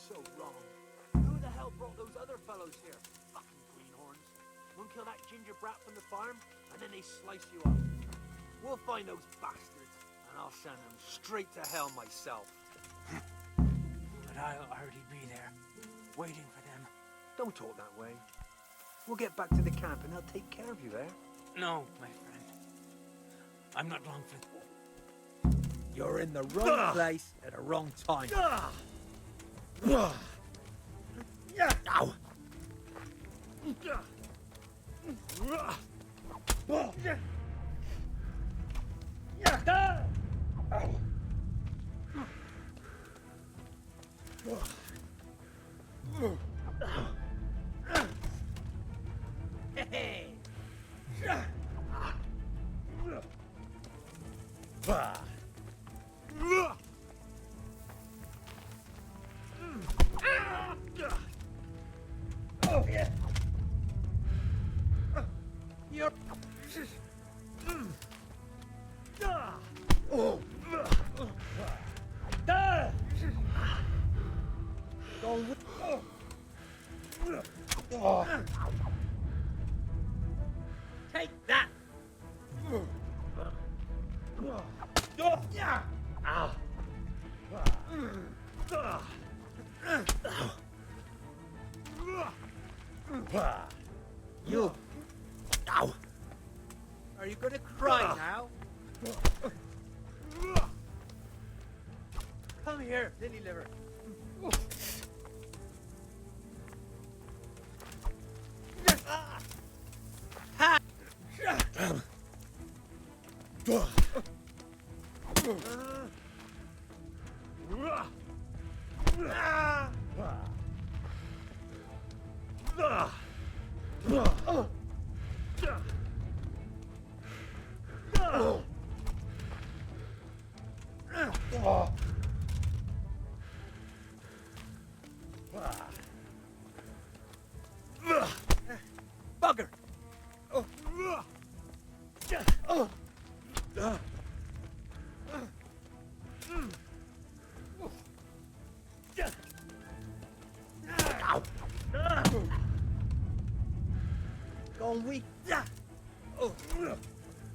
So wrong. Who the hell brought those other fellows here? Fucking greenhorns. One kill that ginger brat from the farm, and then they slice you up. We'll find those bastards, and I'll send them straight to hell myself. But I'll already be there, waiting for them. Don't talk that way. We'll get back to the camp, and they'll take care of you there. No, my friend. I'm not long for... You're in the wrong place at the wrong time. Ow! Hey! Oh, yeah. You're... Oh. Take that! You... Ow. Are you gonna cry now? Come here, lily liver. Bugger! Gone weak. Yeah. Ow. Oh.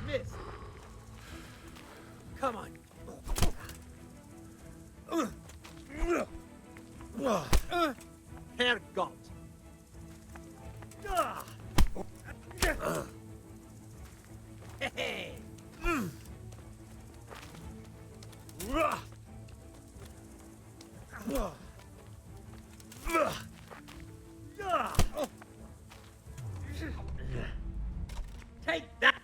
Miss. Come on. Herrgott. Hey. Take that.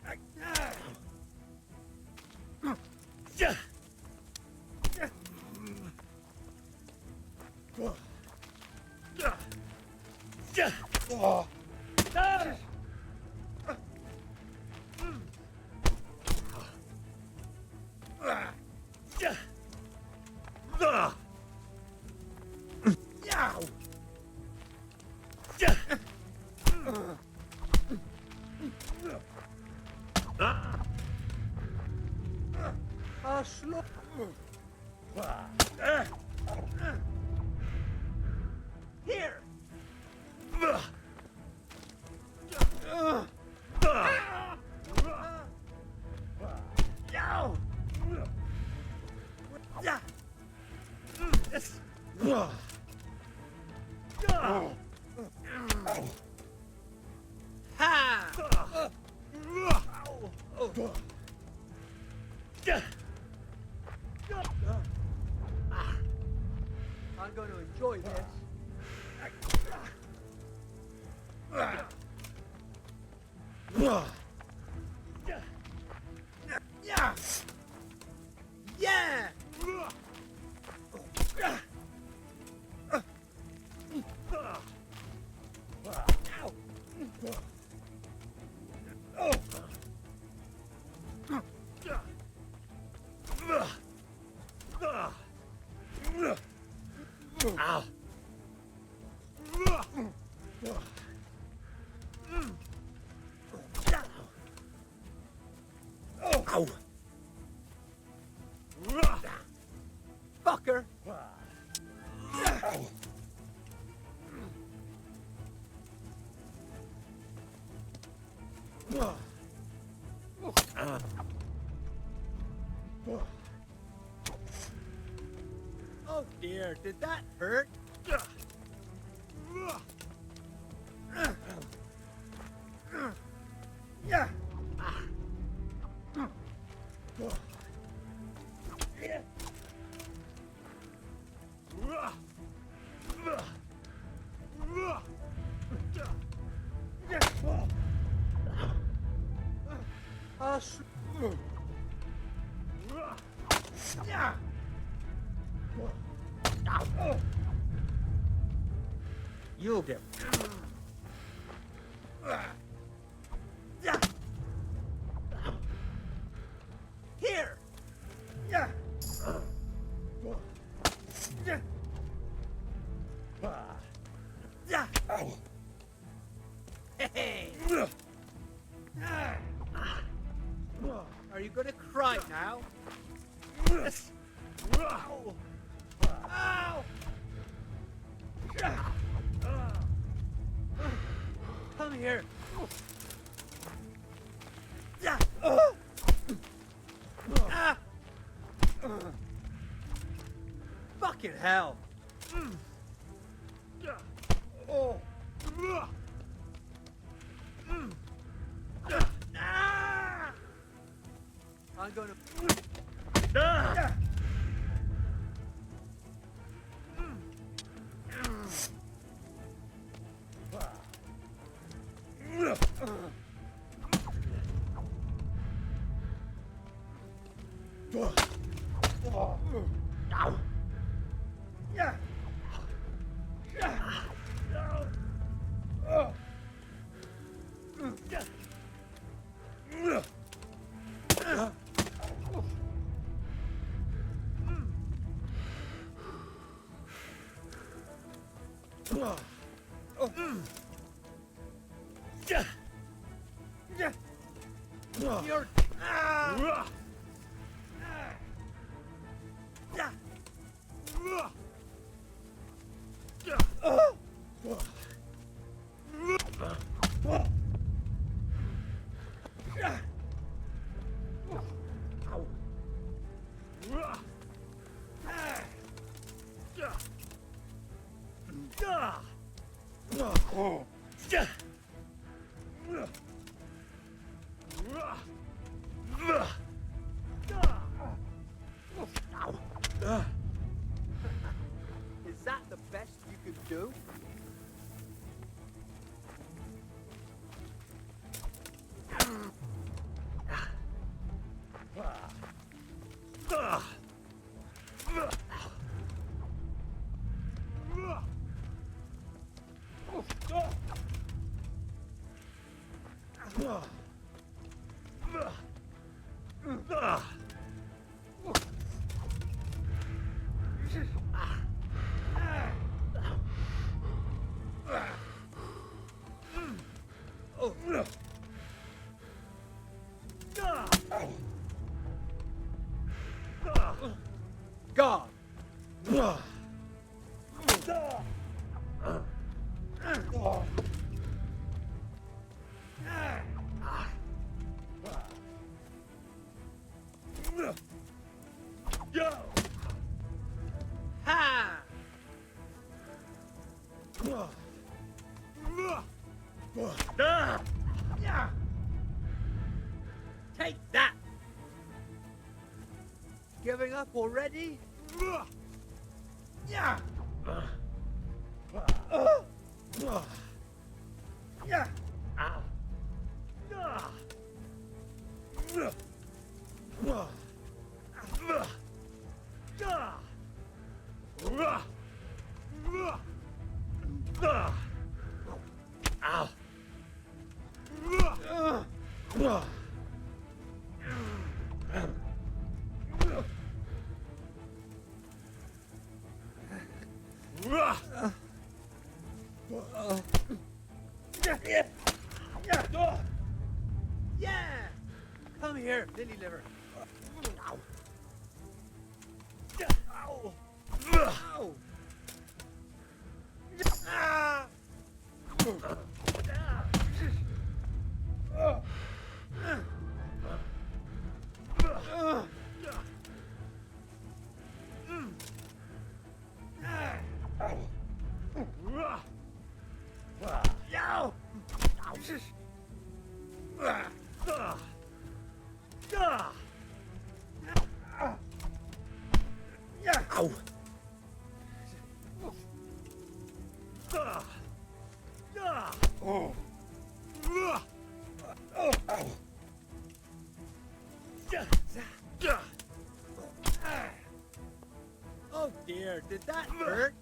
Slow. Here. I'm going to enjoy this. Yeah! Ow. Ow. Fucker. Oh dear, did that hurt? Yeah. You'll get. Here. Yeah. Yeah. Hey. Are you gonna cry now? Ow. Ow. Come here. Yeah. Fucking hell. Oh. I'm gonna. Yeah. You're. God! Ha! Take that! Giving up already? Yeah! Yeah! Yeah! Come here, lily liver. Ow! Ow! Ow! Ah! Ow! Oh dear, did that hurt?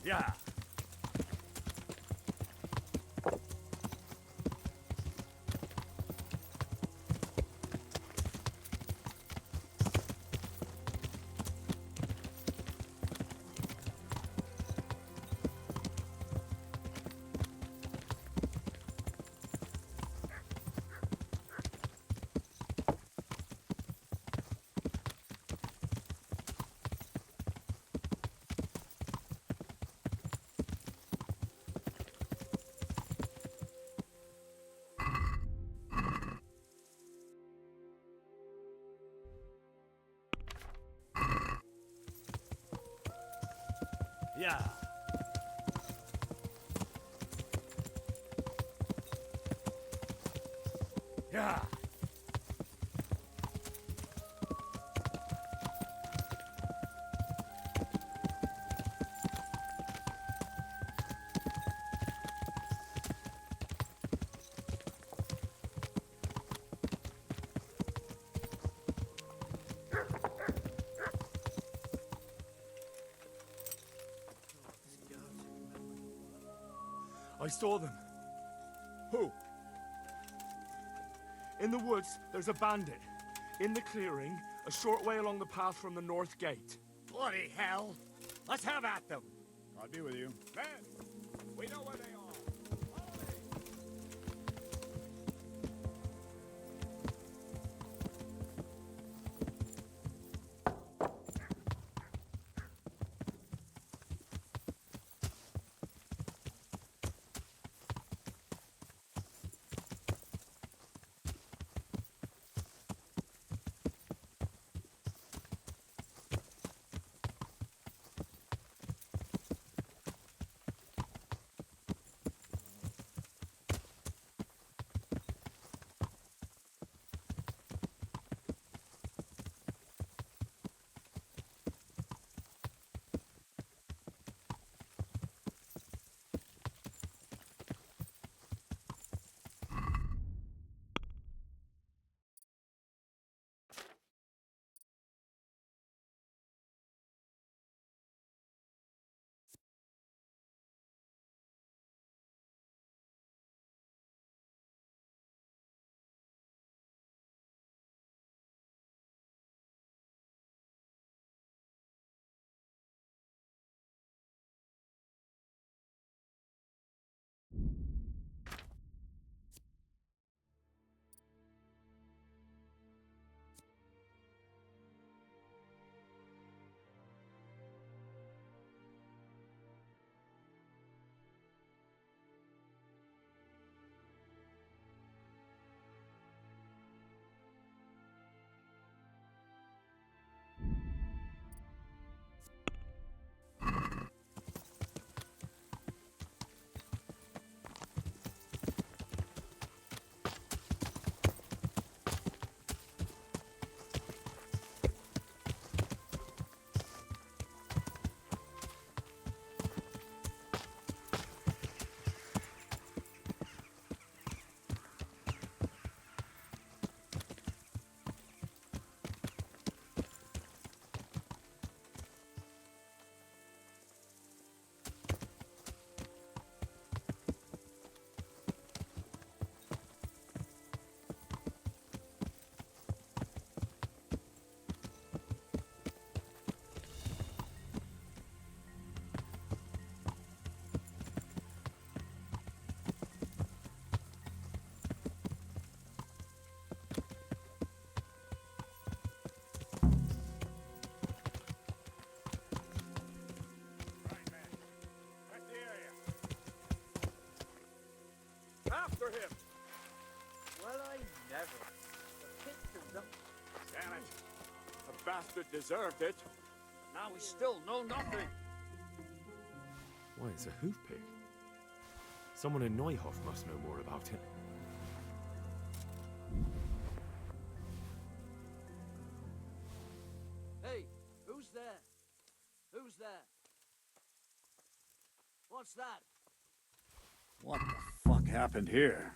Yeah. Yeah. Yeah. I saw them. Who? In the woods, there's a bandit. In the clearing, a short way along the path from the north gate. Bloody hell! Let's have at them! I'll be with you. Men! We know where they are! After him! Well, I never. The pit is up. Damn it! The bastard deserved it. Now we still know nothing. Why, it's a hoof pig. Someone in Neuhof must know more about it. Hey, who's there? Who's there? What's that? What the fuck happened here?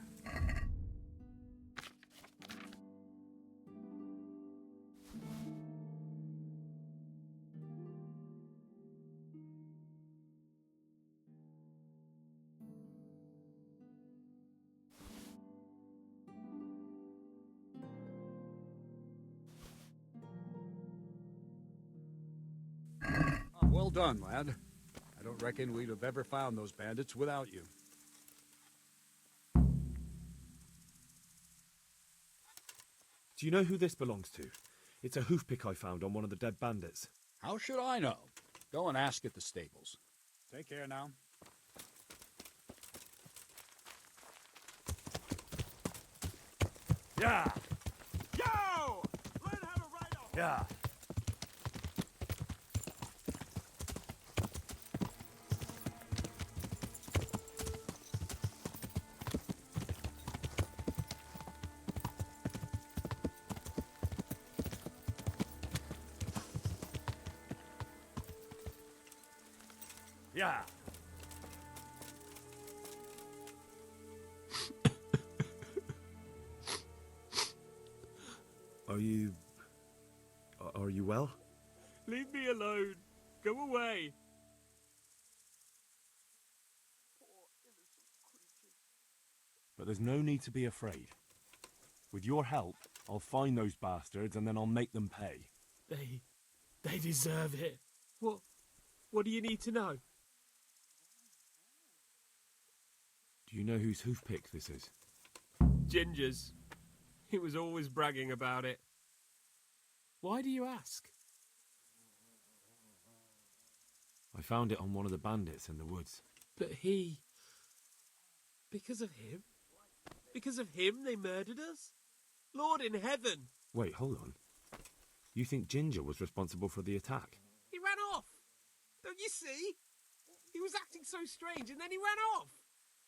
Well done, lad. I don't reckon we'd have ever found those bandits without you. Do you know who this belongs to? It's a hoof pick I found on one of the dead bandits. How should I know? Go and ask at the stables. Take care now. Yeah! Yo! Learn how to ride a Yeah! Yeah! Are you well? Leave me alone. Go away. Poor innocent But there's no need to be afraid. With your help, I'll find those bastards and then I'll make them pay. They deserve it. What do you need to know? Do you know whose hoofpick this is? Ginger's. He was always bragging about it. Why do you ask? I found it on one of the bandits in the woods. But he... Because of him? Because of him they murdered us? Lord in heaven! Wait, hold on. You think Ginger was responsible for the attack? He ran off! Don't you see? He was acting so strange and then he ran off!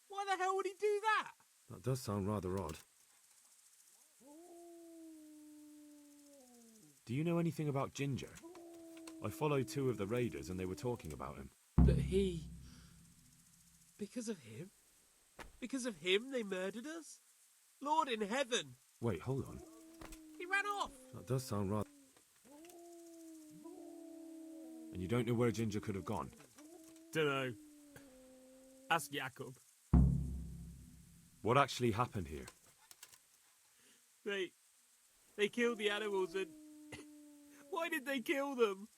Why the hell would he do that? That does sound rather odd. Do you know anything about Ginger? I followed two of the raiders and they were talking about him. But he... Because of him? Because of him they murdered us? Lord in heaven! Wait, hold on. He ran off! That does sound rather... And you don't know where Ginger could have gone? Dunno. Ask Jacob. What actually happened here? They killed the animals and... Why did they kill them?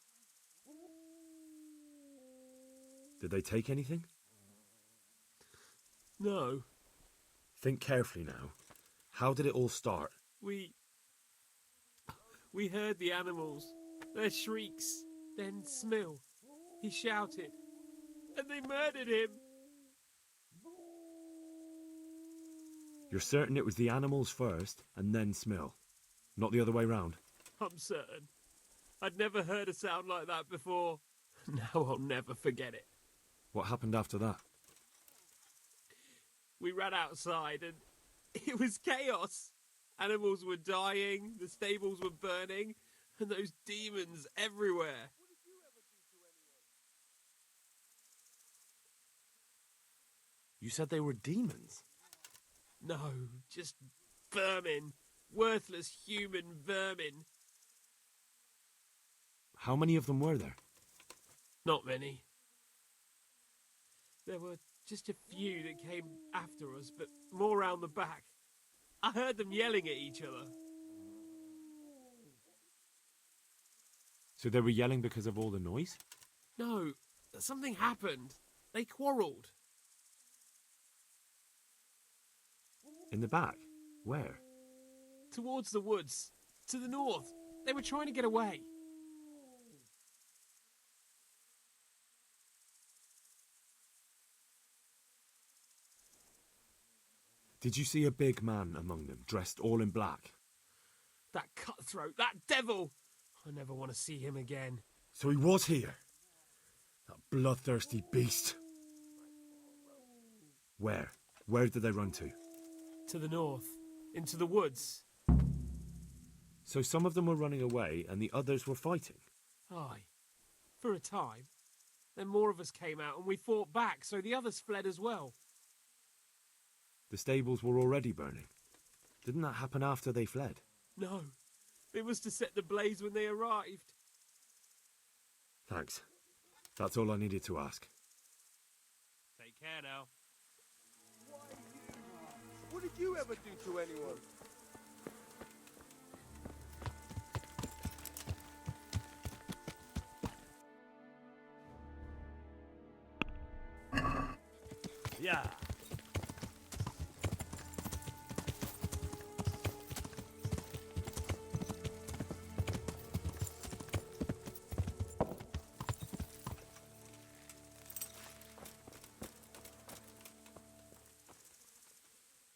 Did they take anything? No. Think carefully now. How did it all start? We heard the animals, their shrieks, then Smill. He shouted, and they murdered him. You're certain it was the animals first, and then Smill? Not the other way round? I'm certain. I'd never heard a sound like that before. Now I'll never forget it. What happened after that? We ran outside and it was chaos. Animals were dying, the stables were burning, and those demons everywhere. You said they were demons? No, just vermin. Worthless human vermin. How many of them were there? Not many. There were just a few that came after us, but more round the back. I heard them yelling at each other. So they were yelling because of all the noise? No, something happened. They quarrelled. In the back? Where? Towards the woods. To the north. They were trying to get away. Did you see a big man among them, dressed all in black? That cutthroat, that devil! I never want to see him again. So he was here? That bloodthirsty beast. Where? Where did they run to? To the north. Into the woods. So some of them were running away and the others were fighting? Aye. For a time. Then more of us came out and we fought back, so the others fled as well. The stables were already burning. Didn't that happen after they fled? No. It was to set the blaze when they arrived. Thanks. That's all I needed to ask. Take care now. What did you ever do to anyone? Yeah.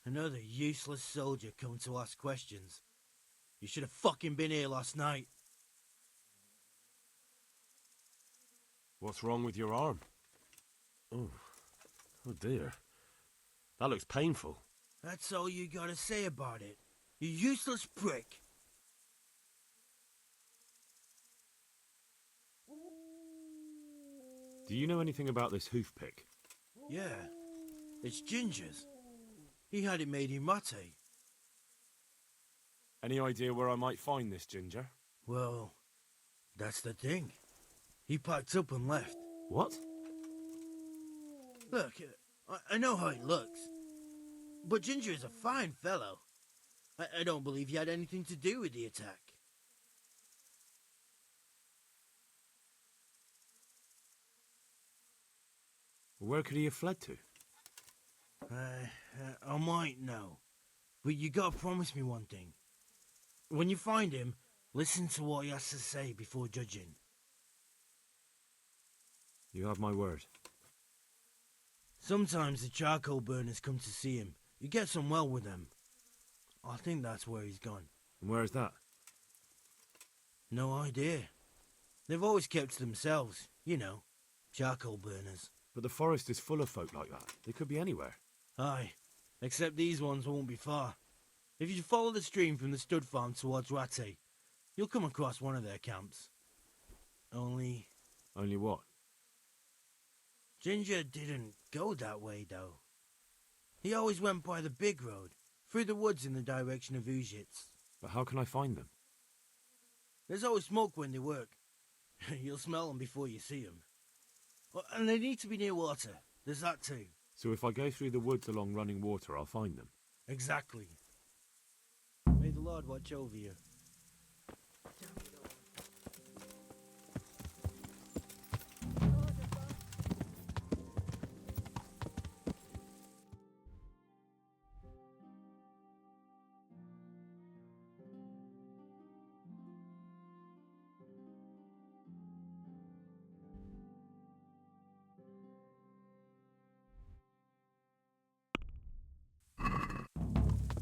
Another useless soldier come to ask questions. You should have fucking been here last night. What's wrong with your arm? Oh dear. That looks painful. That's all you gotta say about it. You useless prick. Do you know anything about this hoofpick? Yeah, it's Ginger's. He had it made in mate. Any idea where I might find this Ginger? Well, that's the thing. He packed up and left. What? Look, I know how he looks. But Ginger is a fine fellow. I don't believe he had anything to do with the attack. Where could he have fled to? I might know. But you gotta promise me one thing. When you find him, listen to what he has to say before judging. You have my word. Sometimes the charcoal burners come to see him. You get some well with them. I think that's where he's gone. And where is that? No idea. They've always kept to themselves, you know, charcoal burners. But the forest is full of folk like that. They could be anywhere. Aye, except these ones won't be far. If you follow the stream from the stud farm towards Rate, you'll come across one of their camps. Only What? Ginger didn't go that way, though. He always went by the big road, through the woods in the direction of Uzhitz. But how can I find them? There's always smoke when they work. You'll smell them before you see them. And they need to be near water. There's that too. So if I go through the woods along running water, I'll find them? Exactly. May the Lord watch over you.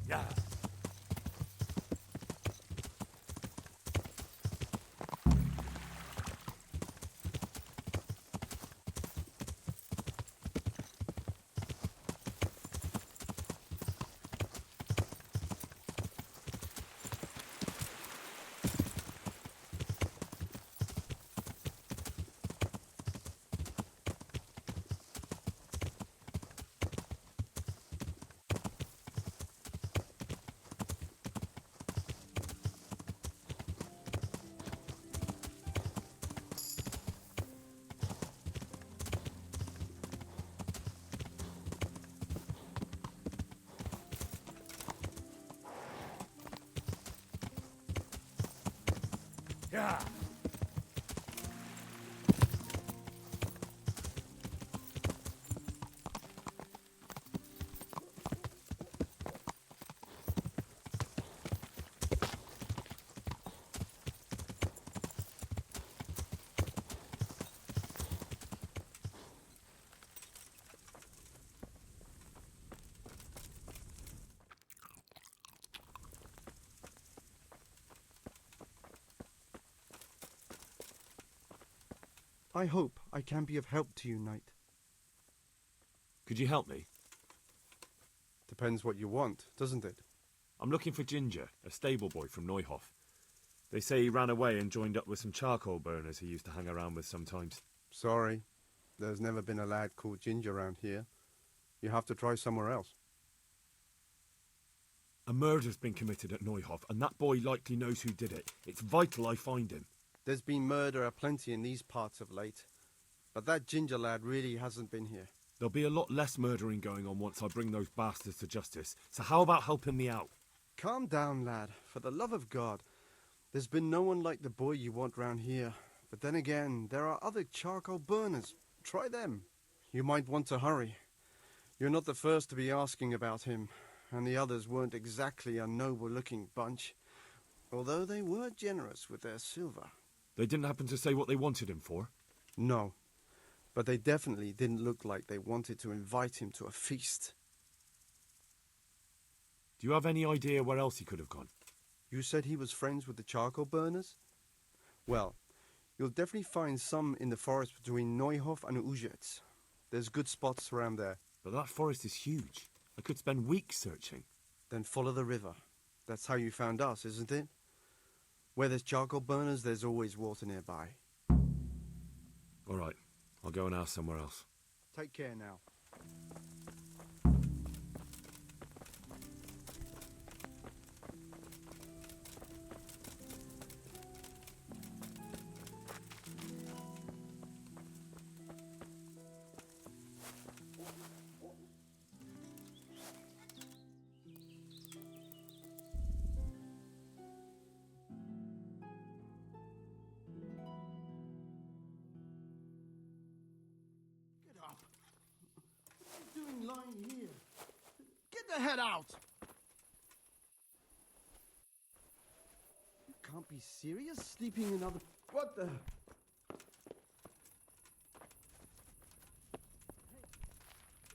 Yeah. Yeah. I hope I can be of help to you, Knight. Could you help me? Depends what you want, doesn't it? I'm looking for Ginger, a stable boy from Neuhof. They say he ran away and joined up with some charcoal burners he used to hang around with sometimes. Sorry, there's never been a lad called Ginger around here. You have to try somewhere else. A murder's been committed at Neuhof, and that boy likely knows who did it. It's vital I find him. There's been murder aplenty in these parts of late, but that Ginger lad really hasn't been here. There'll be a lot less murdering going on once I bring those bastards to justice, so how about helping me out? Calm down, lad, for the love of God. There's been no one like the boy you want round here. But then again, there are other charcoal burners. Try them. You might want to hurry. You're not the first to be asking about him, and the others weren't exactly a noble-looking bunch, although they were generous with their silver. They didn't happen to say what they wanted him for? No, but they definitely didn't look like they wanted to invite him to a feast. Do you have any idea where else he could have gone? You said he was friends with the charcoal burners? Well, you'll definitely find some in the forest between Neuhof and Uzhitz. There's good spots around there. But that forest is huge. I could spend weeks searching. Then follow the river. That's how you found us, isn't it? Where there's charcoal burners, there's always water nearby. All right, I'll go and ask somewhere else. Take care now. lying here. Get the head out! You can't be serious, sleeping in other... What the... Hey,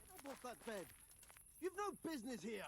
get up off that bed. You've no business here.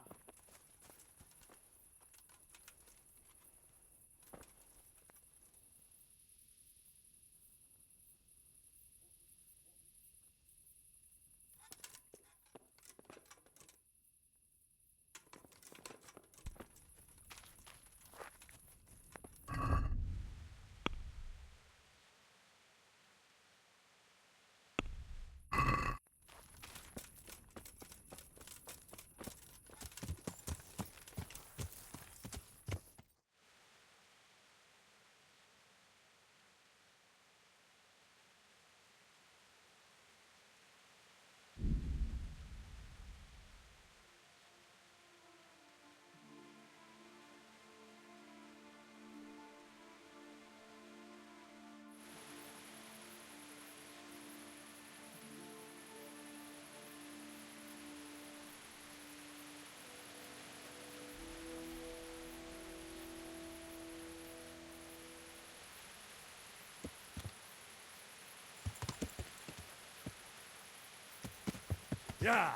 Yeah!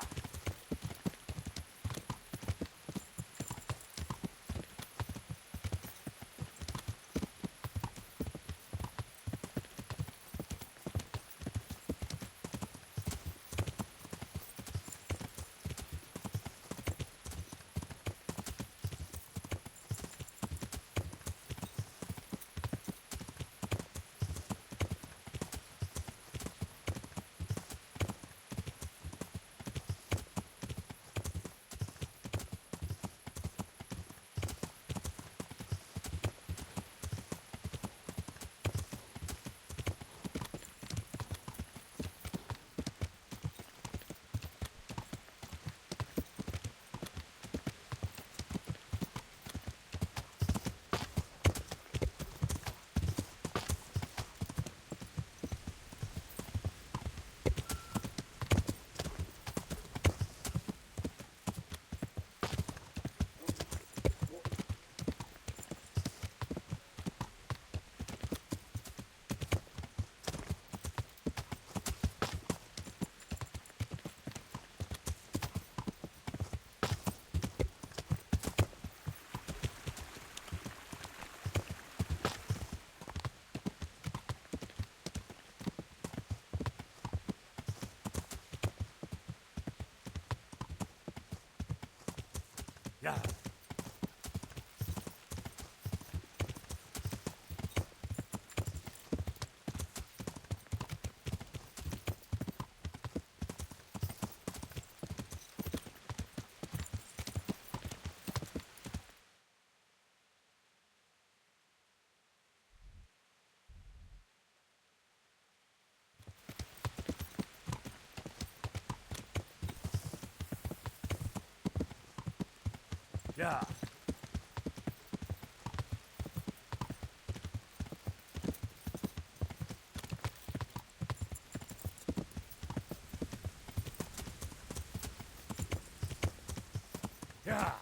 Yeah! Yeah! Yeah!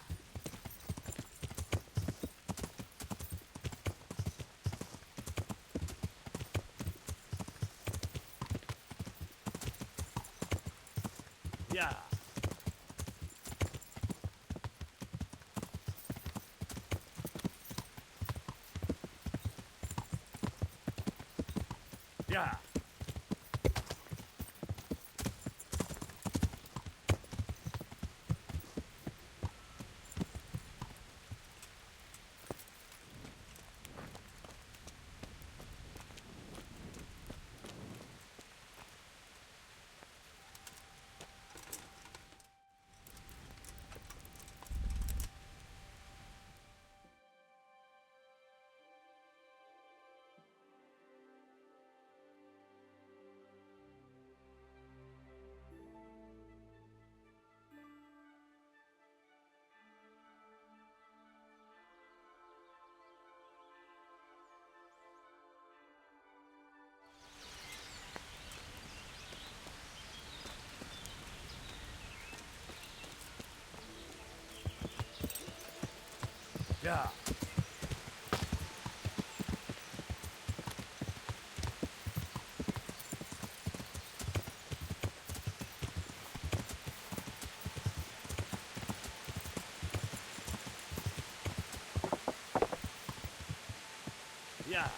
Yeah! Yeah! Yeah. Yeah.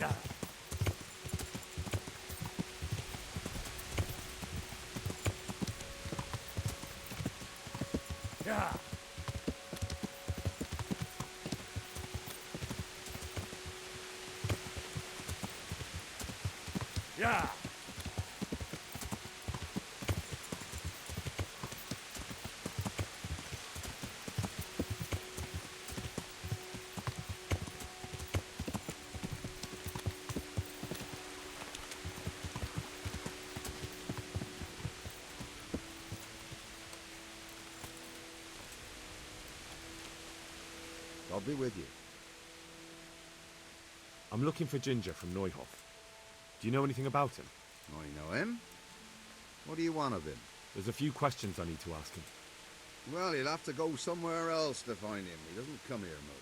Yeah. Yeah. Yeah. God be with you. I'm looking for Ginger from Neuhof. Do you know anything about him? I know him. What do you want of him? There's a few questions I need to ask him. Well, you'll have to go somewhere else to find him. He doesn't come here much.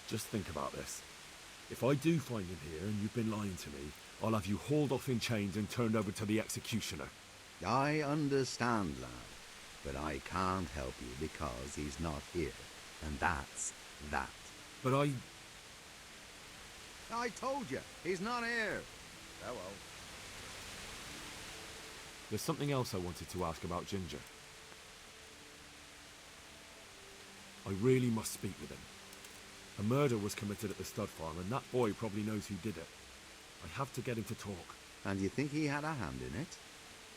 Just think about this. If I do find him here and you've been lying to me, I'll have you hauled off in chains and turned over to the executioner. I understand, lad. But I can't help you because he's not here. And that's that. But I told you, he's not here. Farewell. there's something else I wanted to ask about Ginger. I really must speak with him. A murder was committed at the stud farm, and that boy probably knows who did it. I have to get him to talk. And you think he had a hand in it?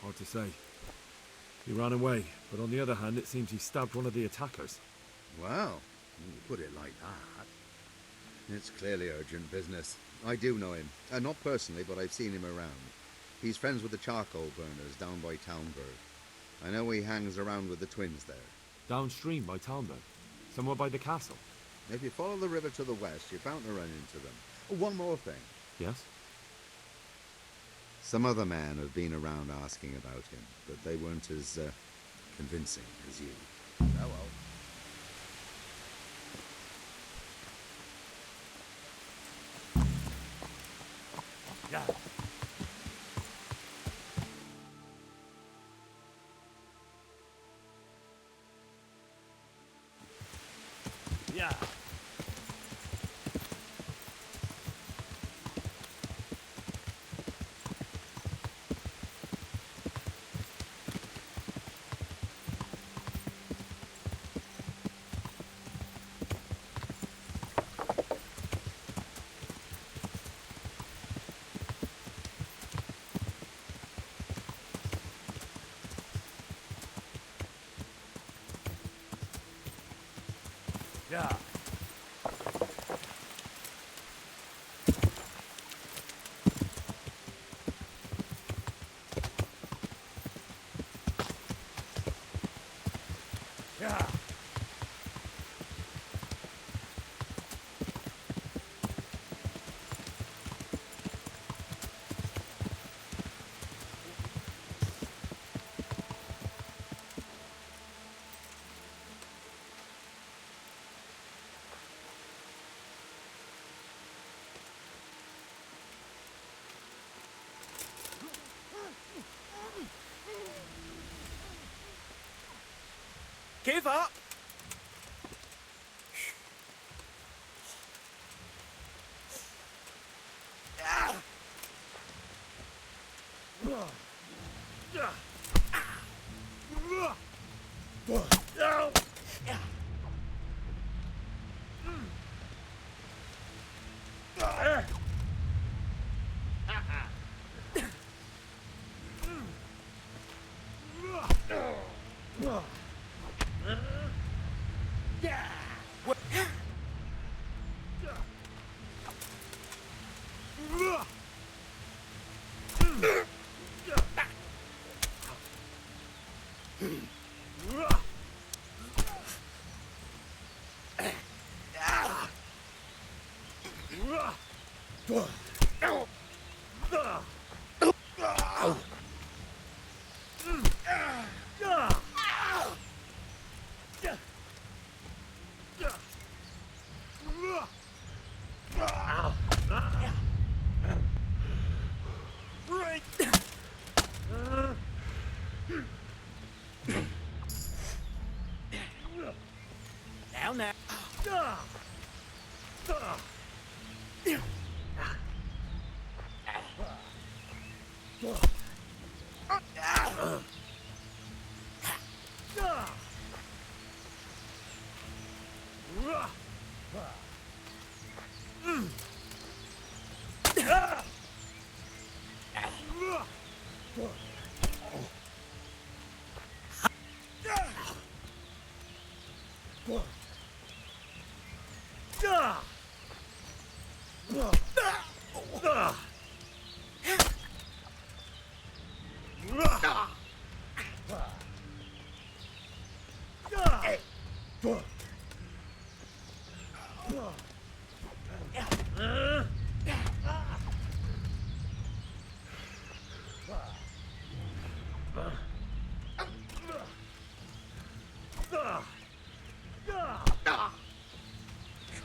Hard to say. He ran away, but on the other hand, it seems he stabbed one of the attackers. Well, when you put it like that. It's clearly urgent business. I do know him. Not personally, but I've seen him around. He's friends with the charcoal burners down by Townburg. I know he hangs around with the twins there. Downstream by Townburg, somewhere by the castle. If you follow the river to the west, you're bound to run into them. Oh, one more thing. Yes? Some other men have been around asking about him, but they weren't as convincing as you. Farewell. Yeah. Yeah. Yeah. Yeah. Give up!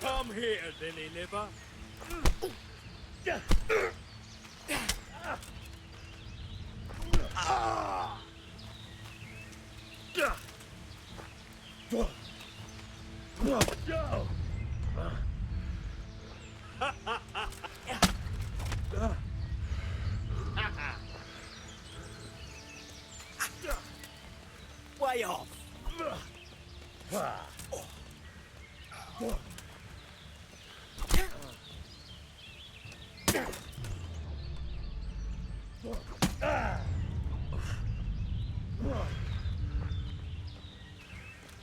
Come here, lily liver. Way off.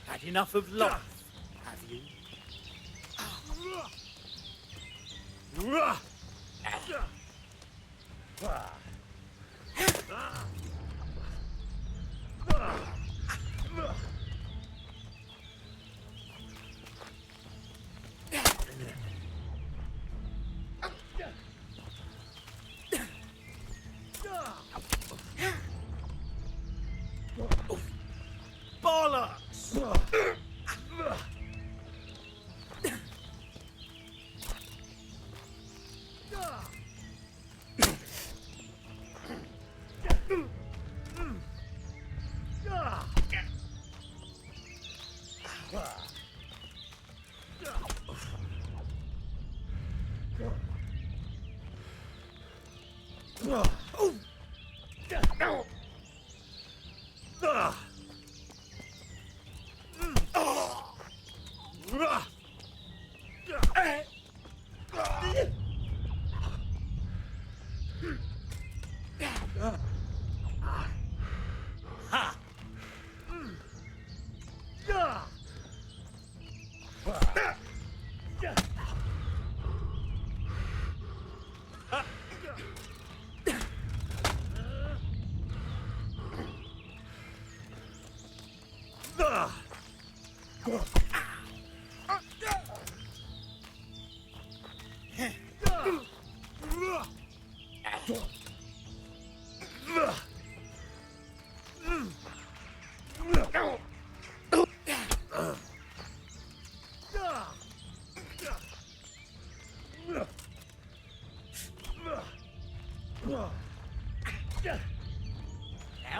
Had enough of life, have you? Bollocks!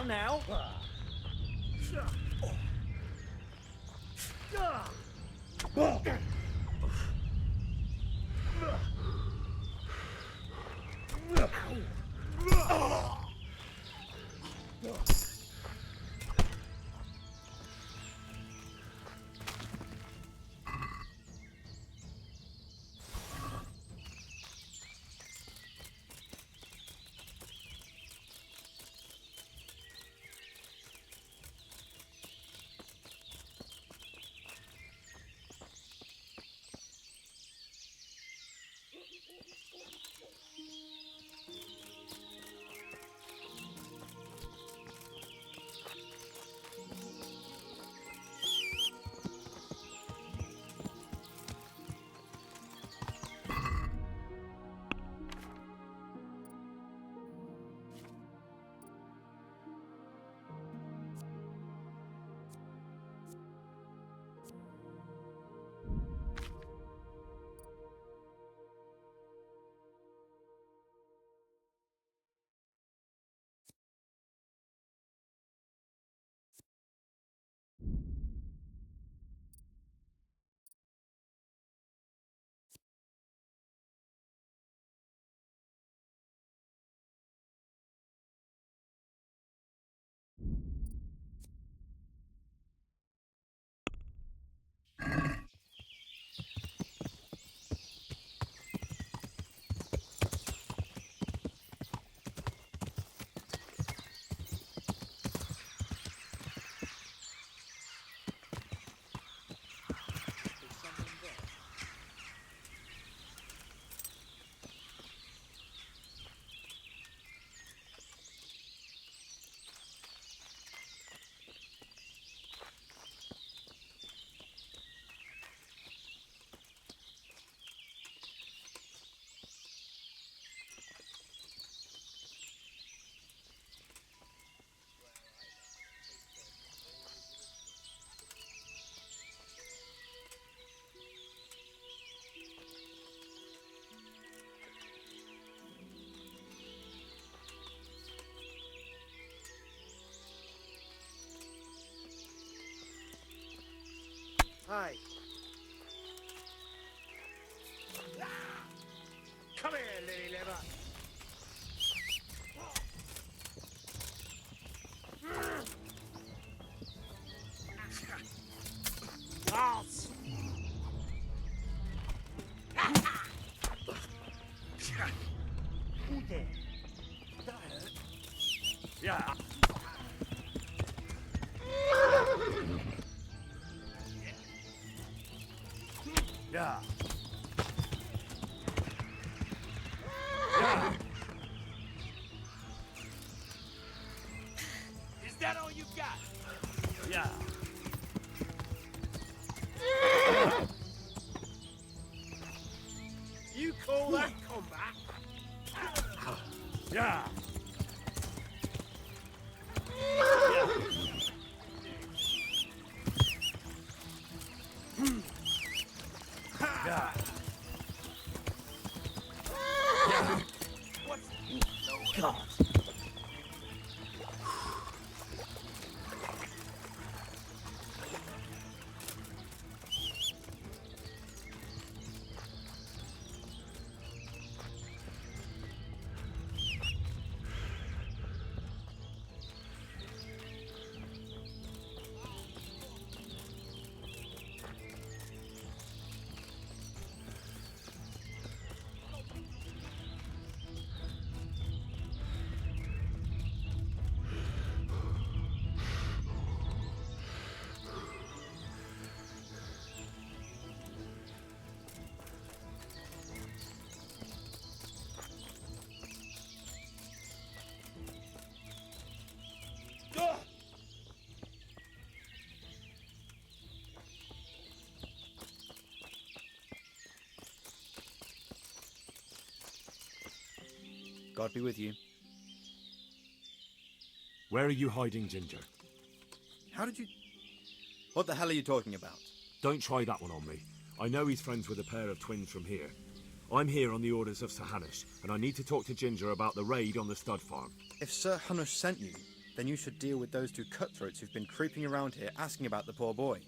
Now. Aye. Come here, lily liver. Loss. Who there? That hurt. Yeah. Yeah. Yeah. Is that all you got? Yeah. You call that combat? Yeah. Yeah. Yeah. What's... Oh, God. God be with you. Where are you hiding, Ginger? How did you... What the hell are you talking about? Don't try that one on me. I know he's friends with a pair of twins from here. I'm here on the orders of Sir Hanush, and I need to talk to Ginger about the raid on the stud farm. If Sir Hanush sent you, then you should deal with those two cutthroats who've been creeping around here asking about the poor boy.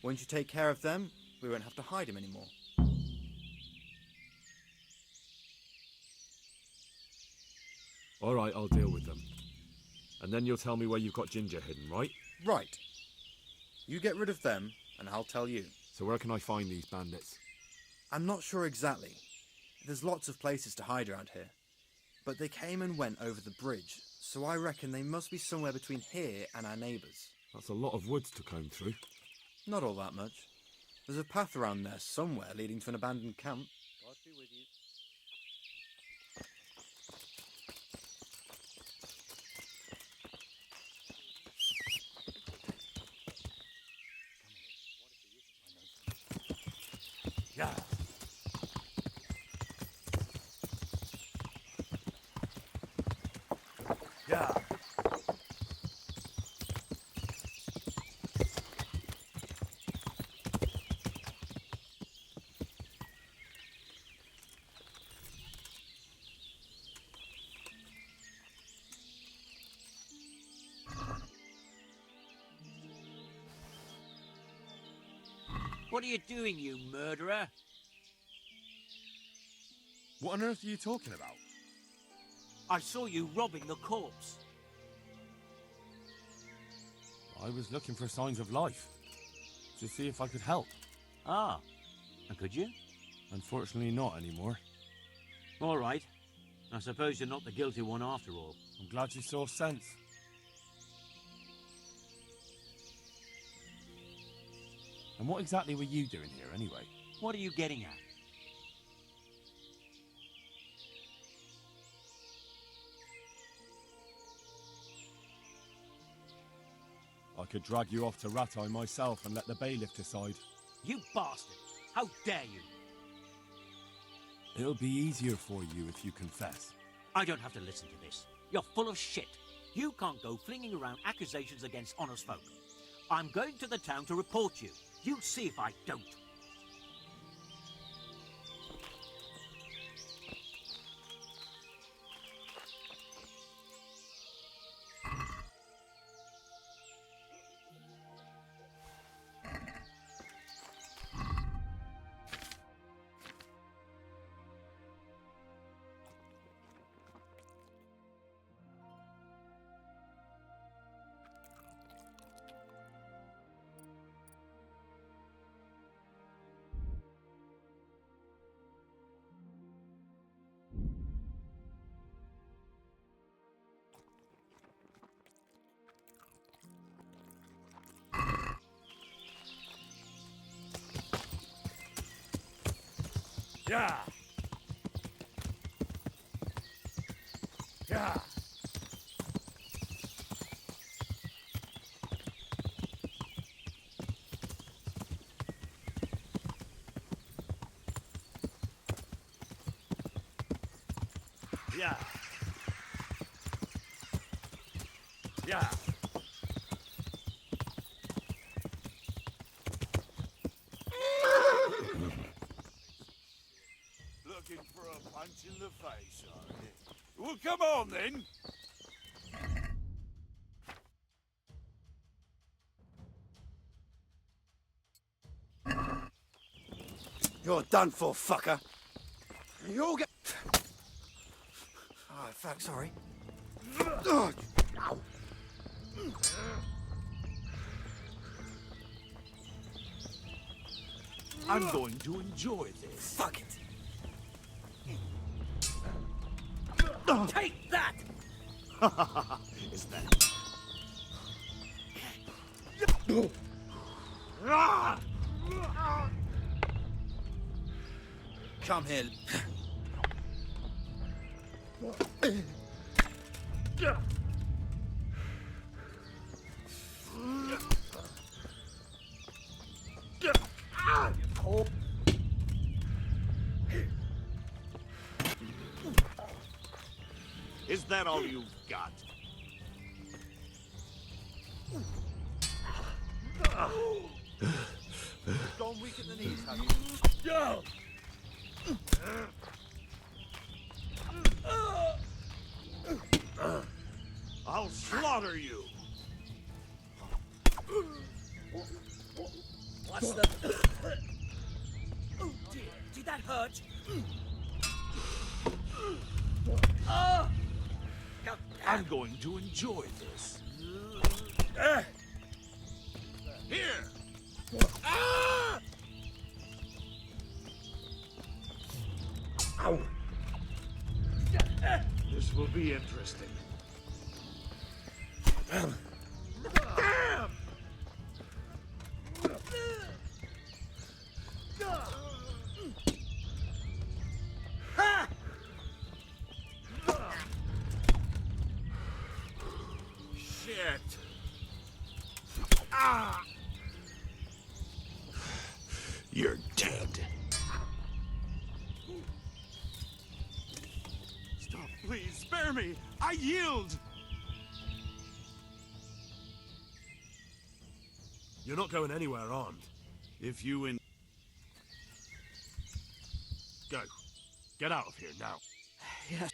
Once you take care of them, we won't have to hide him anymore. All right, I'll deal with them. And then you'll tell me where you've got Ginger hidden, right? Right. You get rid of them, and I'll tell you. So where can I find these bandits? I'm not sure exactly. There's lots of places to hide around here. But they came and went over the bridge, so I reckon they must be somewhere between here and our neighbours. That's a lot of woods to comb through. Not all that much. There's a path around there somewhere leading to an abandoned camp. God be with you. Yeah. Yeah. What are you doing, you murderer? What on earth are you talking about? I saw you robbing the corpse. I was looking for signs of life. To see if I could help. Ah, and could you? Unfortunately not anymore. All right. I suppose you're not the guilty one after all. I'm glad you saw sense. And what exactly were you doing here anyway? What are you getting at? I could drag you off to Ratai myself and let the bailiff decide. You bastard! How dare you! It'll be easier for you if you confess. I don't have to listen to this. You're full of shit. You can't go flinging around accusations against honest folk. I'm going to the town to report you. You see if I don't. Yeah. Yeah. Yeah. Yeah. Looking for a punch in the face, are you? Well, come on then. You're done for, fucker. You'll get... Oh, fuck, sorry. I'm going to enjoy this. Fuck it. Take that! Is that... Come here. Is that all you've got? Gone weak at the knees, have you? Go! I'll slaughter you! What's the... Oh dear, did that hurt? Oh! I'm going to enjoy this. Here! Ah! Ow! This will be interesting. Damn! Ha! Shit! Ah! You're dead. Stop, please, spare me! I yield! You're not going anywhere armed. If you in... Go. Get out of here now. Yes.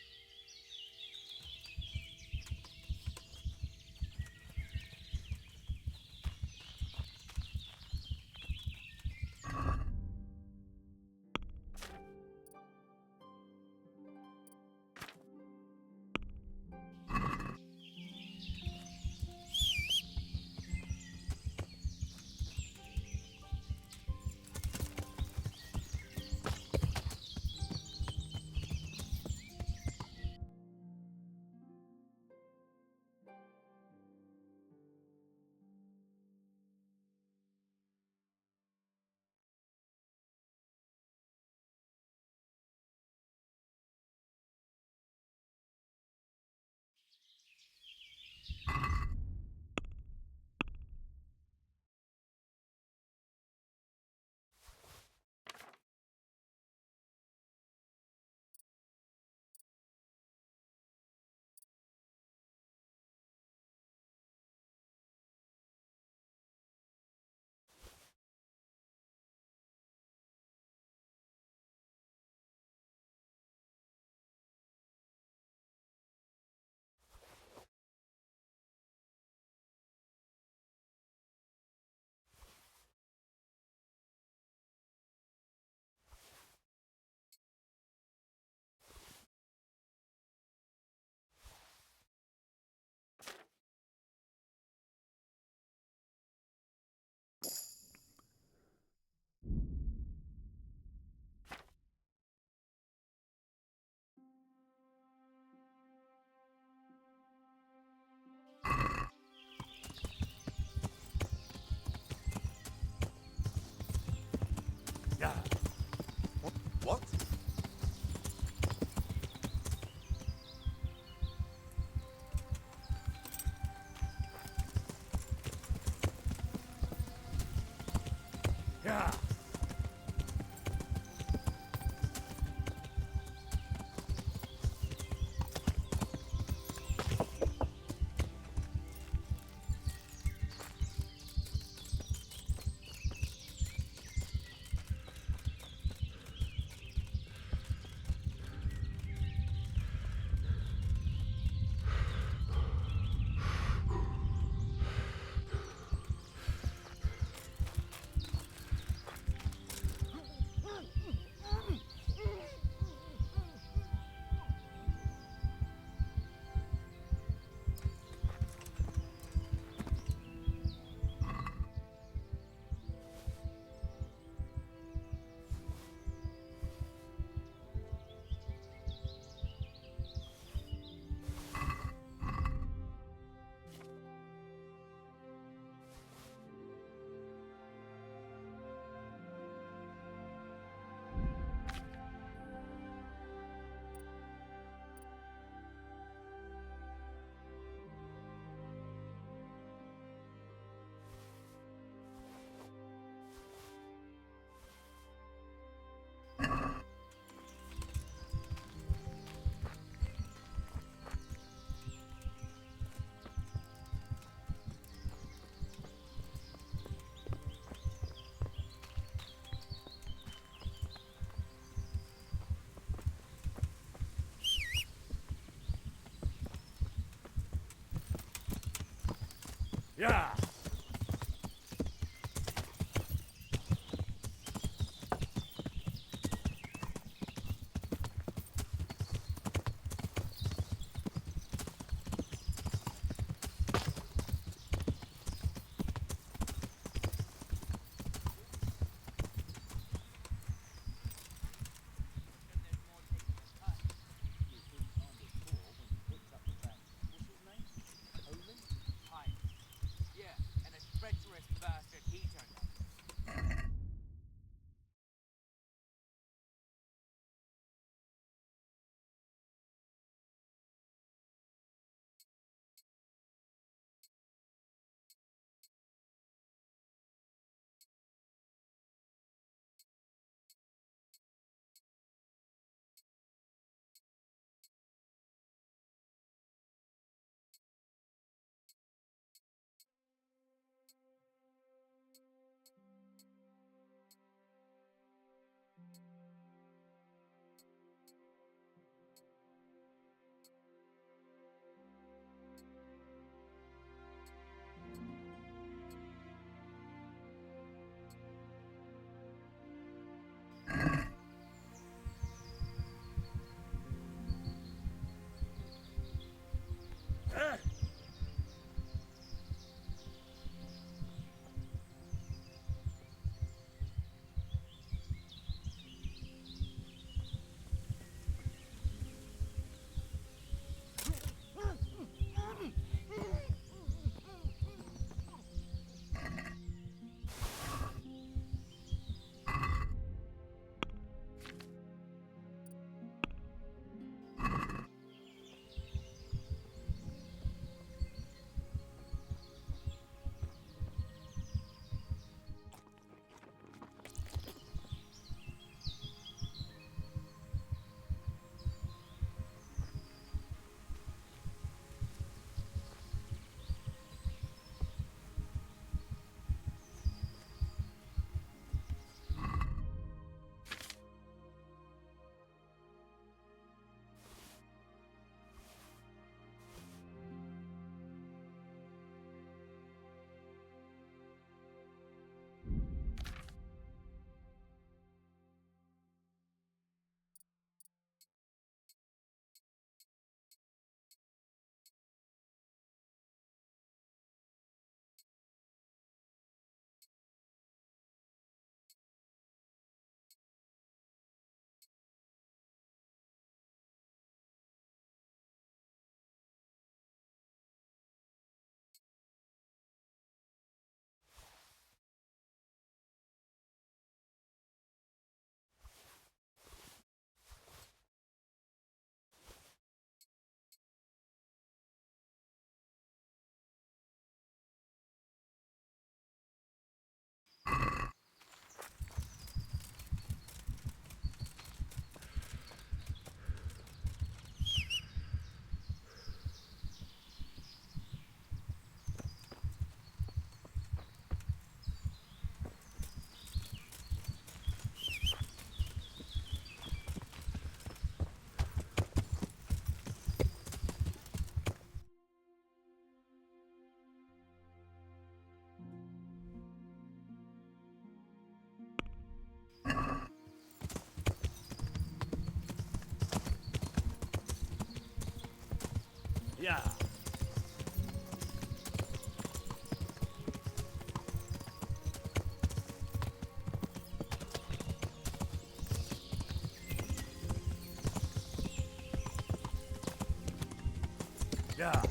Yeah. Yeah, and a treacherous bastard he turned out. Yeah. Yeah.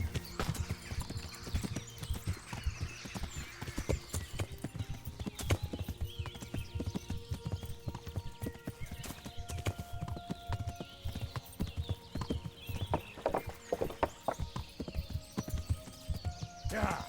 Yeah.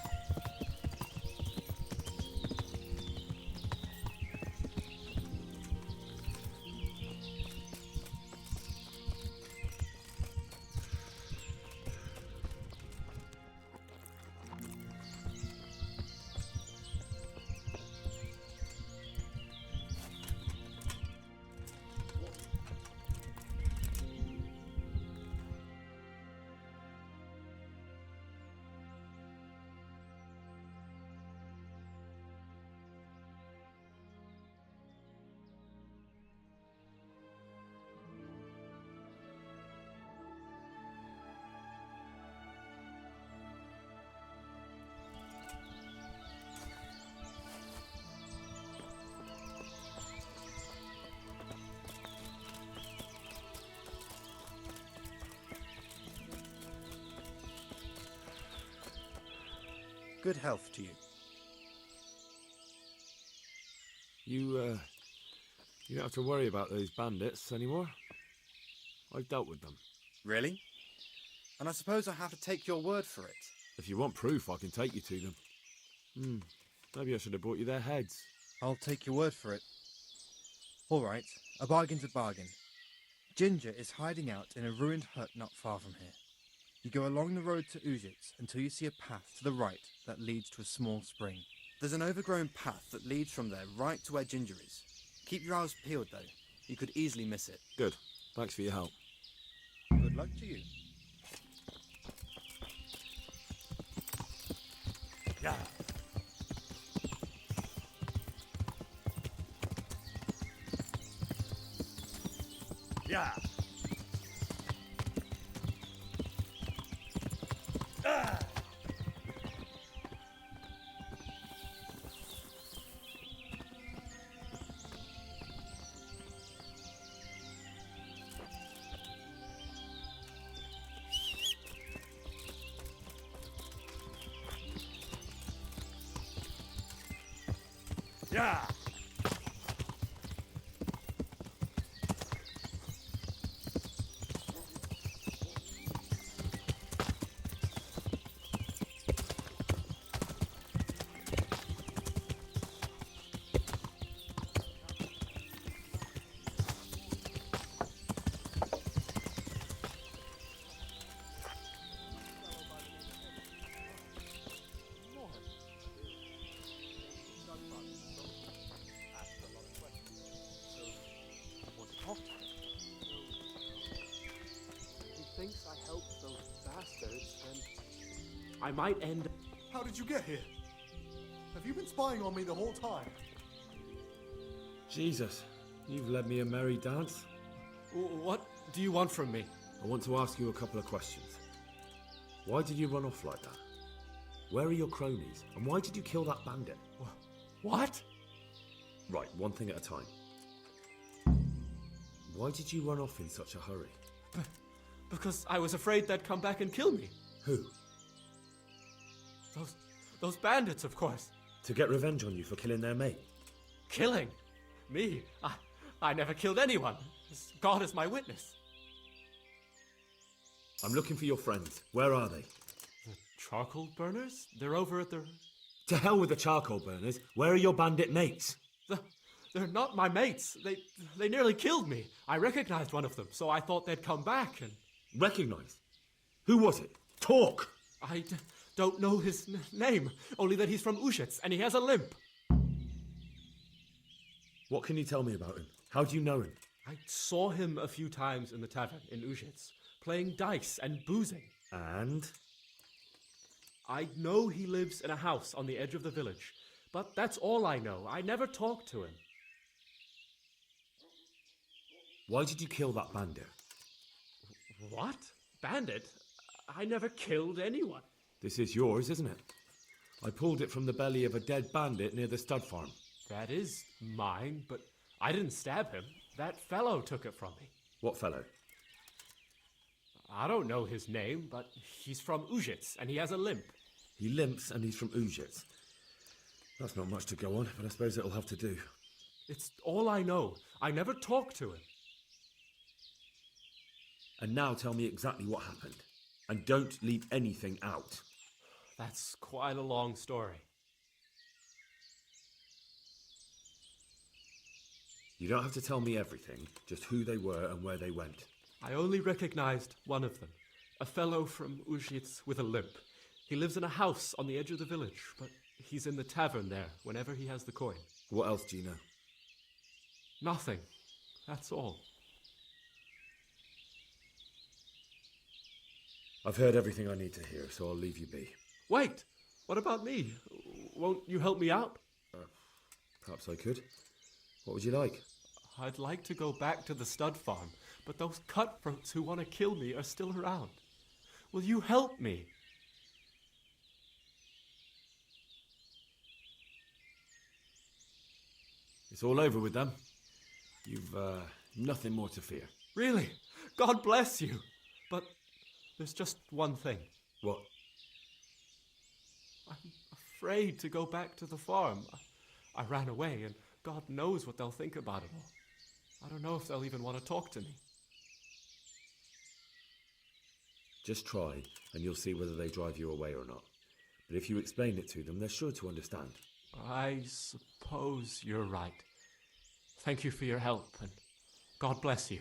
Good health to you. You don't have to worry about those bandits anymore. I've dealt with them. Really? And I suppose I have to take your word for it. If you want proof, I can take you to them. Maybe I should have brought you their heads. I'll take your word for it. All right, a bargain's a bargain. Ginger is hiding out in a ruined hut not far from here. You go along the road to Ujits until you see a path to the right that leads to a small spring. There's an overgrown path that leads from there right to where Ginger is. Keep your eyes peeled, though. You could easily miss it. Good. Thanks for your help. Good luck to you. Yeah. Yeah. Ah. Yeah. Thinks I helped those bastards, then I might end. How did you get here? Have you been spying on me the whole time? Jesus, you've led me a merry dance. What do you want from me? I want to ask you a couple of questions. Why did you run off like that? Where are your cronies? And why did you kill that bandit? What? Right, one thing at a time. Why did you run off in such a hurry? Because I was afraid they'd come back and kill me. Who? Those bandits, of course. To get revenge on you for killing their mate? Killing? Me? I never killed anyone. God is my witness. I'm looking for your friends. Where are they? The charcoal burners? They're over at the... To hell with the charcoal burners. Where are your bandit mates? They're not my mates. They nearly killed me. I recognized one of them, so I thought they'd come back and... Recognized? Who was it? Talk! I don't know his name, only that he's from Ujits and he has a limp. What can you tell me about him? How do you know him? I saw him a few times in the tavern in Ujits, playing dice and boozing. And? I know he lives in a house on the edge of the village, but that's all I know. I never talked to him. Why did you kill that bandit? What? Bandit? I never killed anyone. This is yours, isn't it? I pulled it from the belly of a dead bandit near the stud farm. That is mine, but I didn't stab him. That fellow took it from me. What fellow? I don't know his name, but he's from Ujits and he has a limp. He limps and he's from Ujits. That's not much to go on, but I suppose it'll have to do. It's all I know. I never talked to him. And now tell me exactly what happened. And don't leave anything out. That's quite a long story. You don't have to tell me everything, just who they were and where they went. I only recognized one of them. A fellow from Ujits with a limp. He lives in a house on the edge of the village, but he's in the tavern there whenever he has the coin. What else do you know? Nothing. That's all. I've heard everything I need to hear, so I'll leave you be. Wait! What about me? Won't you help me out? Perhaps I could. What would you like? I'd like to go back to the stud farm, but those cutthroats who want to kill me are still around. Will you help me? It's all over with them. You've nothing more to fear. Really? God bless you. But there's just one thing. What? I'm afraid to go back to the farm. I ran away, and God knows what they'll think about it all. I don't know if they'll even want to talk to me. Just try, and you'll see whether they drive you away or not. But if you explain it to them, they're sure to understand. I suppose you're right. Thank you for your help, and God bless you.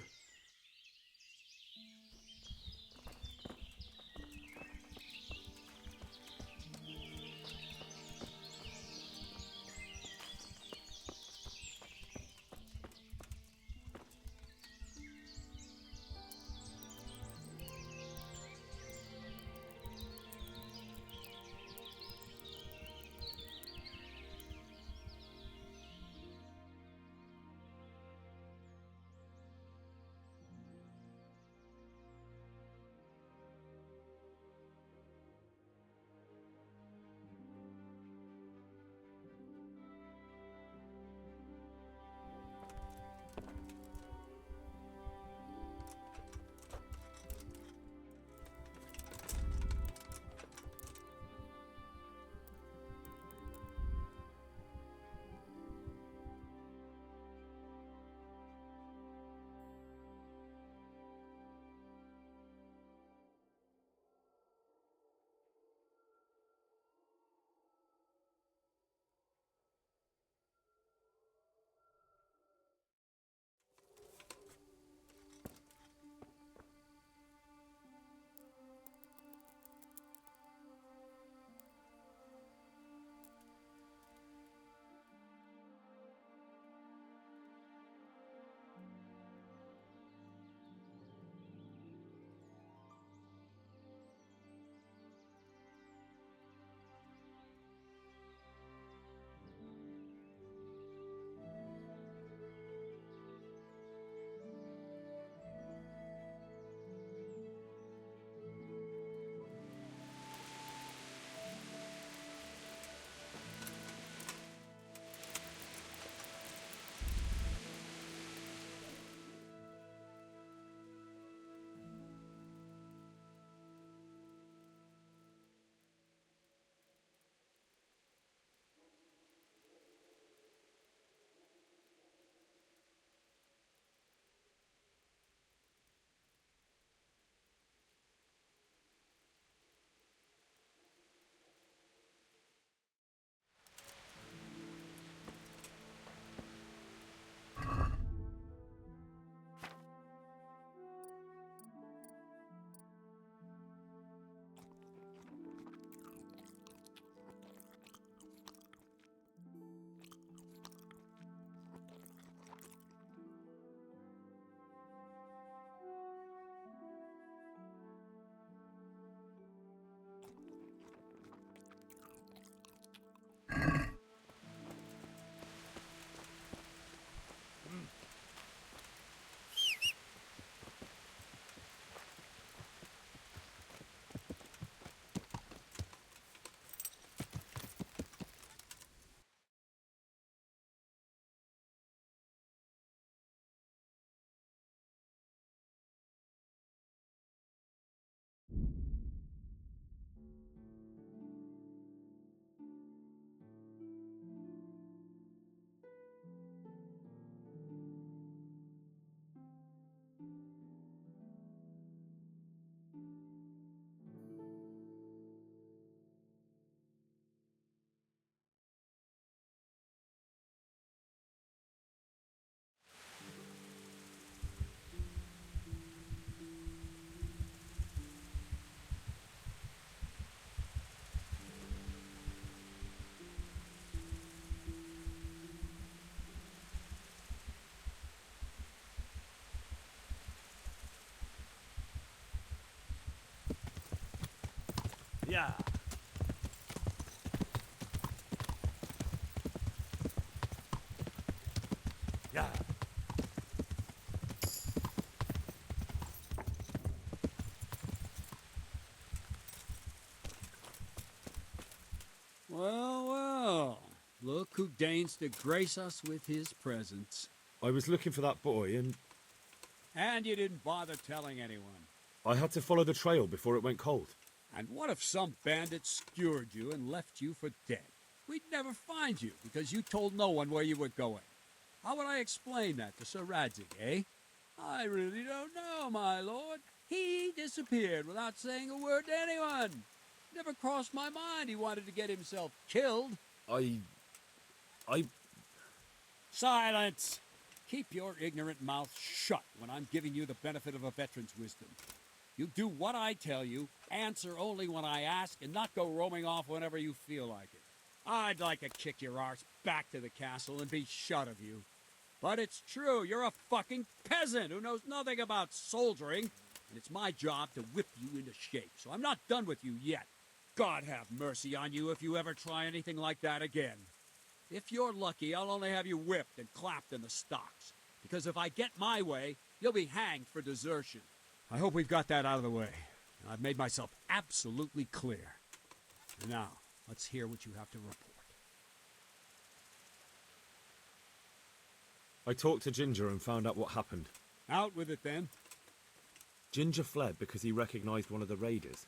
Yeah. Yeah. Well, well. Look who deigns to grace us with his presence. I was looking for that boy, and And you didn't bother telling anyone. I had to follow the trail before it went cold. And what if some bandit skewered you and left you for dead? We'd never find you because you told no one where you were going. How would I explain that to Sir Radzig, eh? I really don't know, my lord. He disappeared without saying a word to anyone. Never crossed my mind he wanted to get himself killed. I... Silence! Keep your ignorant mouth shut when I'm giving you the benefit of a veteran's wisdom. You do what I tell you, answer only when I ask, and not go roaming off whenever you feel like it. I'd like to kick your arse back to the castle and be shut of you. But it's true, you're a fucking peasant who knows nothing about soldiering, and it's my job to whip you into shape, so I'm not done with you yet. God have mercy on you if you ever try anything like that again. If you're lucky, I'll only have you whipped and clapped in the stocks, because if I get my way, you'll be hanged for desertion. I hope we've got that out of the way. I've made myself absolutely clear. And now, let's hear what you have to report. I talked to Ginger and found out what happened. Out with it, then. Ginger fled because he recognized one of the raiders.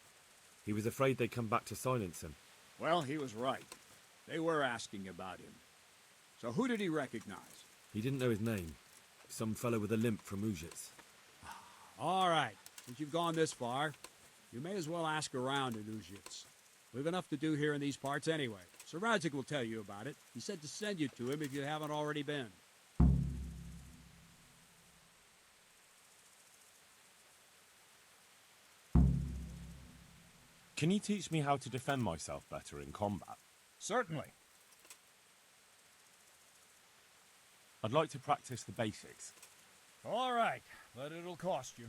He was afraid they'd come back to silence him. Well, he was right. They were asking about him. So who did he recognize? He didn't know his name. Some fellow with a limp from Ujits. All right. Since you've gone this far, you may as well ask around in Ujits. We've enough to do here in these parts anyway. Sir Radzig will tell you about it. He said to send you to him if you haven't already been. Can you teach me how to defend myself better in combat? Certainly. I'd like to practice the basics. All right, but it'll cost you.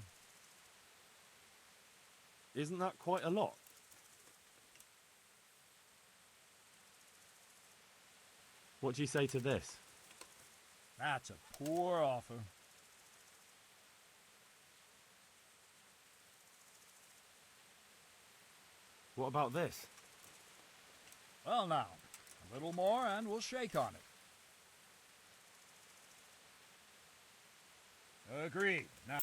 Isn't that quite a lot? What do you say to this? That's a poor offer. What about this? Well now, a little more and we'll shake on it. Agreed. Now...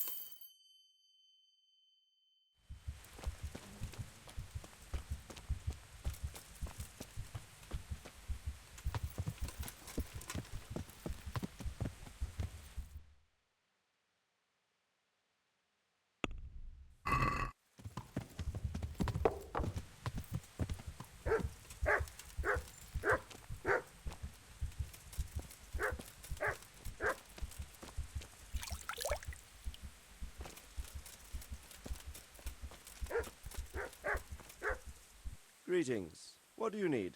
Greetings. What do you need?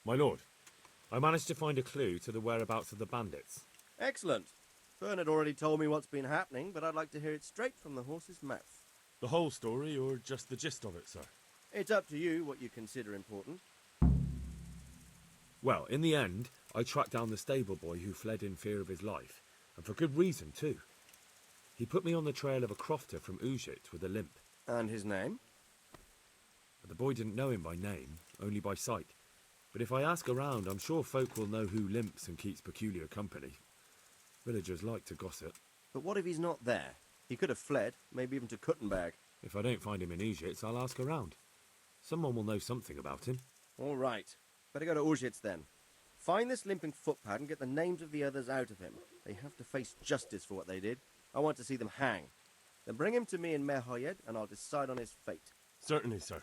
My lord, I managed to find a clue to the whereabouts of the bandits. Excellent. Bernard already told me what's been happening, but I'd like to hear it straight from the horse's mouth. The whole story, or just the gist of it, sir? It's up to you what you consider important. Well, in the end, I tracked down the stable boy who fled in fear of his life, and for good reason, too. He put me on the trail of a crofter from Ujit with a limp. And his name? The boy didn't know him by name, only by sight. But if I ask around, I'm sure folk will know who limps and keeps peculiar company. Villagers like to gossip. But what if he's not there? He could have fled, maybe even to Kuttenberg. If I don't find him in Ujits, I'll ask around. Someone will know something about him. All right. Better go to Ujits then. Find this limping footpad and get the names of the others out of him. They have to face justice for what they did. I want to see them hang. Then bring him to me in Merhoyed and I'll decide on his fate. Certainly, sir.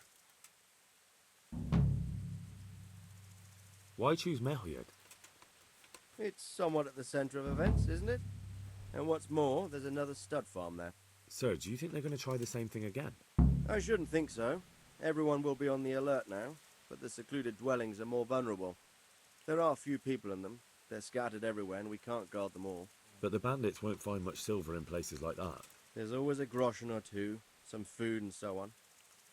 Why choose Merhoyed? It's somewhat at the centre of events, isn't it? And what's more, there's another stud farm there. Sir, do you think they're going to try the same thing again? I shouldn't think so. Everyone will be on the alert now, but the secluded dwellings are more vulnerable. There are few people in them. They're scattered everywhere and we can't guard them all. But the bandits won't find much silver in places like that. There's always a groschen or two, some food and so on.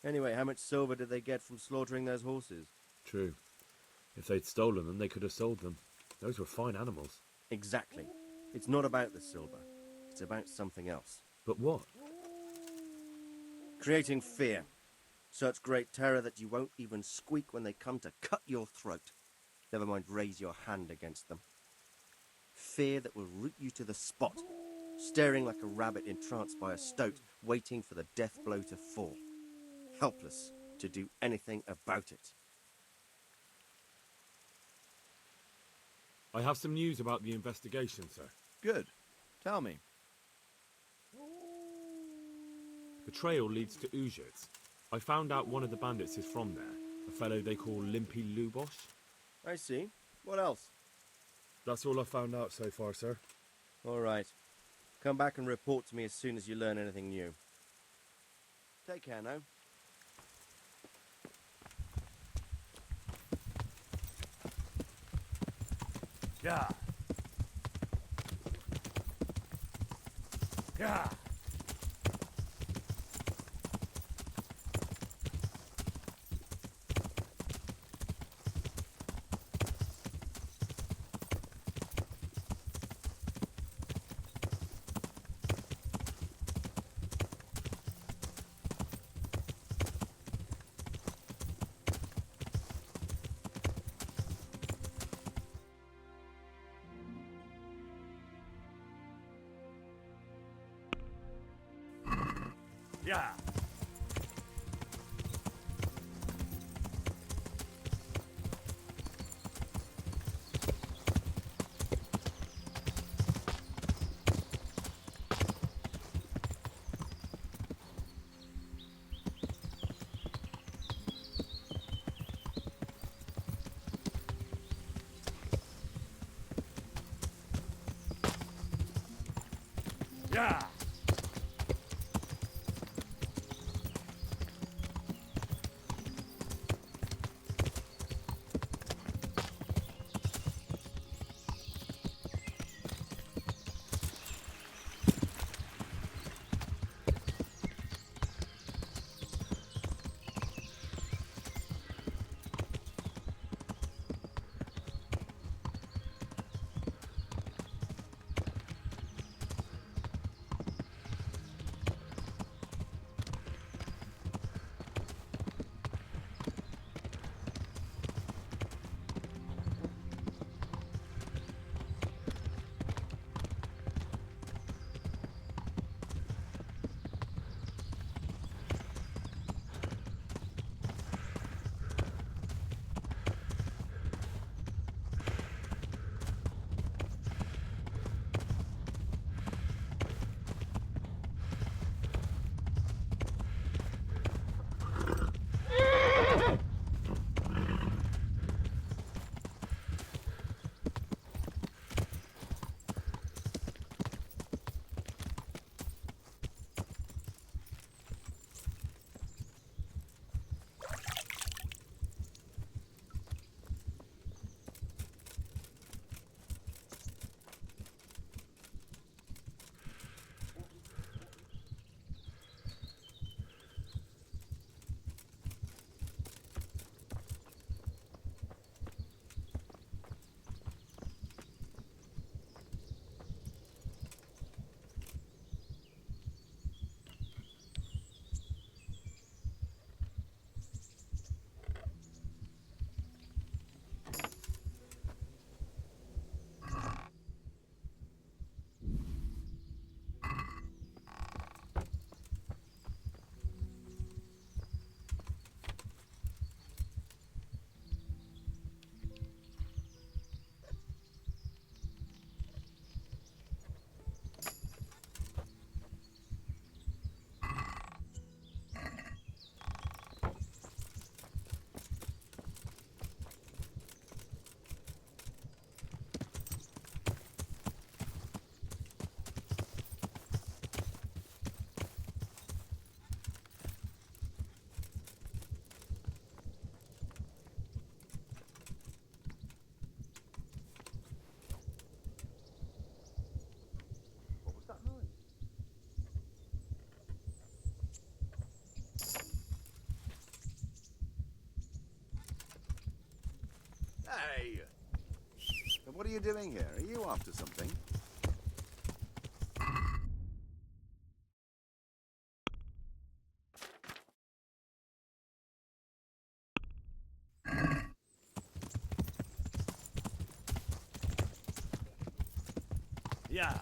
Anyway, how much silver did they get from slaughtering those horses? True. If they'd stolen them, they could have sold them. Those were fine animals. Exactly. It's not about the silver. It's about something else. But what? Creating fear. Such great terror that you won't even squeak when they come to cut your throat. Never mind raise your hand against them. Fear that will root you to the spot, staring like a rabbit entranced by a stoat, waiting for the death blow to fall. helpless to do anything about it. I have some news about the investigation, sir. Good. Tell me. The trail leads to Ujits. I found out one of the bandits is from there, a fellow they call Limpy Lubosh. I see. What else? That's all I found out so far, sir. All right. Come back and report to me as soon as you learn anything new. Take care now. Yeah. Yeah. Yeah. Yeah. Hey! What are you doing here? Are you after something? Yeah.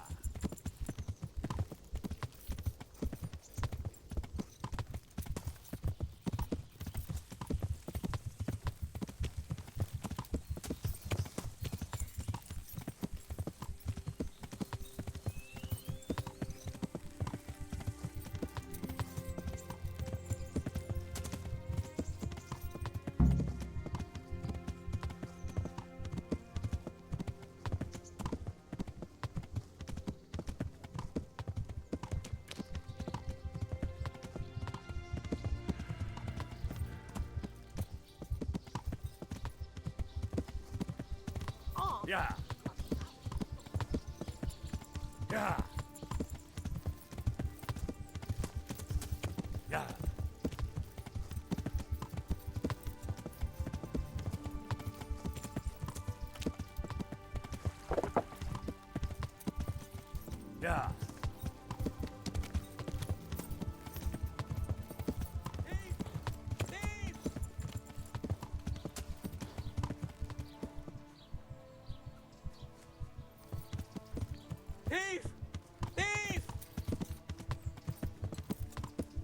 Yeah. Yeah. Yeah. Yeah. Thief! Thief!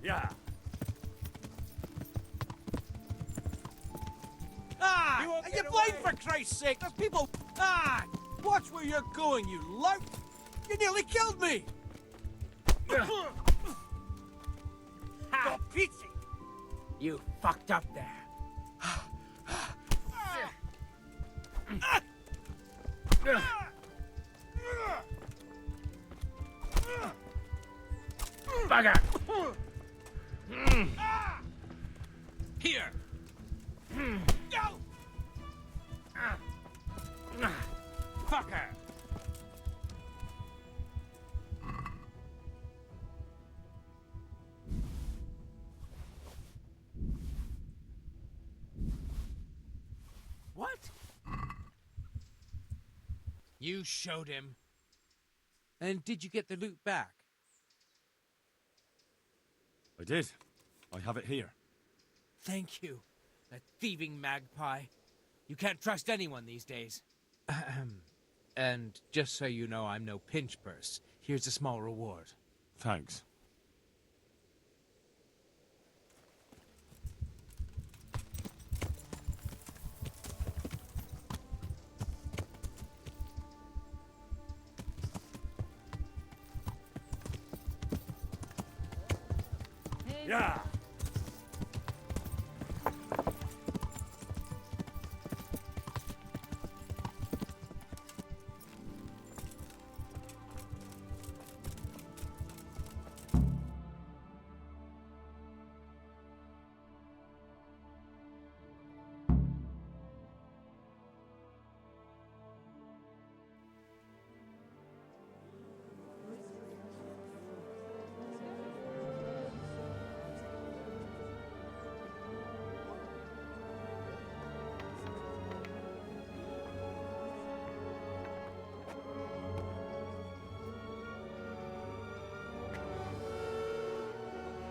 Yeah. Ah! You blame for Christ's sake! There's people... Ah! Watch where you're going, you lout! You nearly killed me! Ha! Pizzi! You fucked up there. Bugger! Here! Go! Fucker! What? You showed him. And did you get the loot back? I did. I have it here. Thank you. That thieving magpie. You can't trust anyone these days. And just so you know, I'm no pinch purse. Here's a small reward. Thanks. Yeah.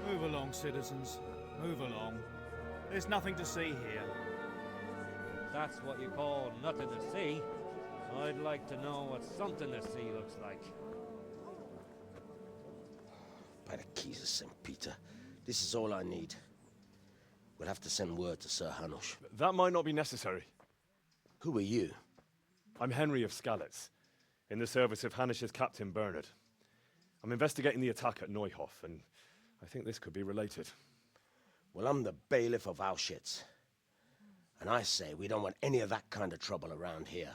Move along, citizens. Move along. There's nothing to see here. That's what you call nothing to see. I'd like to know what something to see looks like. By the keys of St. Peter, this is all I need. We'll have to send word to Sir Hanush. That might not be necessary. Who are you? I'm Henry of Skalitz, in the service of Hanush's Captain Bernard. I'm investigating the attack at Neuhof, and I think this could be related. Well, I'm the bailiff of Auschwitz. And I say we don't want any of that kind of trouble around here.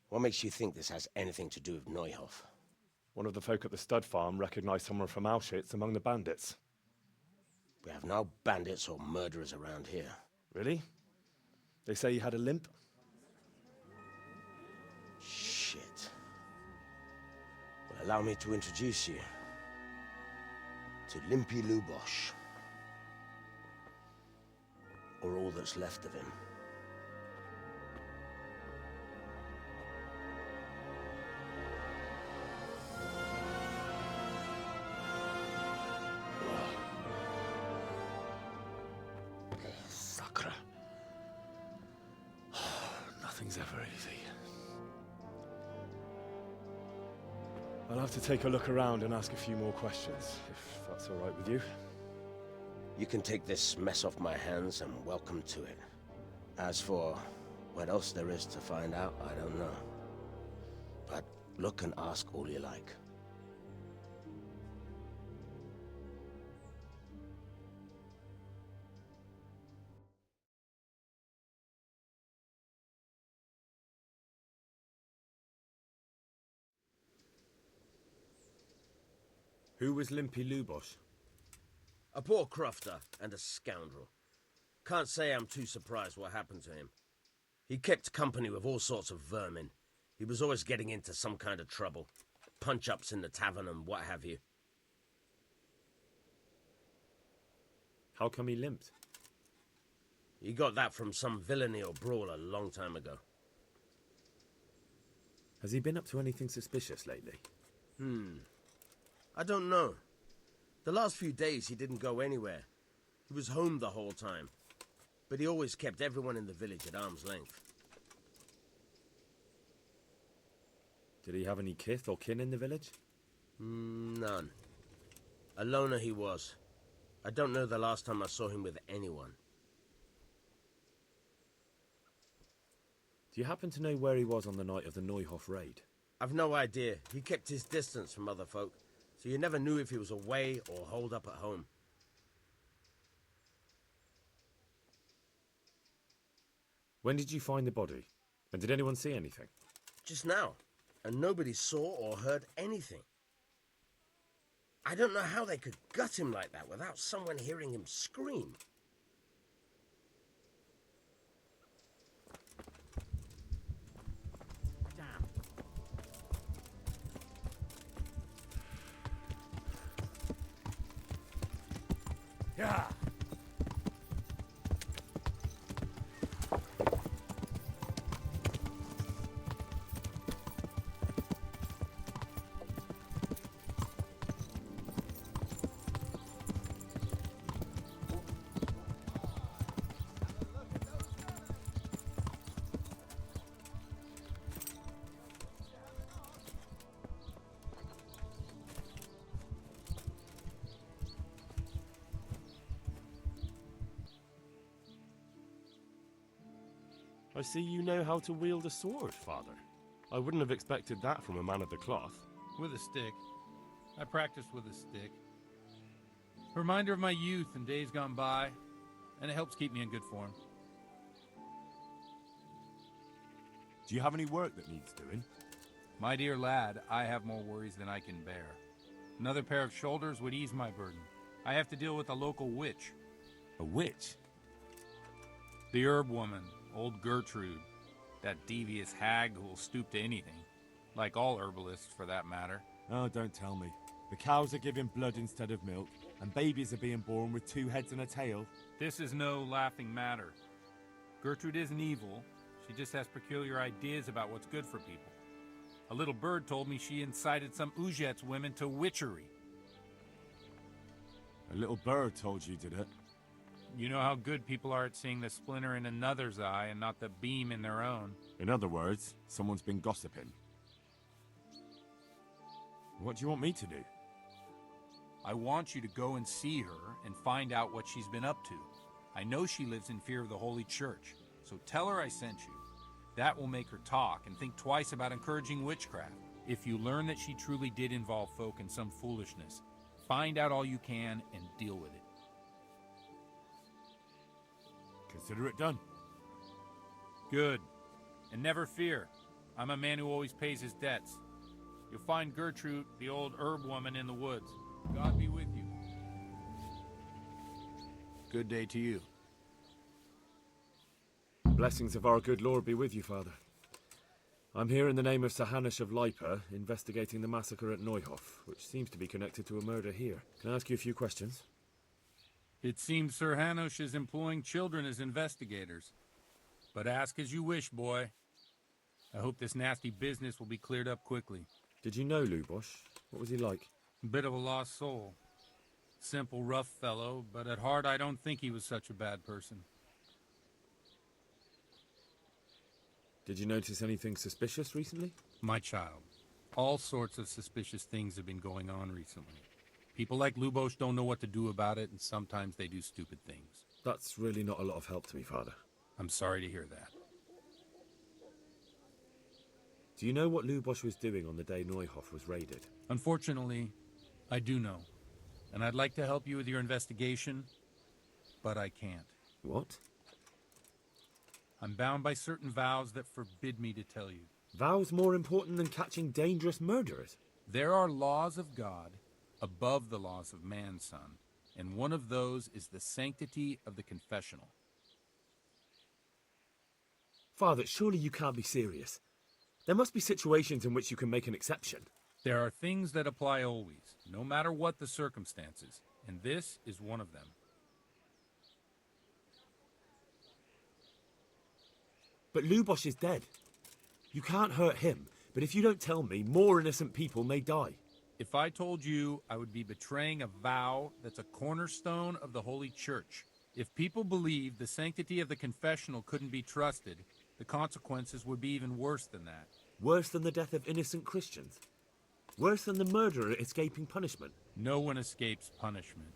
What makes you think this has anything to do with Neuhof? One of the folk at the stud farm recognized someone from Auschwitz among the bandits. We have no bandits or murderers around here. Really? They say he had a limp? Shit. Well, allow me to introduce you to Limpy Lubosh. Or all that's left of him. Sakra. Nothing's ever easy. I'll have to take a look around and ask a few more questions, if that's all right with you. You can take this mess off my hands and welcome to it. As for what else there is to find out, I don't know. But look and ask all you like. Who was Limpy Lubosh? A poor crofter and a scoundrel. Can't say I'm too surprised what happened to him. He kept company with all sorts of vermin. He was always getting into some kind of trouble. Punch-ups in the tavern and what have you. How come he limped? He got that from some villainy or brawl a long time ago. Has he been up to anything suspicious lately? I don't know. The last few days he didn't go anywhere. He was home the whole time. But he always kept everyone in the village at arm's length. Did he have any kith or kin in the village? None. A loner he was. I don't know the last time I saw him with anyone. Do you happen to know where he was on the night of the Neuhof raid? I've no idea. He kept his distance from other folk, so you never knew if he was away or holed up at home. When did you find the body? And did anyone see anything? Just now, and nobody saw or heard anything. I don't know how they could gut him like that without someone hearing him scream. Yeah. I see you know how to wield a sword, Father. I wouldn't have expected that from a man of the cloth. With a stick. I practiced with a stick. Reminder of my youth and days gone by, and it helps keep me in good form. Do you have any work that needs doing? My dear lad, I have more worries than I can bear. Another pair of shoulders would ease my burden. I have to deal with a local witch. A witch? The herb woman, old Gertrude. That devious hag who will stoop to anything. Like all herbalists, for that matter. Oh, don't tell me. The cows are giving blood instead of milk, and babies are being born with 2 heads and a tail. This is no laughing matter. Gertrude isn't evil. She just has peculiar ideas about what's good for people. A little bird told me she incited some Uzhets women to witchery. A little bird told you, did it? You know how good people are at seeing the splinter in another's eye and not the beam in their own. In other words, someone's been gossiping. What do you want me to do? I want you to go and see her and find out what she's been up to. I know she lives in fear of the Holy Church, so tell her I sent you. That will make her talk and think twice about encouraging witchcraft. If you learn that she truly did involve folk in some foolishness, find out all you can and deal with it. Consider it done. Good. And never fear. I'm a man who always pays his debts. You'll find Gertrude, the old herb woman, in the woods. God be with you. Good day to you. Blessings of our good Lord be with you, Father. I'm here in the name of Sir Hanush of Lipa, investigating the massacre at Neuhof, which seems to be connected to a murder here. Can I ask you a few questions? It seems Sir Hanush is employing children as investigators. But ask as you wish, boy. I hope this nasty business will be cleared up quickly. Did you know Lubosh? What was he like? A bit of a lost soul. Simple, rough fellow, but at heart I don't think he was such a bad person. Did you notice anything suspicious recently? My child, all sorts of suspicious things have been going on recently. People like Lubosh don't know what to do about it, and sometimes they do stupid things. That's really not a lot of help to me, Father. I'm sorry to hear that. Do you know what Lubosh was doing on the day Neuhof was raided? Unfortunately, I do know. And I'd like to help you with your investigation, but I can't. What? I'm bound by certain vows that forbid me to tell you. Vows more important than catching dangerous murderers? There are laws of God above the laws of man, son, and one of those is the sanctity of the confessional. Father, surely you can't be serious. There must be situations in which you can make an exception. There are things that apply always, no matter what the circumstances, and this is one of them. But Lubosh is dead. You can't hurt him, but if you don't tell me, more innocent people may die. If I told you, I would be betraying a vow that's a cornerstone of the Holy Church. If people believed the sanctity of the confessional couldn't be trusted, the consequences would be even worse than that. Worse than the death of innocent Christians? Worse than the murderer escaping punishment? No one escapes punishment.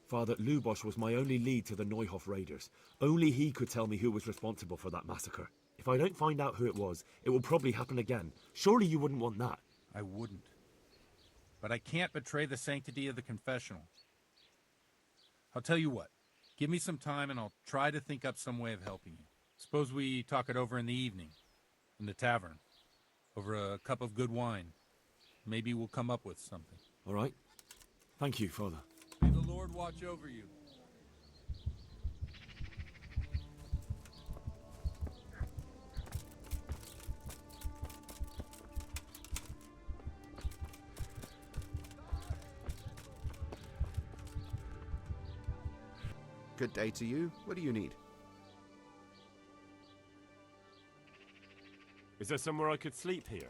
Father, Lubosh was my only lead to the Neuhof raiders. Only he could tell me who was responsible for that massacre. If I don't find out who it was, it will probably happen again. Surely you wouldn't want that. I wouldn't. But I can't betray the sanctity of the confessional. I'll tell you what. Give me some time and I'll try to think up some way of helping you. Suppose we talk it over in the evening, in the tavern, over a cup of good wine. Maybe we'll come up with something. All right. Thank you, Father. May the Lord watch over you. Good day to you. What do you need? Is there somewhere I could sleep here?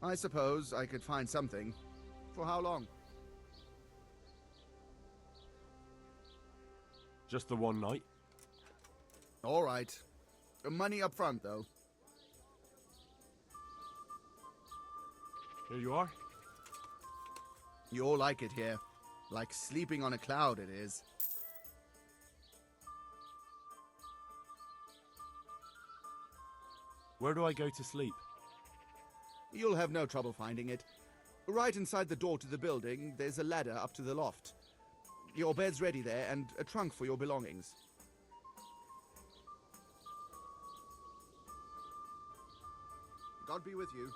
I suppose I could find something. For how long? Just the one night? All right. Money up front, though. Here you are. You'll like it here. Like sleeping on a cloud, it is. Where do I go to sleep? You'll have no trouble finding it. Right inside the door to the building, there's a ladder up to the loft. Your bed's ready there, and a trunk for your belongings. God be with you.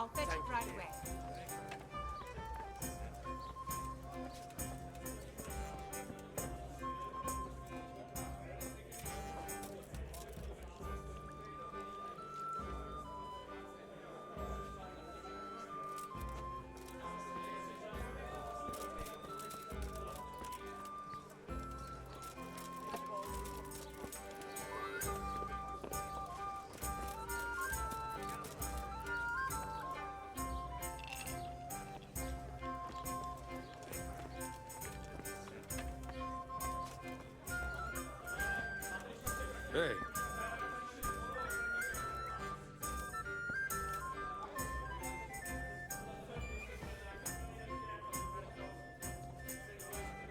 I'll fetch it right away. Hey.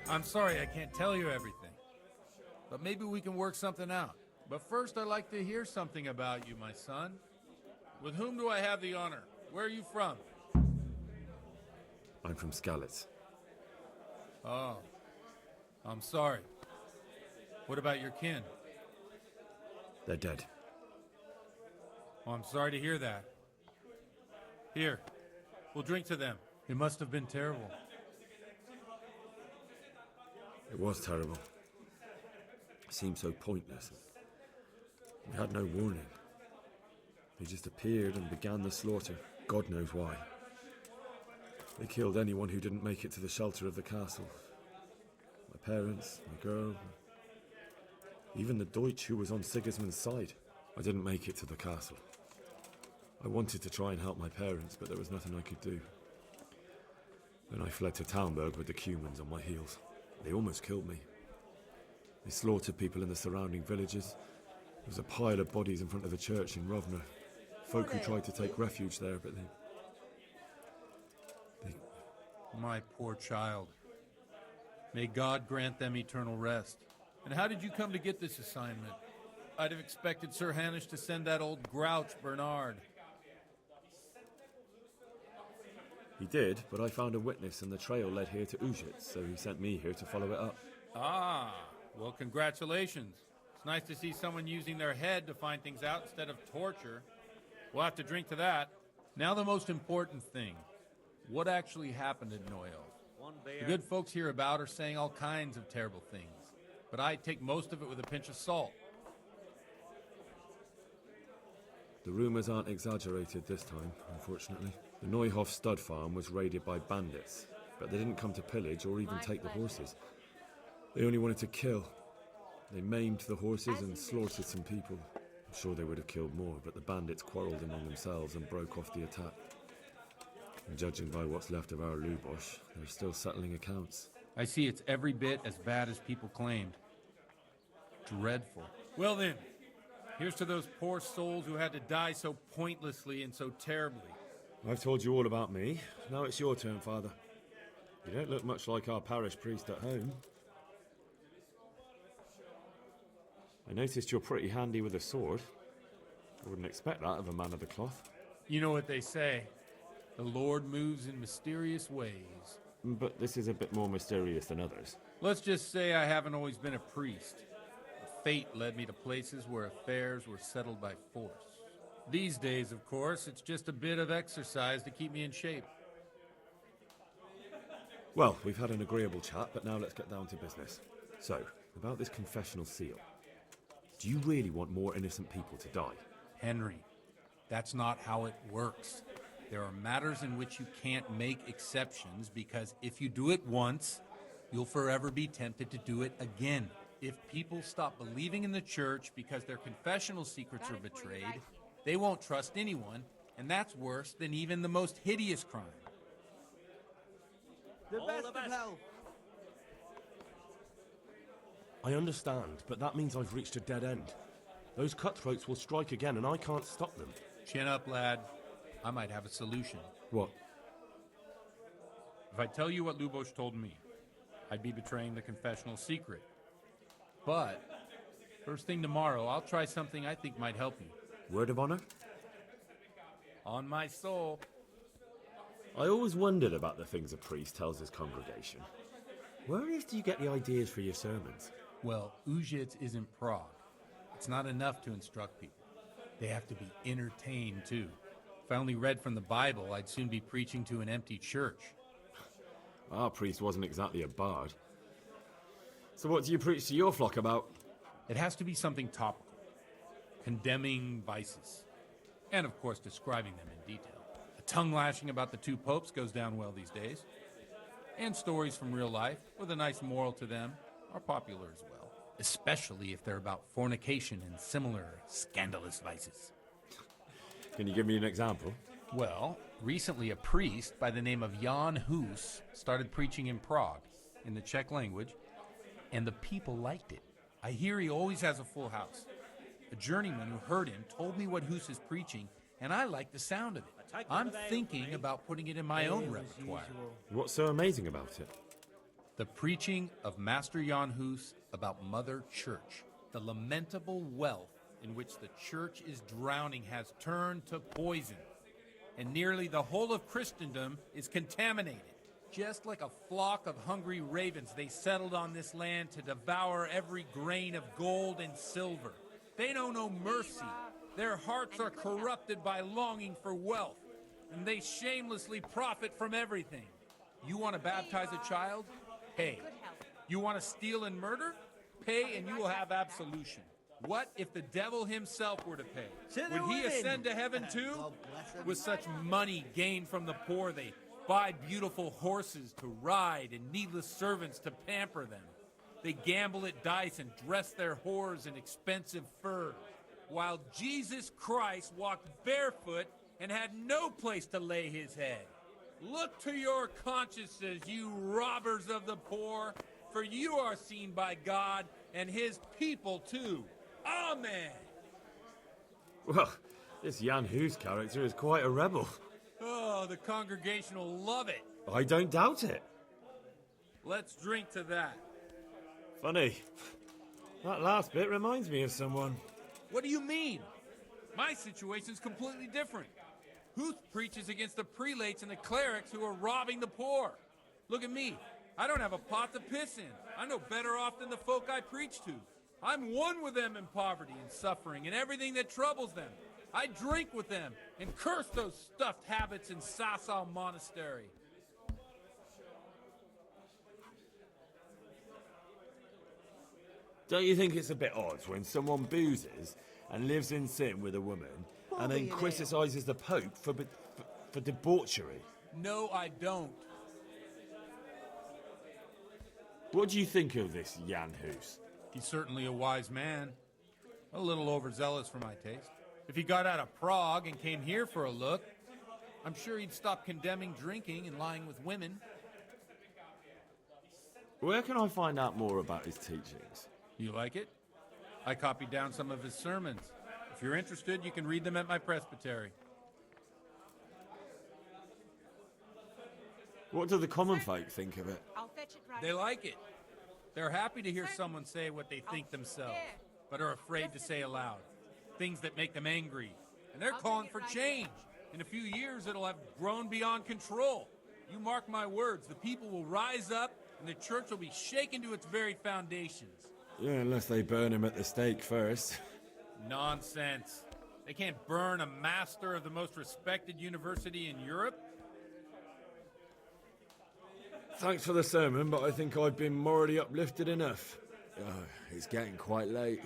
I'm sorry I can't tell you everything, but maybe we can work something out. But first, I'd like to hear something about you, my son. With whom do I have the honor? Where are you from? I'm from Skalitz. Oh, I'm sorry. What about your kin? They're dead. Oh, I'm sorry to hear that. Here, we'll drink to them. It must have been terrible. It was terrible. It seemed so pointless. We had no warning. They just appeared and began the slaughter. God knows why. They killed anyone who didn't make it to the shelter of the castle. My parents, my girl, even the Deutsch who was on Sigismund's side. I didn't make it to the castle. I wanted to try and help my parents, but there was nothing I could do. Then I fled to Talmberg with the Cumans on my heels. They almost killed me. They slaughtered people in the surrounding villages. There was a pile of bodies in front of the church in Rovna. Folk who tried to take refuge there, but they... My poor child. May God grant them eternal rest. And how did you come to get this assignment? I'd have expected Sir Hanish to send that old grouch, Bernard. He did, but I found a witness and the trail led here to Ujits, so he sent me here to follow it up. Ah, well, congratulations. It's nice to see someone using their head to find things out instead of torture. We'll have to drink to that. Now the most important thing. What actually happened at Noyel? The good folks hereabout are saying all kinds of terrible things, but I take most of it with a pinch of salt. The rumours aren't exaggerated this time, unfortunately. The Neuhof stud farm was raided by bandits, but they didn't come to pillage or even take the horses. They only wanted to kill. They maimed the horses and slaughtered some people. I'm sure they would have killed more, but the bandits quarrelled among themselves and broke off the attack. And judging by what's left of our Lubosh, they're still settling accounts. I see it's every bit as bad as people claimed. Dreadful. Well then, here's to those poor souls who had to die so pointlessly and so terribly. I've told you all about me. Now it's your turn, Father. You don't look much like our parish priest at home. I noticed you're pretty handy with a sword. I wouldn't expect that of a man of the cloth. You know what they say. The Lord moves in mysterious ways. But this is a bit more mysterious than others. Let's just say I haven't always been a priest. Fate led me to places where affairs were settled by force. These days, of course, it's just a bit of exercise to keep me in shape. Well, we've had an agreeable chat, but now let's get down to business. So, about this confessional seal. Do you really want more innocent people to die? Henry, that's not how it works. There are matters in which you can't make exceptions because if you do it once, you'll forever be tempted to do it again. If people stop believing in the church because their confessional secrets are betrayed, they won't trust anyone, and that's worse than even the most hideous crime. The best of health. I understand, but that means I've reached a dead end. Those cutthroats will strike again, and I can't stop them. Chin up, lad. I might have a solution. What? If I tell you what Lubosh told me, I'd be betraying the confessional secret. But, first thing tomorrow, I'll try something I think might help you. Word of honor? On my soul. I always wondered about the things a priest tells his congregation. Where on earth do you get the ideas for your sermons? Well, Ujits isn't Prague. It's not enough to instruct people. They have to be entertained, too. If I only read from the Bible, I'd soon be preaching to an empty church. Our priest wasn't exactly a bard. So what do you preach to your flock about? It has to be something topical. Condemning vices. And, of course, describing them in detail. A tongue-lashing about the two popes goes down well these days. And stories from real life, with a nice moral to them, are popular as well. Especially if they're about fornication and similar scandalous vices. Can you give me an example? Well, recently a priest by the name of Jan Hus started preaching in Prague, in the Czech language, and the people liked it. I hear he always has a full house. A journeyman who heard him told me what Hus is preaching, and I like the sound of it. I'm thinking about putting it in my own repertoire. What's so amazing about it? The preaching of Master Jan Hus about Mother Church. The lamentable wealth in which the Church is drowning has turned to poison, and nearly the whole of Christendom is contaminated. Just like a flock of hungry ravens, they settled on this land to devour every grain of gold and silver. They know no mercy. Their hearts are corrupted by longing for wealth, and they shamelessly profit from everything. You want to baptize a child? Pay. You want to steal and murder? Pay and you will have absolution. What if the devil himself were to pay? Would he ascend to heaven too? With such money gained from the poor, they buy beautiful horses to ride and needless servants to pamper them. They gamble at dice and dress their whores in expensive furs, while Jesus Christ walked barefoot and had no place to lay his head. Look to your consciences, you robbers of the poor, for you are seen by God and his people too. Amen. Well, this Jan Hus character is quite a rebel. Oh, the congregation will love it. I don't doubt it. Let's drink to that. Funny. That last bit reminds me of someone. What do you mean? My situation's completely different. Huth preaches against the prelates and the clerics who are robbing the poor. Look at me. I don't have a pot to piss in. I'm no better off than the folk I preach to. I'm one with them in poverty and suffering and everything that troubles them. I drink with them and curse those stuffed habits in Sasau Monastery. Don't you think it's a bit odd when someone boozes and lives in sin with a woman and then criticises the Pope for debauchery? No, I don't. What do you think of this Jan Hus? He's certainly a wise man. A little overzealous for my taste. If he got out of Prague and came here for a look, I'm sure he'd stop condemning drinking and lying with women. Where can I find out more about his teachings? You like it? I copied down some of his sermons. If you're interested, you can read them at my presbytery. What do the common folk think of it? I'll fetch it right They like it. They're happy to hear someone say what they think themselves, but are afraid to say aloud. Things that make them angry. And they're calling for change. In a few years, it'll have grown beyond control. You mark my words, the people will rise up, and the church will be shaken to its very foundations. Yeah, unless they burn him at the stake first. Nonsense. They can't burn a master of the most respected university in Europe. Thanks for the sermon, but I think I've been morally uplifted enough. Oh, it's getting quite late.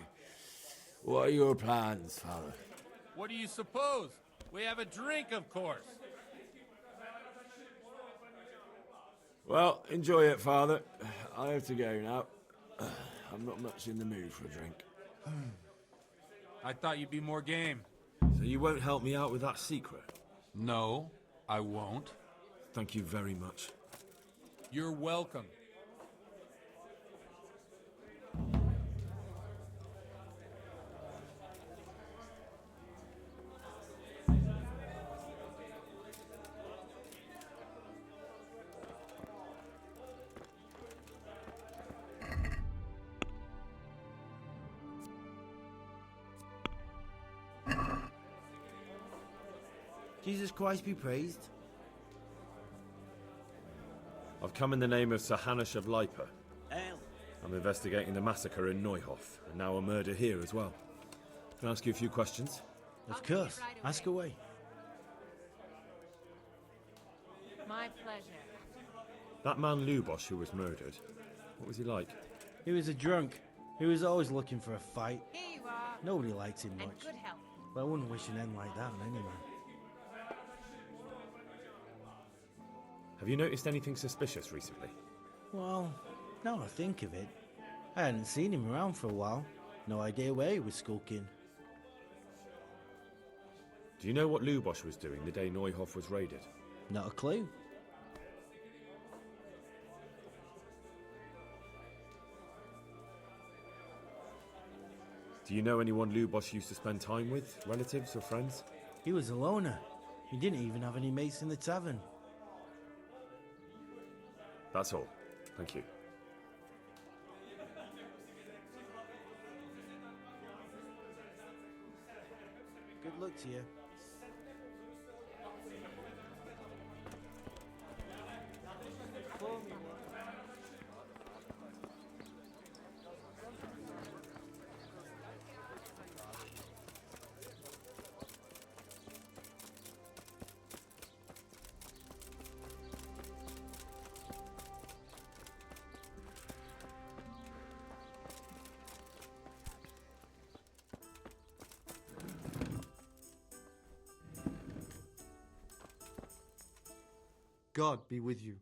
What are your plans, Father? What do you suppose? We have a drink, of course. Well, enjoy it, Father. I have to go now. I'm not much in the mood for a drink. I thought you'd be more game. So you won't help me out with that secret? No, I won't. Thank you very much. You're welcome. Jesus Christ be praised. I've come in the name of Sir Hanush of Lipa. Hell. I'm investigating the massacre in Neuhof, and now a murder here as well. Can I ask you a few questions? Of course. Ask away. My pleasure. That man Lubosh who was murdered, what was he like? He was a drunk. He was always looking for a fight. Here you are. Nobody liked him And much. good health. But I wouldn't wish an end like that on any man. Have you noticed anything suspicious recently? Well, now I think of it, I hadn't seen him around for a while. No idea where he was skulking. Do you know what Lubosh was doing the day Neuhof was raided? Not a clue. Do you know anyone Lubos used to spend time with? Relatives or friends? He was a loner. He didn't even have any mates in the tavern. That's all. Thank you. Good luck to you. God be with you.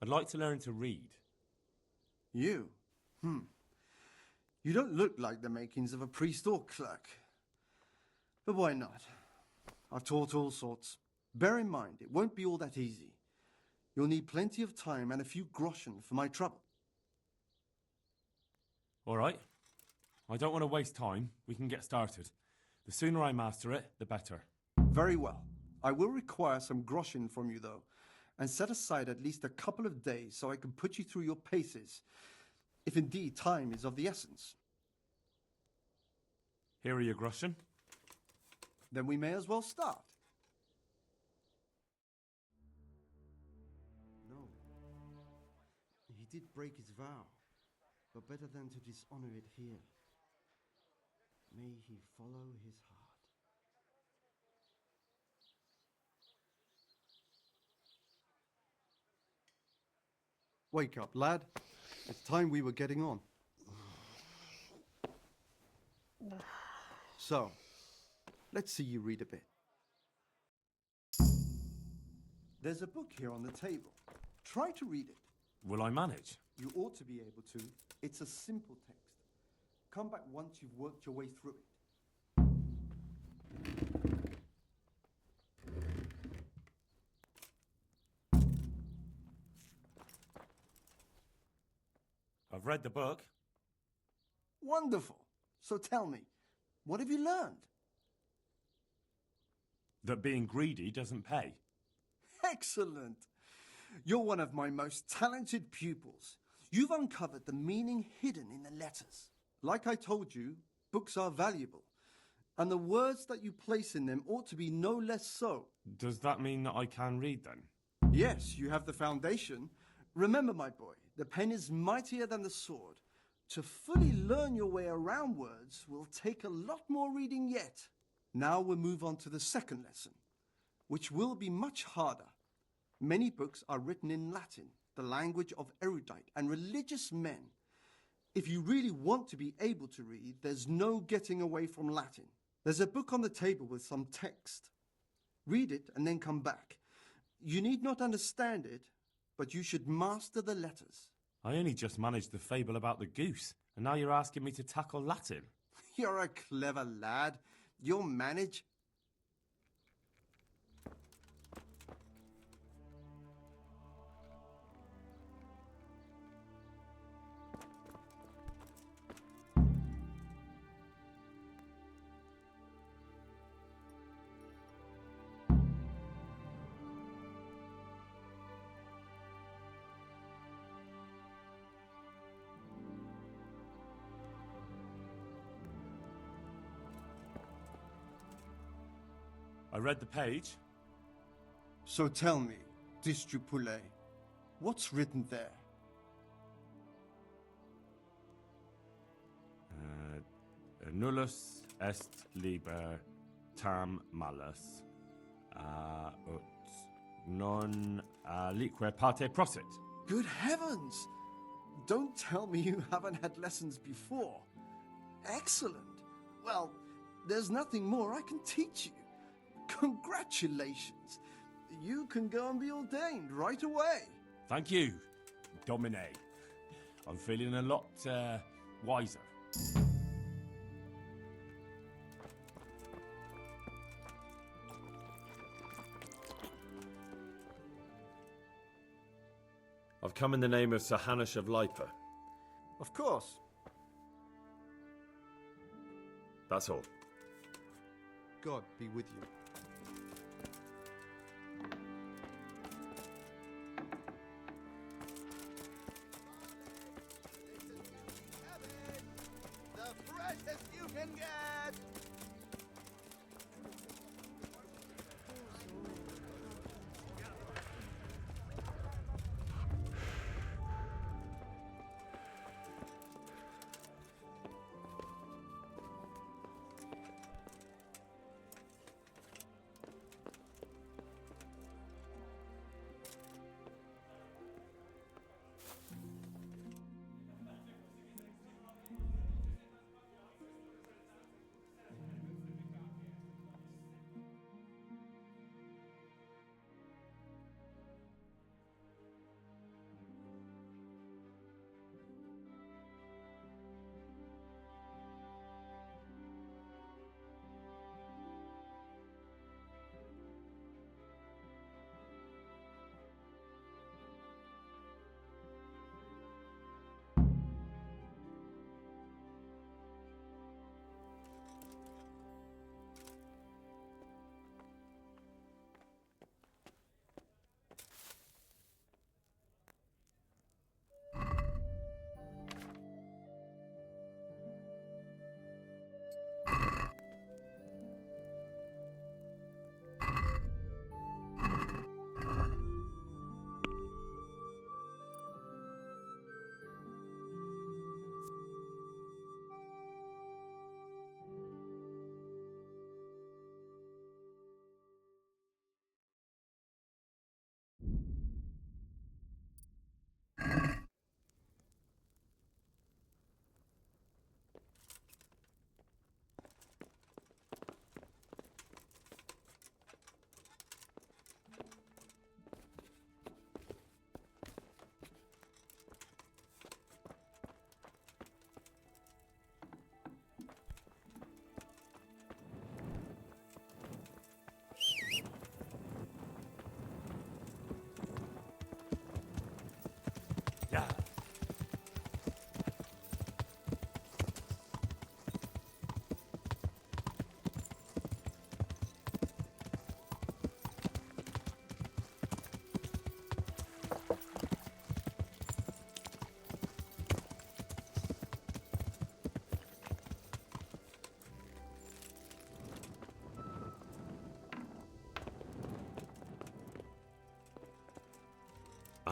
I'd like to learn to read. You? You don't look like the makings of a priest or clerk. But why not? I've taught all sorts. Bear in mind, it won't be all that easy. You'll need plenty of time and a few groschen for my trouble. All right. I don't want to waste time. We can get started. The sooner I master it, the better. Very well. I will require some groschen from you, though, and set aside at least a couple of days so I can put you through your paces, if indeed time is of the essence. Here are your groschen. Then we may as well start. No. He did break his vow, but better than to dishonor it here. May he follow his heart. Wake up, lad. It's time we were getting on. So, let's see you read a bit. There's a book here on the table. Try to read it. Will I manage? You ought to be able to. It's a simple text. Come back once you've worked your way through it. I've read the book. Wonderful. So tell me, what have you learned? That being greedy doesn't pay. Excellent. You're one of my most talented pupils. You've uncovered the meaning hidden in the letters. Like I told you, books are valuable, and the words that you place in them ought to be no less so. Does that mean that I can read then? Yes, you have the foundation. Remember, my boy, the pen is mightier than the sword. To fully learn your way around words will take a lot more reading yet. Now we'll move on to the second lesson, which will be much harder. Many books are written in Latin, the language of erudite and religious men. If you really want to be able to read, there's no getting away from Latin. There's a book on the table with some text. Read it and then come back. You need not understand it, but you should master the letters. I only just managed the fable about the goose, and now you're asking me to tackle Latin. You're a clever lad. You'll manage. I read the page. So tell me, Distrupule, what's written there? Nullus est liber tam malus, ut non alique parte prosit. Good heavens! Don't tell me you haven't had lessons before. Excellent. Well, there's nothing more I can teach you. Congratulations. You can go and be ordained right away. Thank you, Domine. I'm feeling a lot wiser. I've come in the name of Sir Hanush of Lipa. Of course. That's all. God be with you. The freshest you can get!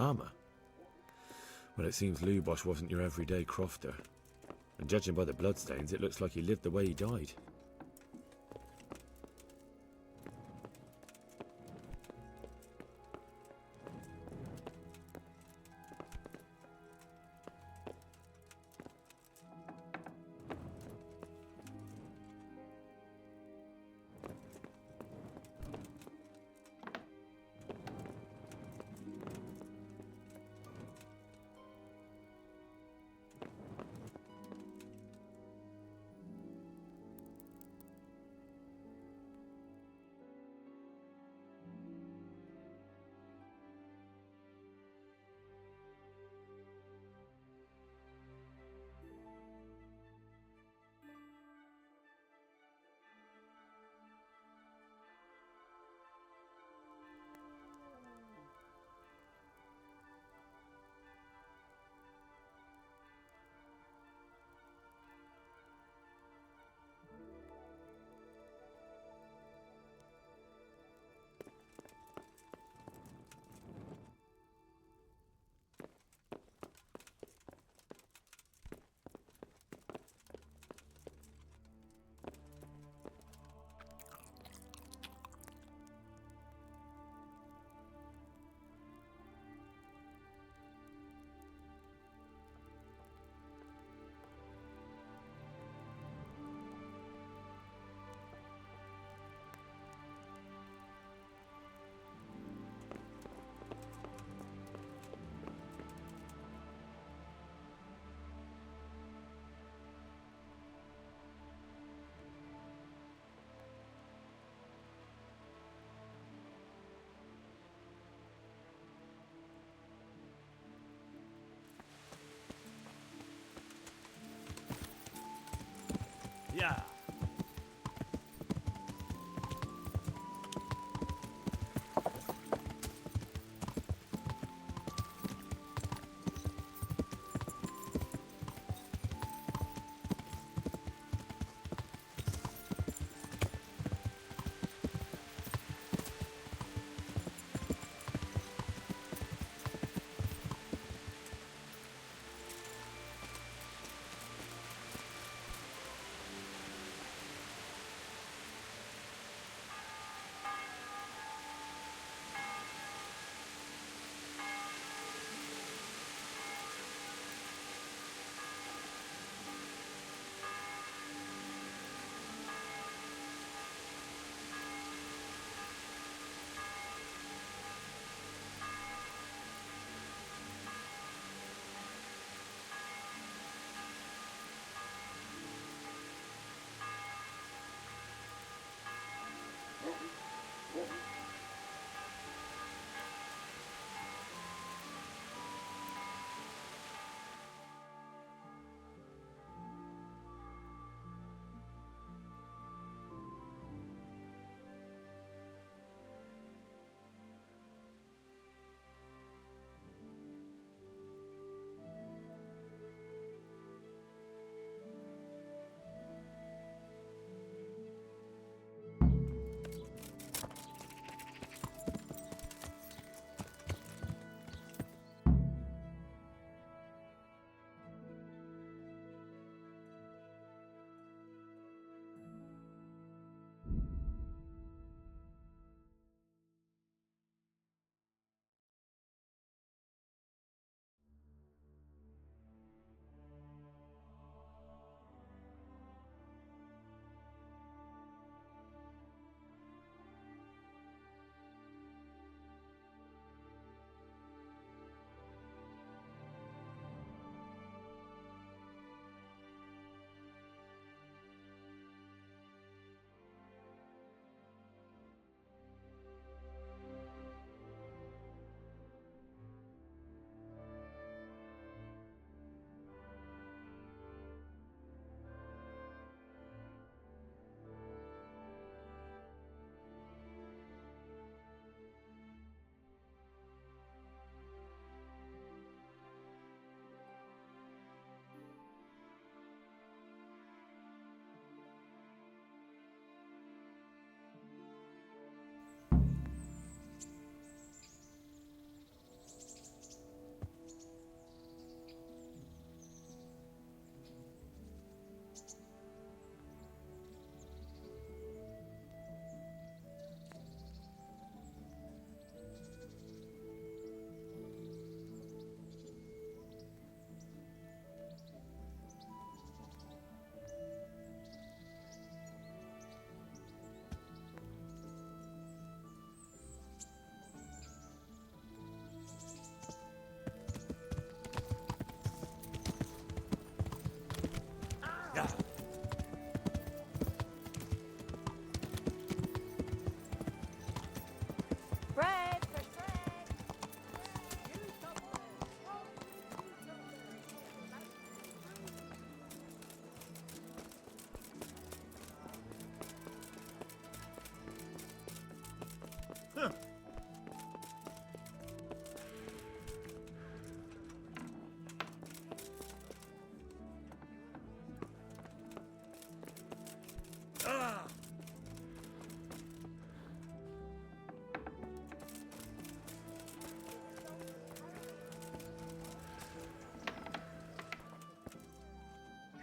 Armour? Well, it seems Lubosh wasn't your everyday crofter. And judging by the bloodstains, it looks like he lived the way he died.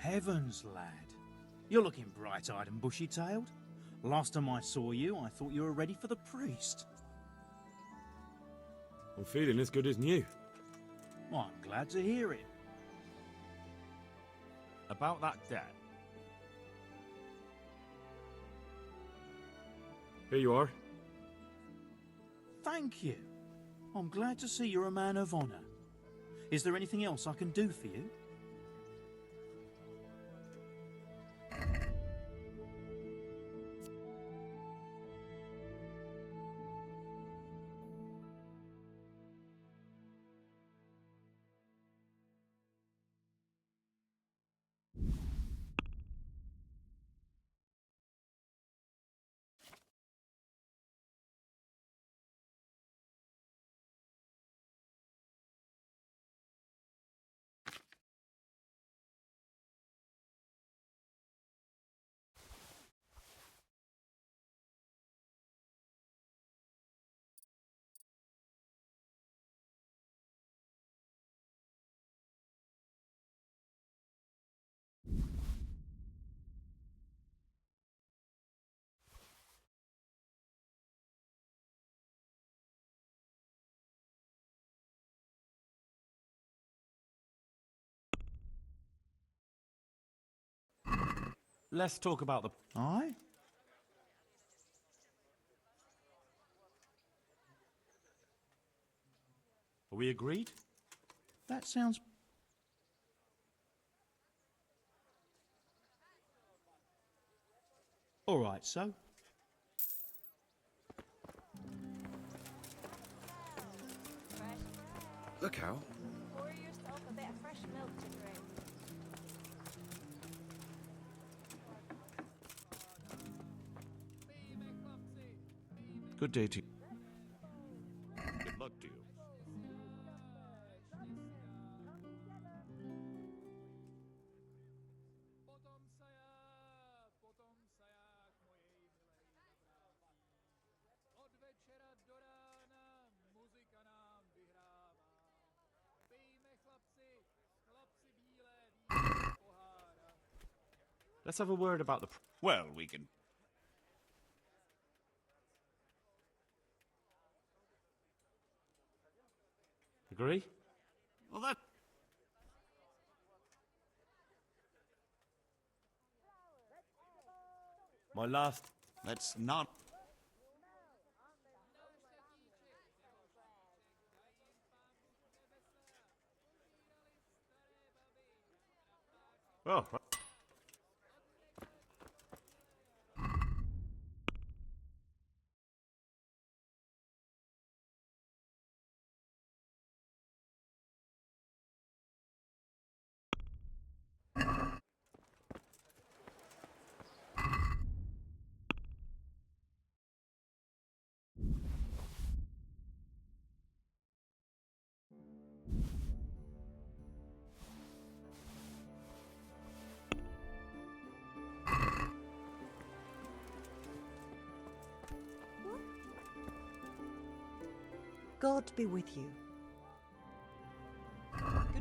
heavens, lad. You're looking bright-eyed and bushy-tailed. Last time I saw you, I thought you were ready for the priest. I'm feeling as good as new. Well, I'm glad to hear it. About that debt. Here you are. Thank you. I'm glad to see you're a man of honour. Is there anything else I can do for you? Let's talk about the... Aye? Are we agreed? That sounds... All right, so? Look out. Pour yourself a bit of fresh milk to drink. Good day to you. Good luck to you. Let's have a word about the... Well, we can... Agree? Well, that... My last... Let's not... Oh. God be with you. Goodbye.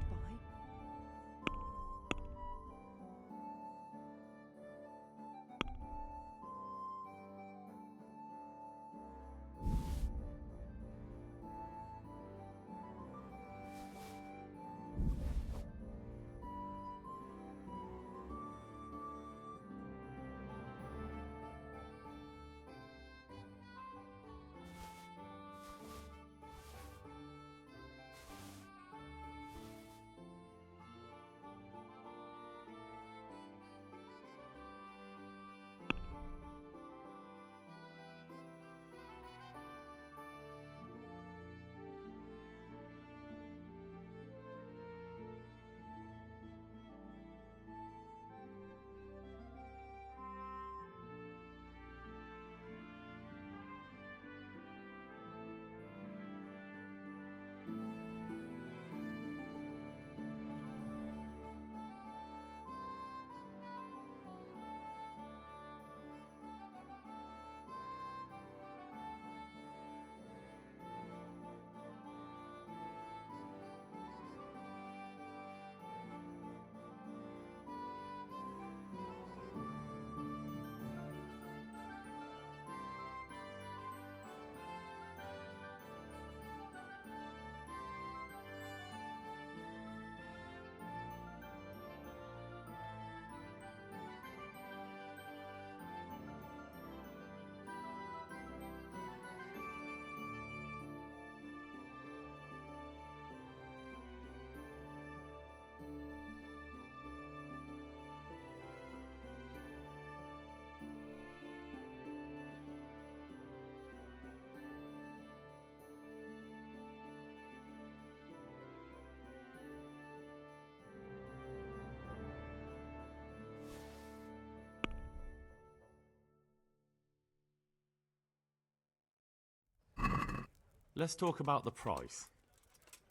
Let's talk about the price.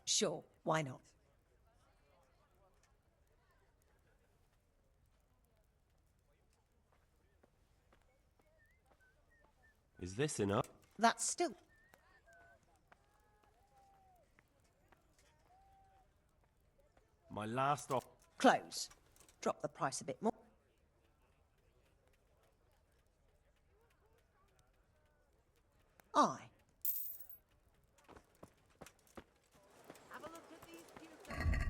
Sure, why not? Is this enough? That's still... My last offer. Close. Drop the price a bit more. Aye. Have a look at these cucumbers.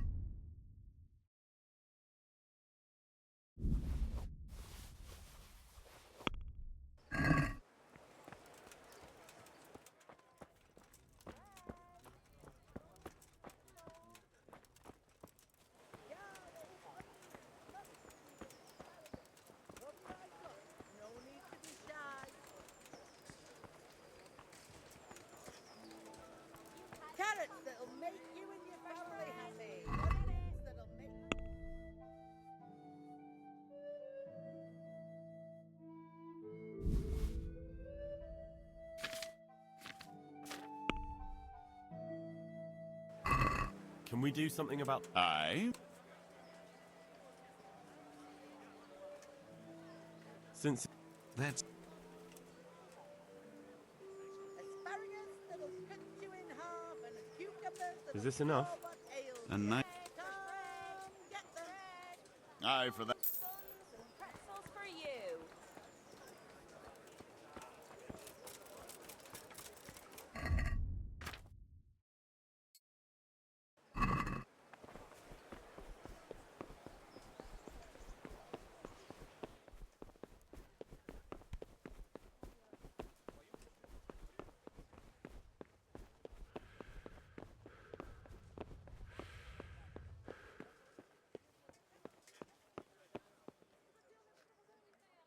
Carrots that'll make you and your family happy. Onions that'll make... Can we do something about... Aye? Since... That's... Asparagus that'll cut you in half and cucumbers that'll... Is this enough? A nice... Get them. Aye, for that. Pretzels for you.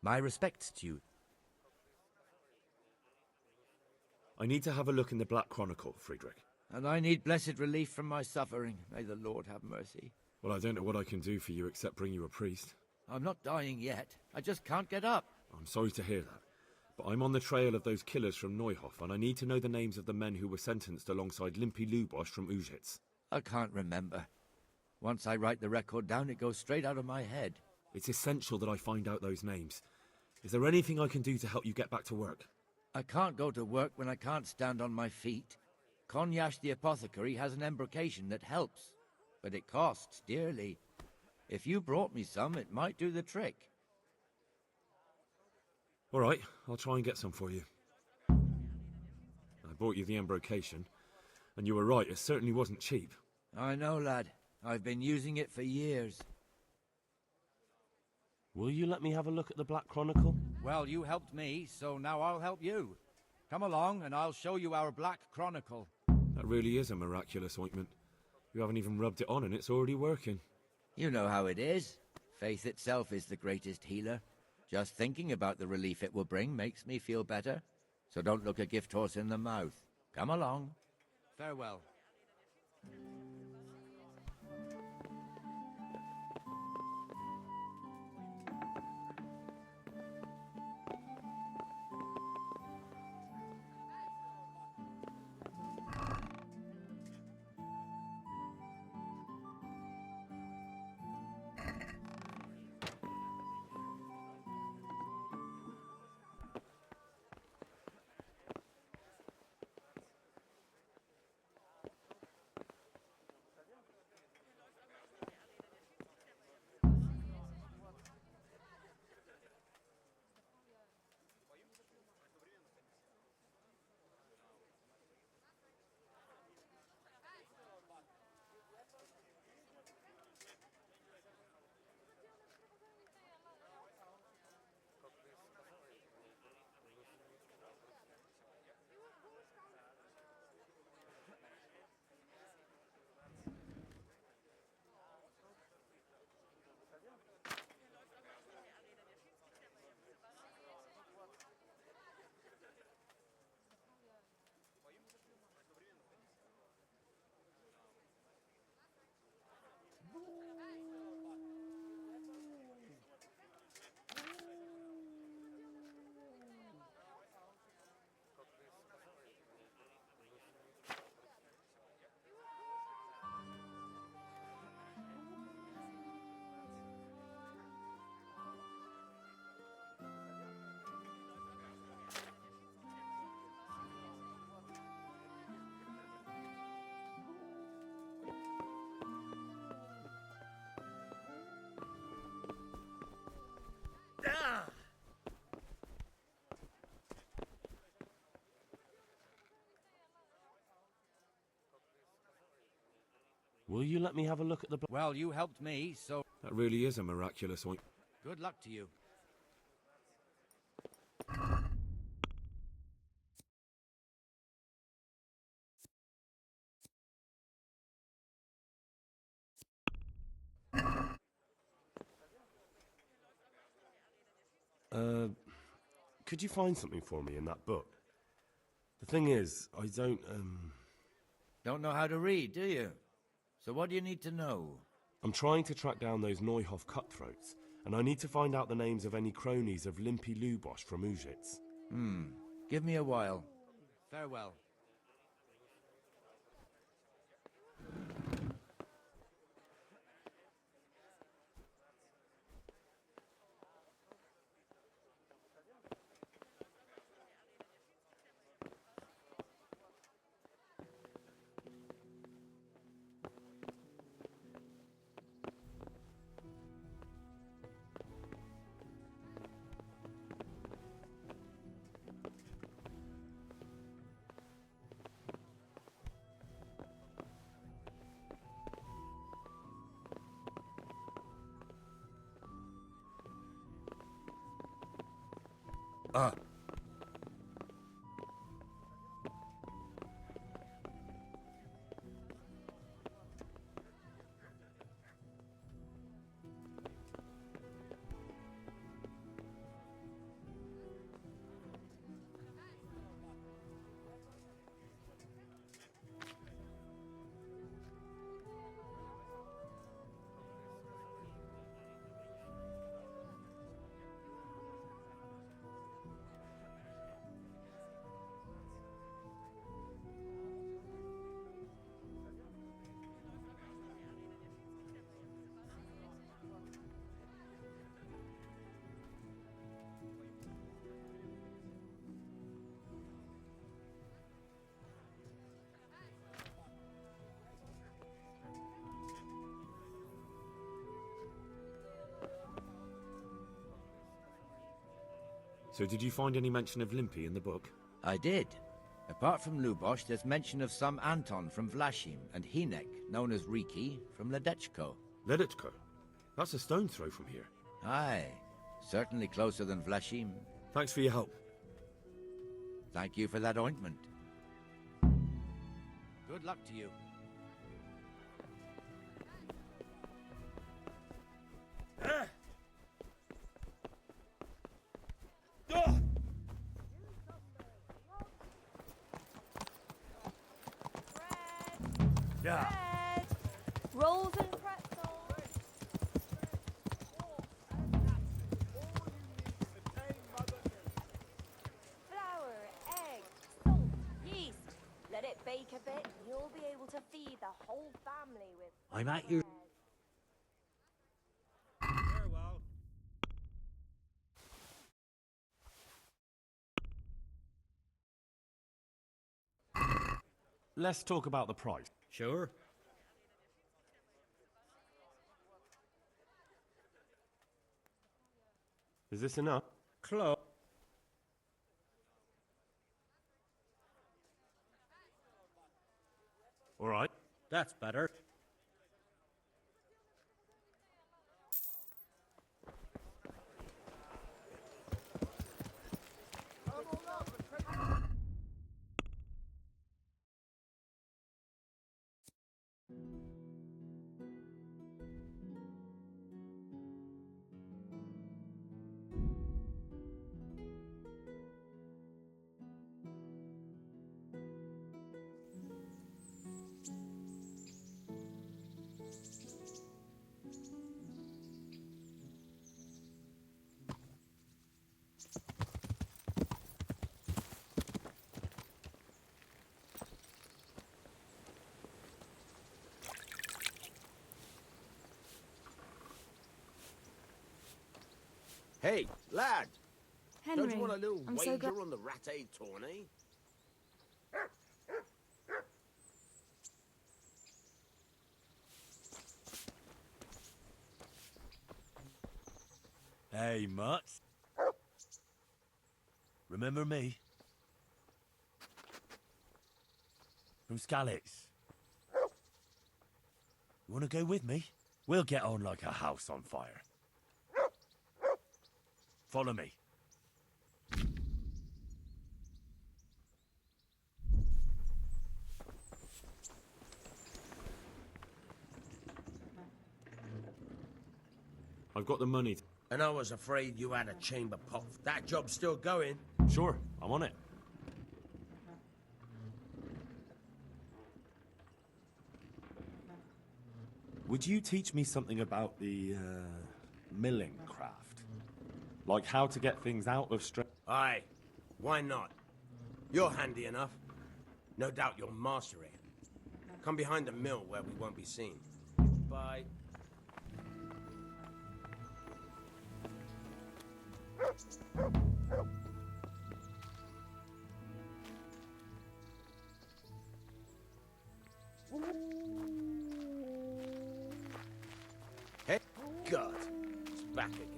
My respects to you. I need to have a look in the Black Chronicle, Friedrich. And I need blessed relief from my suffering. May the Lord have mercy. Well, I don't know what I can do for you except bring you a priest. I'm not dying yet. I just can't get up. I'm sorry to hear that. But I'm on the trail of those killers from Neuhof, and I need to know the names of the men who were sentenced alongside Limpy Lubosch from Ujitz. I can't remember. Once I write the record down, it goes straight out of my head. It's essential that I find out those names. Is there anything I can do to help you get back to work? I can't go to work when I can't stand on my feet. Konyash the apothecary has an embrocation that helps, but it costs dearly. If you brought me some, it might do the trick. All right, I'll try and get some for you. I bought you the embrocation, and you were right, it certainly wasn't cheap. I know, lad. I've been using it for years. Will you let me have a look at the Black Chronicle? Well, you helped me, so now I'll help you. Come along, and I'll show you our Black Chronicle. That really is a miraculous ointment. You haven't even rubbed it on and it's already working. You know how it is. Faith itself is the greatest healer. Just thinking about the relief it will bring makes me feel better. So don't look a gift horse in the mouth. Come along. Farewell. Will you let me have a look at the... Well, you helped me, so... That really is a miraculous ointment. Good luck to you. Could you find something for me in that book? The thing is, I don't, Don't know how to read, do you? So what do you need to know? I'm trying to track down those Neuhoff cutthroats, and I need to find out the names of any cronies of Limpy Lubosh from Ujitz. Give me a while. Farewell. Ah. So did you find any mention of Limpy in the book? I did. Apart from Lubosh, there's mention of some Anton from Vlashim and Hinek, known as Riki, from Ledechko. Ledechko? That's a stone's throw from here. Aye. Certainly closer than Vlashim. Thanks for your help. Thank you for that ointment. Good luck to you. Yeah. Bread, rolls and pretzels. Flour, egg, salt, yeast. Let it bake a bit, and you'll be able to feed the whole family with. I'm at your... Farewell. Let's talk about the price. Sure. Is this enough? Close. All right. That's better. Hey, lad! Henry, Don't you want a little I'm wager so glad... on the Rat-Aid tourney? Hey, Mutz. Remember me? From Skalitz. You want to go with me? We'll get on like a house on fire. Follow me. I've got the money. And I was afraid you had a chamber pot. That job's still going. Sure, I'm on it. Would you teach me something about the, milling craft? Like how to get things out of strength? Aye, why not? You're handy enough. No doubt you'll master it. Come behind the mill where we won't be seen. Bye. Hey, God, it's back again.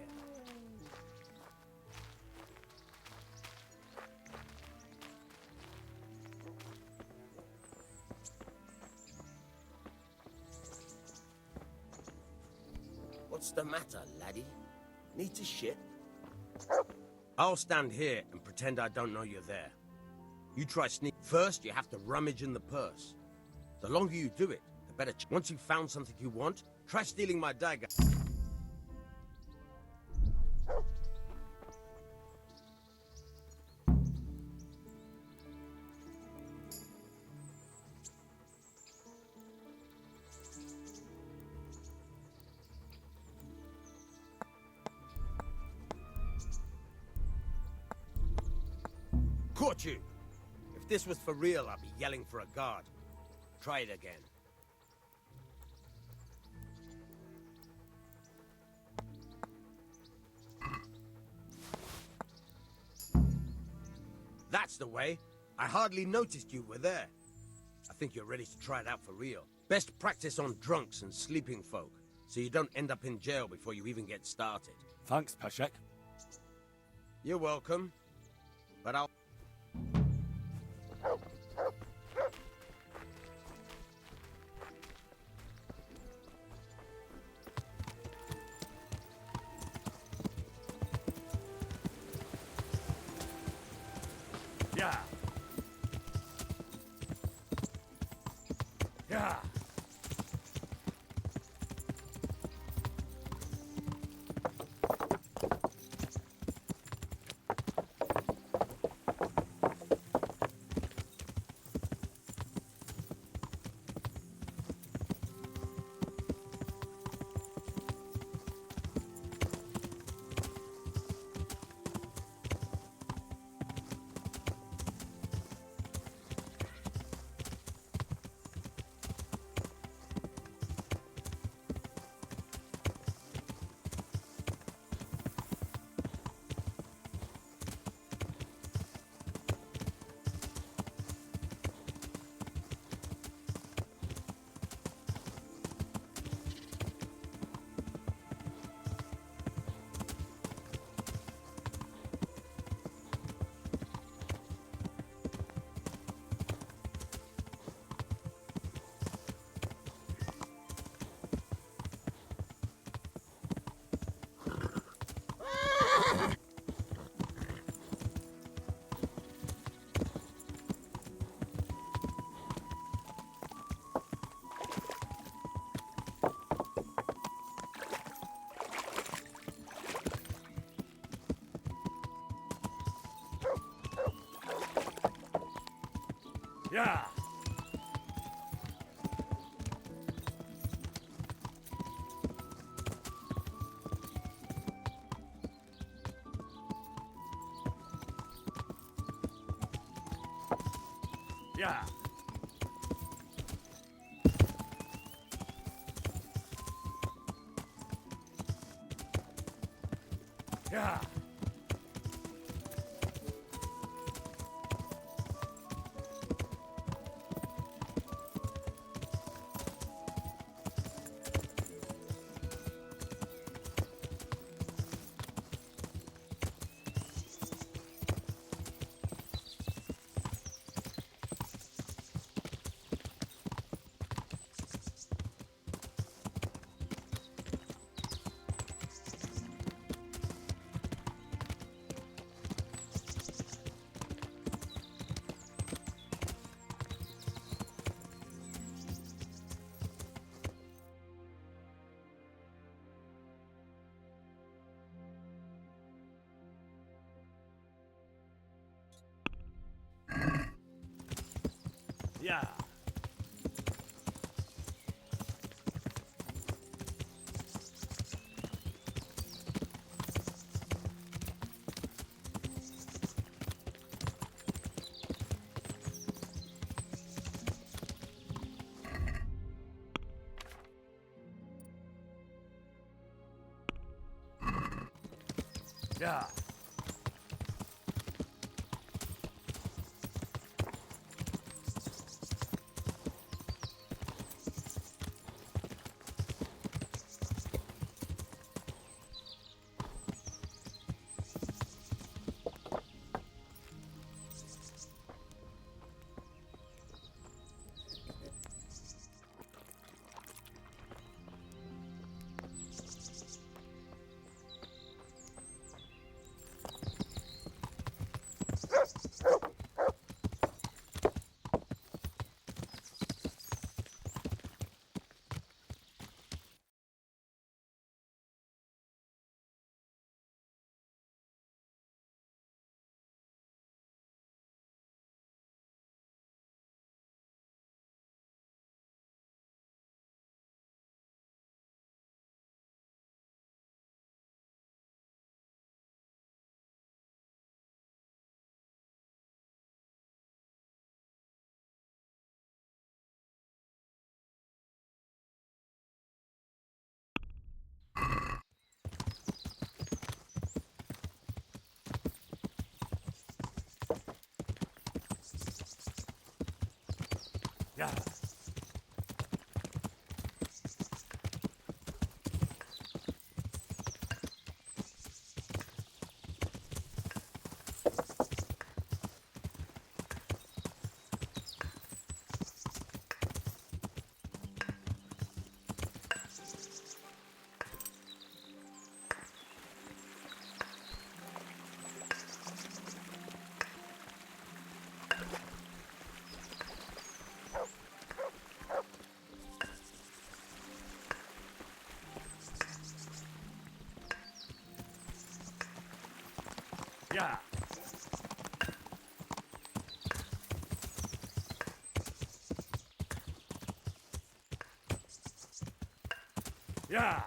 What's the matter, laddie? Need to shit? I'll stand here and pretend I don't know you're there. You try sneak. First, you have to rummage in the purse. The longer you do it, the better. Once you've found something you want, try stealing my dagger. Caught you! If this was for real, I'd be yelling for a guard. Try it again. That's the way. I hardly noticed you were there. I think you're ready to try it out for real. Best practice on drunks and sleeping folk, so you don't end up in jail before you even get started. Thanks, Peshek. You're welcome. But I'll... Yeah. Yeah. Yeah. Yeah. Yeah. Yeah. Yeah. Yeah. Yeah. Yeah.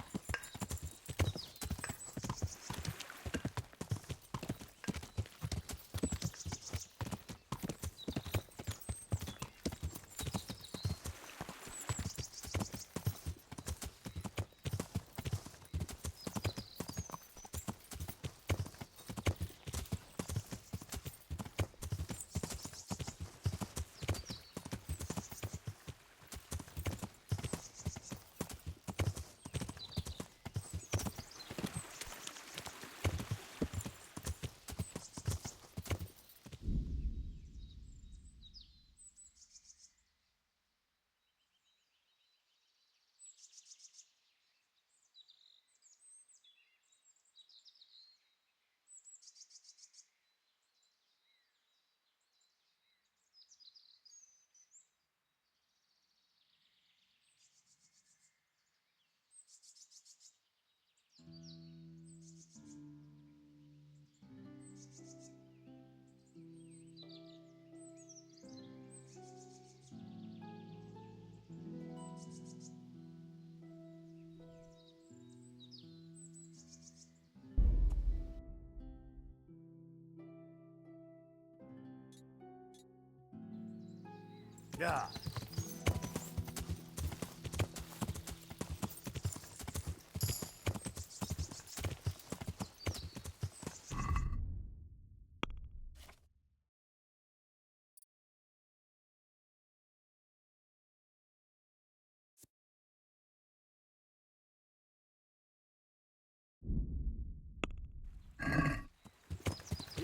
Yeah.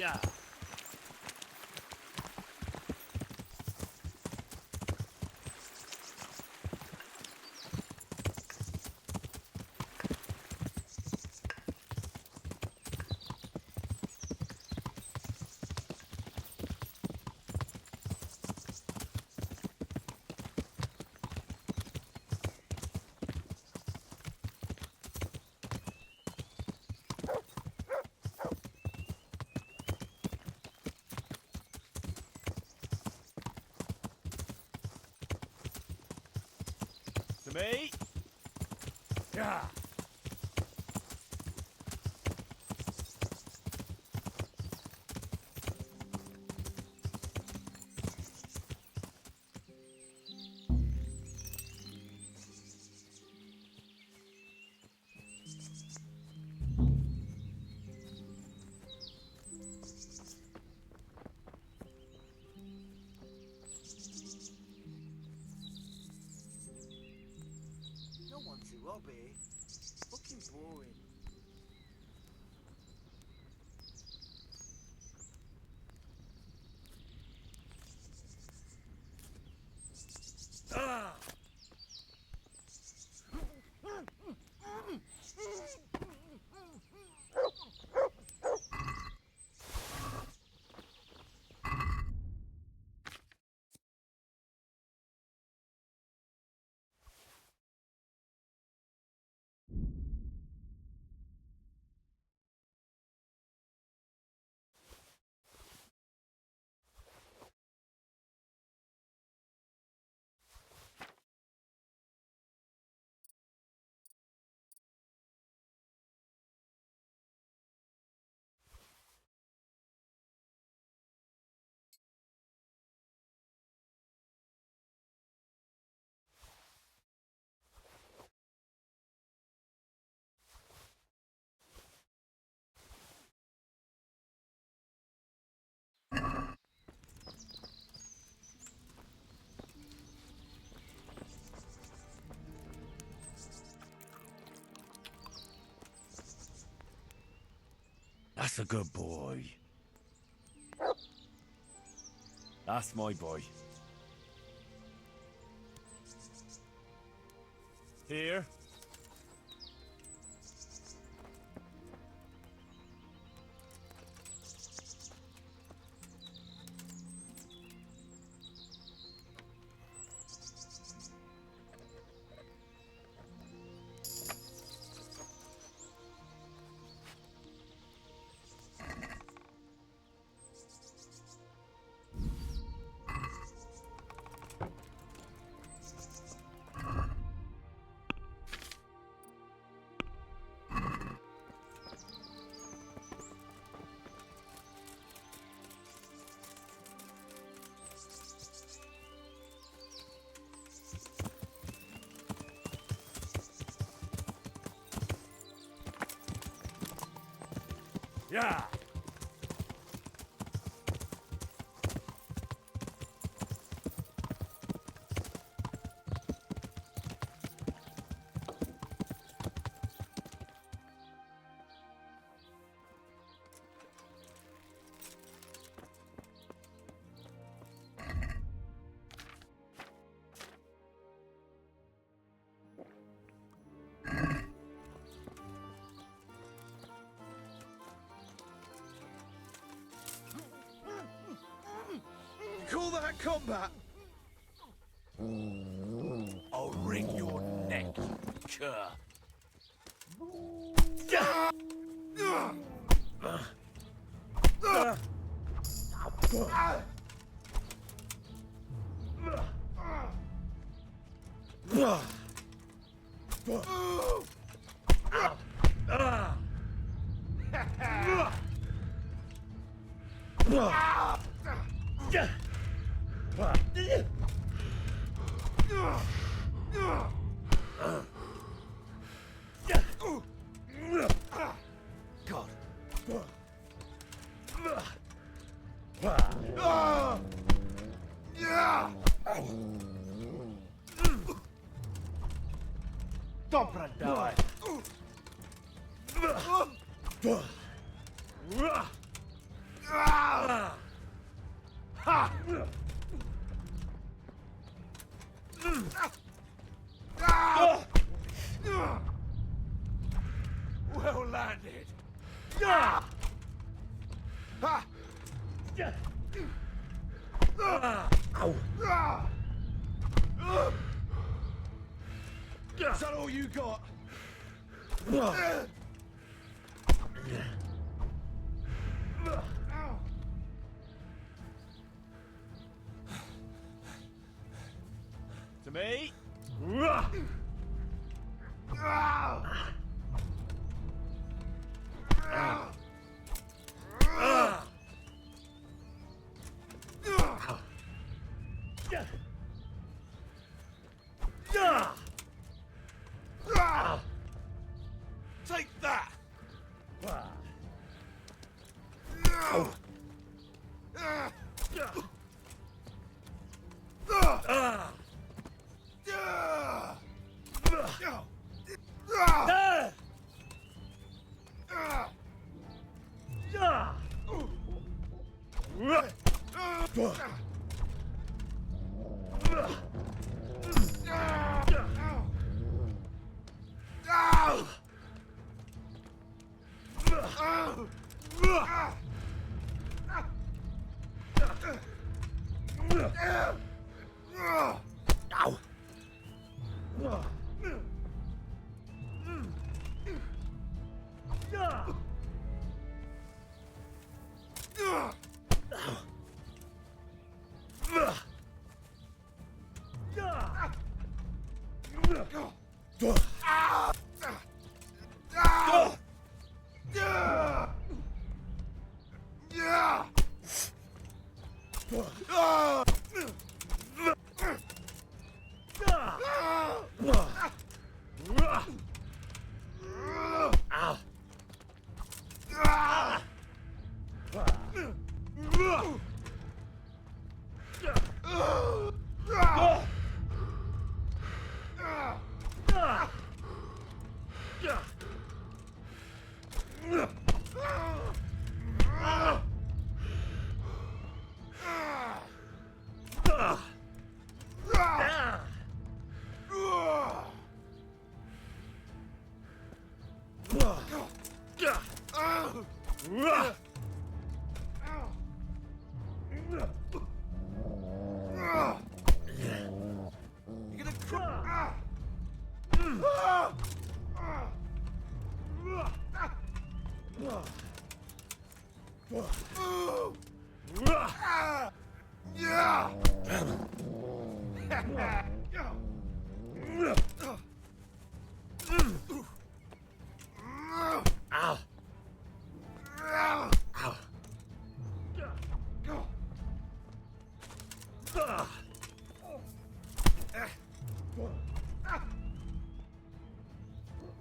Yeah. To me. Yeah. No one to rob here. Fucking boring. Ah! That's a good boy. That's my boy. Here. Yeah. Call that combat? I'll wring your neck, you cur. Comprador. Well landed. Is that all you got? To me. Take that!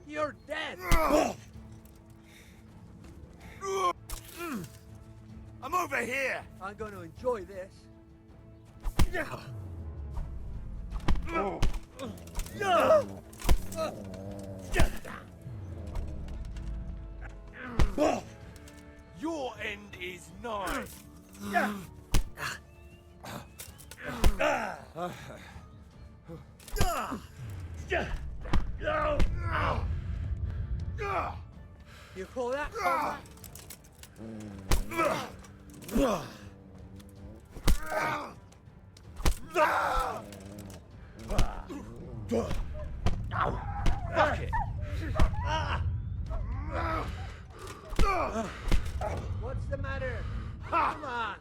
You're dead! I'm over here! I'm going to enjoy this. Your end is nigh. You call that combat? Fuck it! What's the matter? Come on!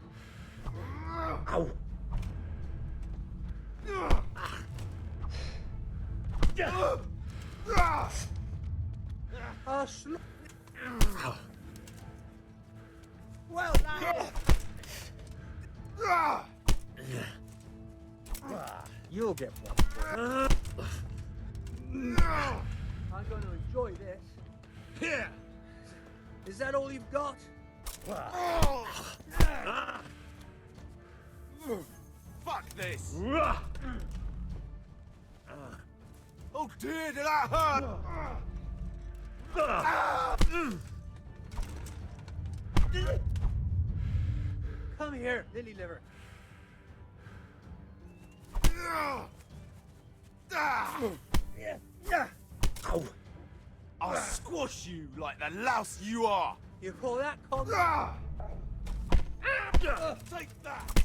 Well, you'll get one. I'm going to enjoy this. Here! Is that all you've got? Fuck this! Oh dear, did that hurt? Come here, lily liver. I'll squash you like the louse you are! You call that combat? Take that!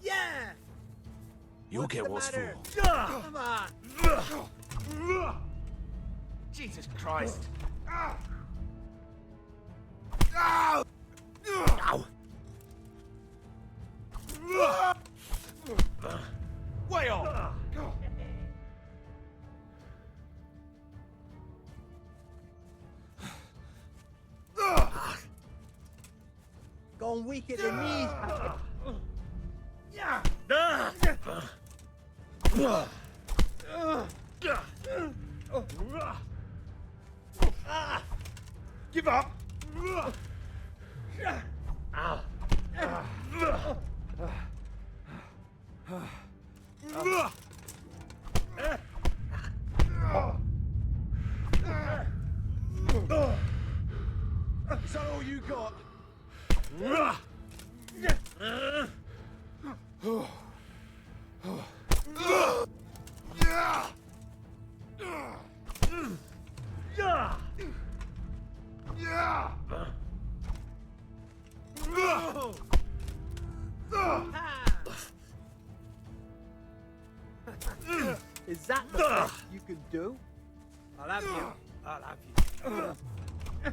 Yeah! You'll get what's for. Come on! Jesus Christ! one weaker than me. Give up! Is that all you got? Is that the best you can do? I'll have you. I'll have you.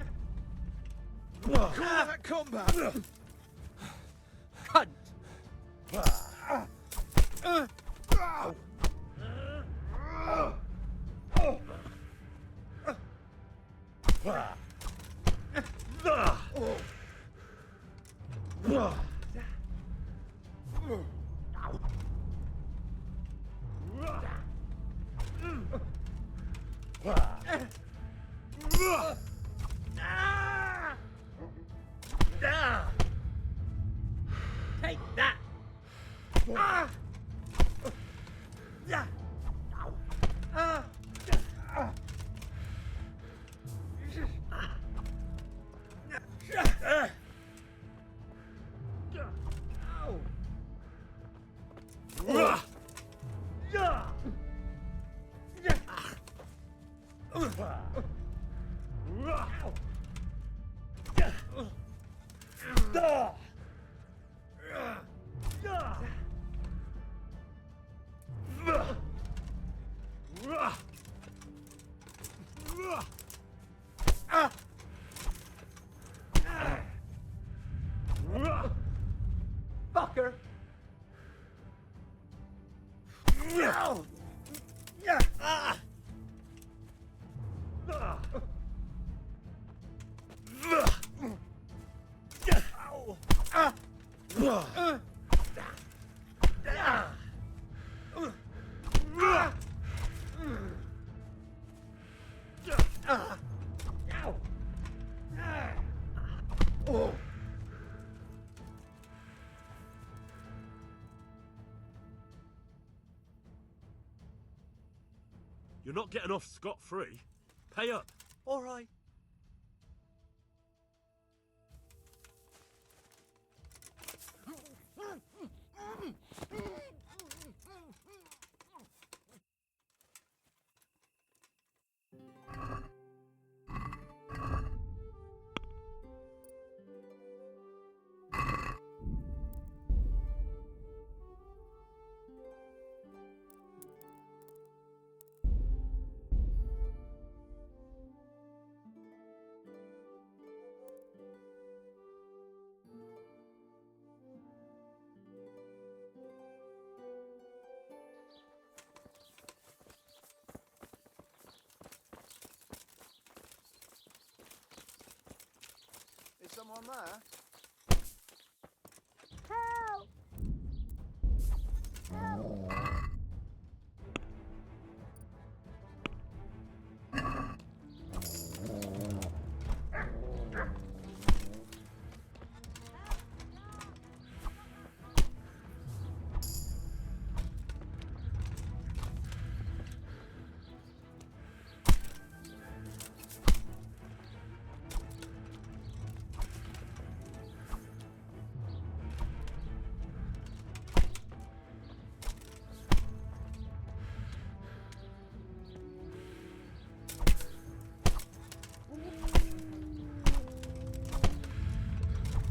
Come on, that combat! Cunt! Take that! Fucker! You're not getting off scot-free. Pay up. All right. Is someone there? Help!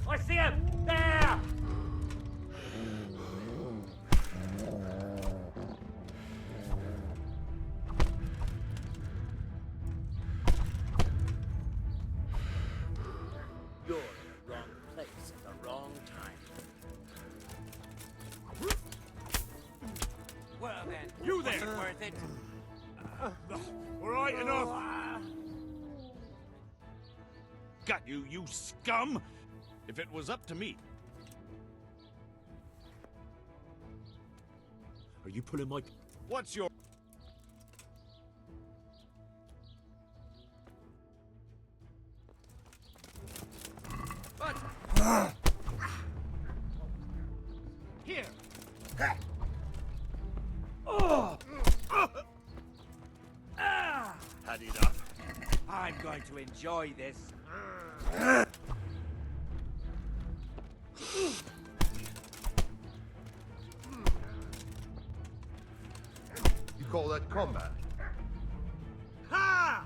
I see him! There! You're in the wrong place at the wrong time. Well then, You there! was it worth it? All right, enough! Got you, you scum! If it was up to me, Are you pulling my... What's your... Here. Had enough. I'm going to enjoy this. You call that combat? Ha!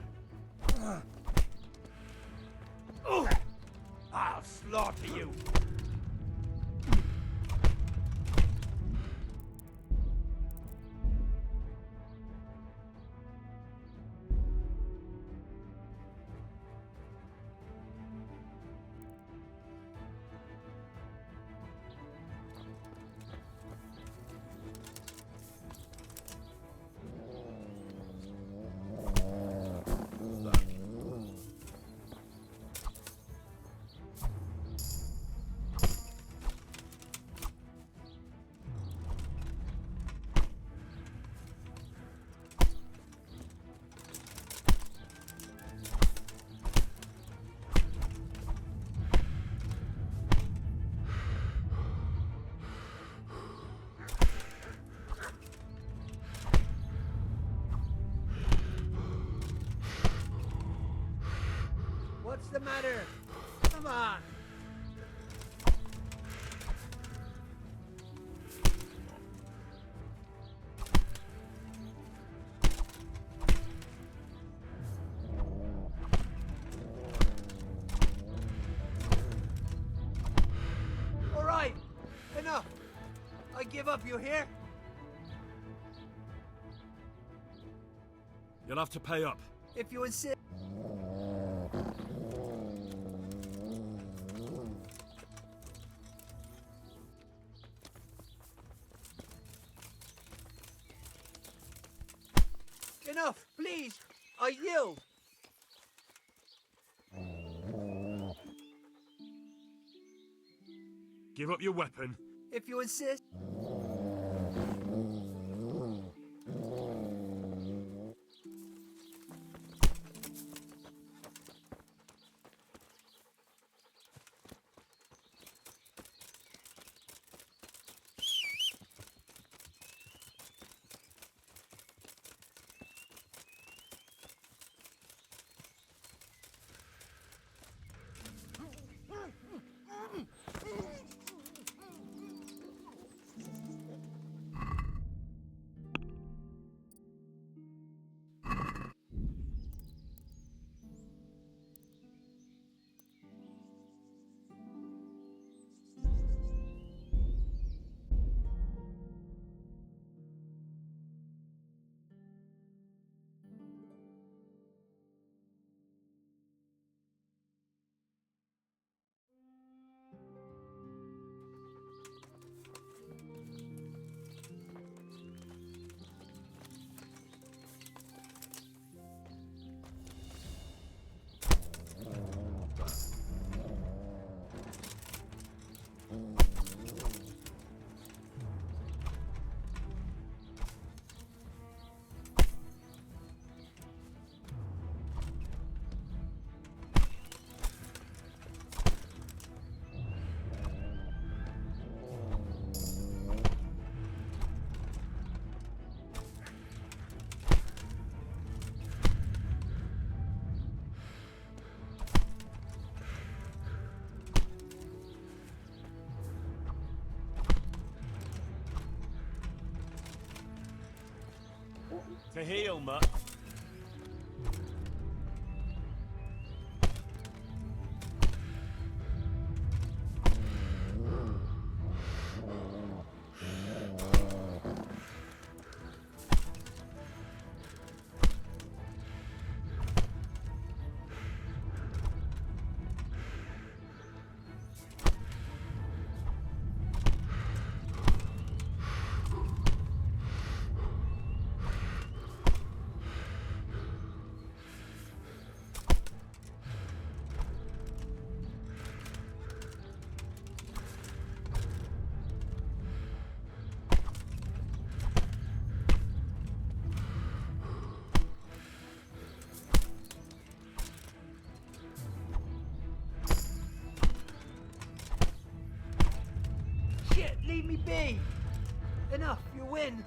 I'll slaughter you. What's the matter? Come on. All right. Enough. I give up, you hear? You'll have to pay up. If you insist. Enough, please. I yield. Give up your weapon. If you insist. To heal, mutt. Shit, leave me be! Enough, you win!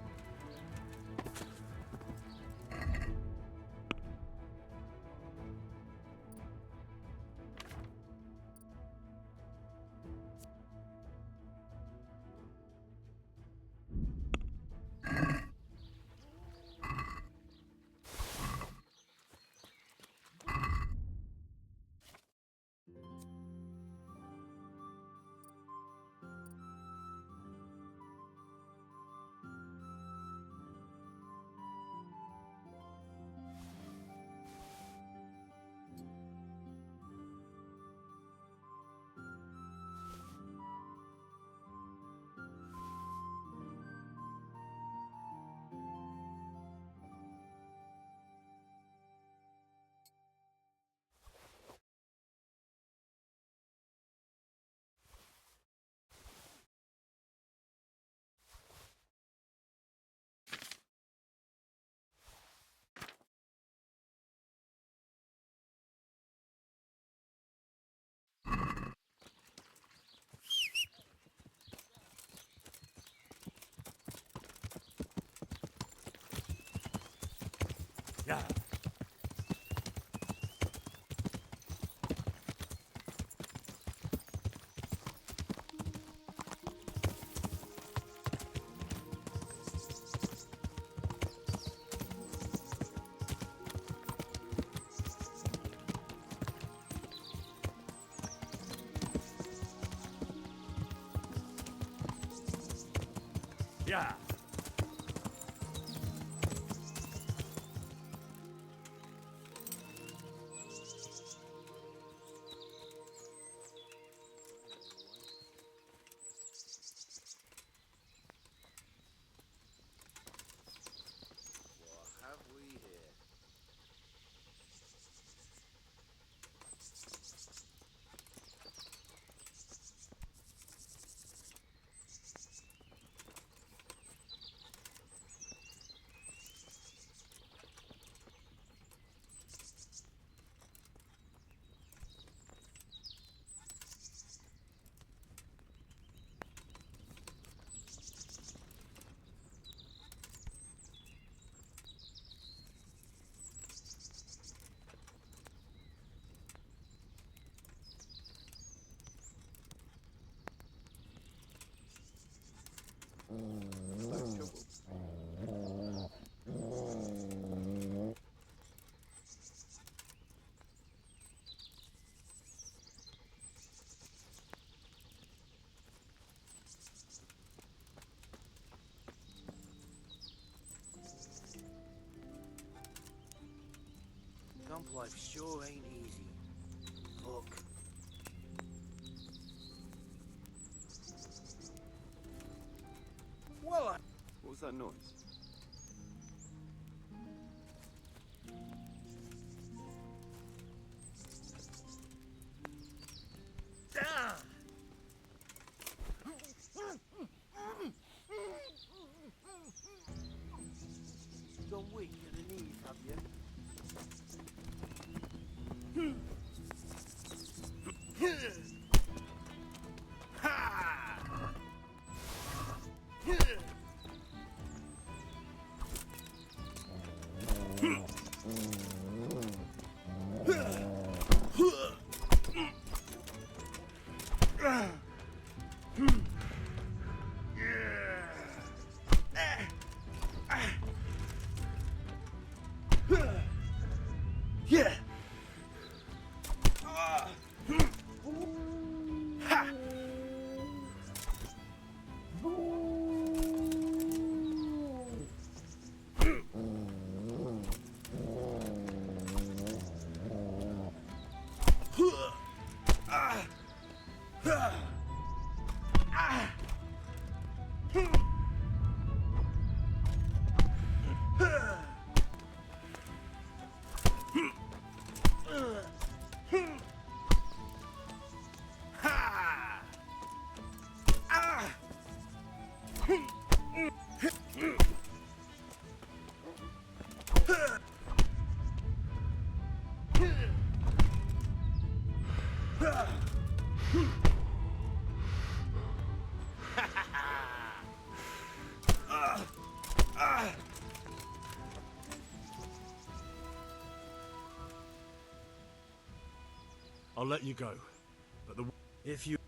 Yeah. Yeah. What have we here? Camp life sure ain't easy. Fuck. Well, What was that noise? Gone weak in the knees, have you? Yeah. I'll let you go. But if you...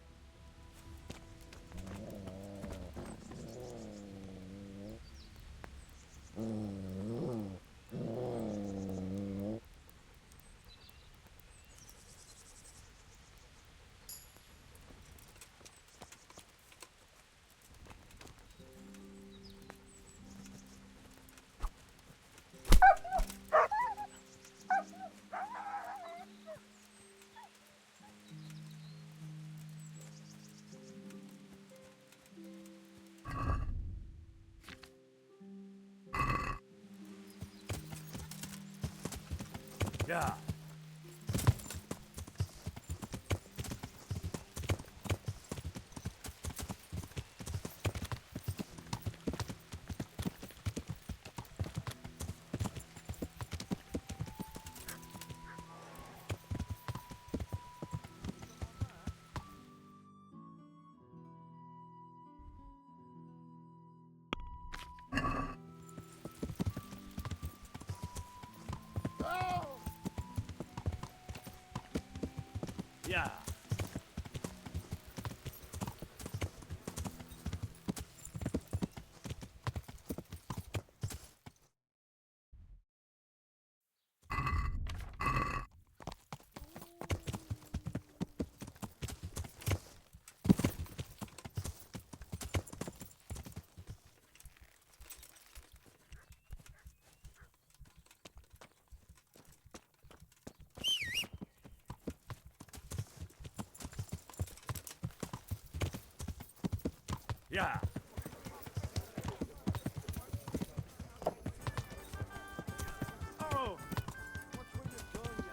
Yeah. Yeah. Yeah. Oh! Watch where you're going,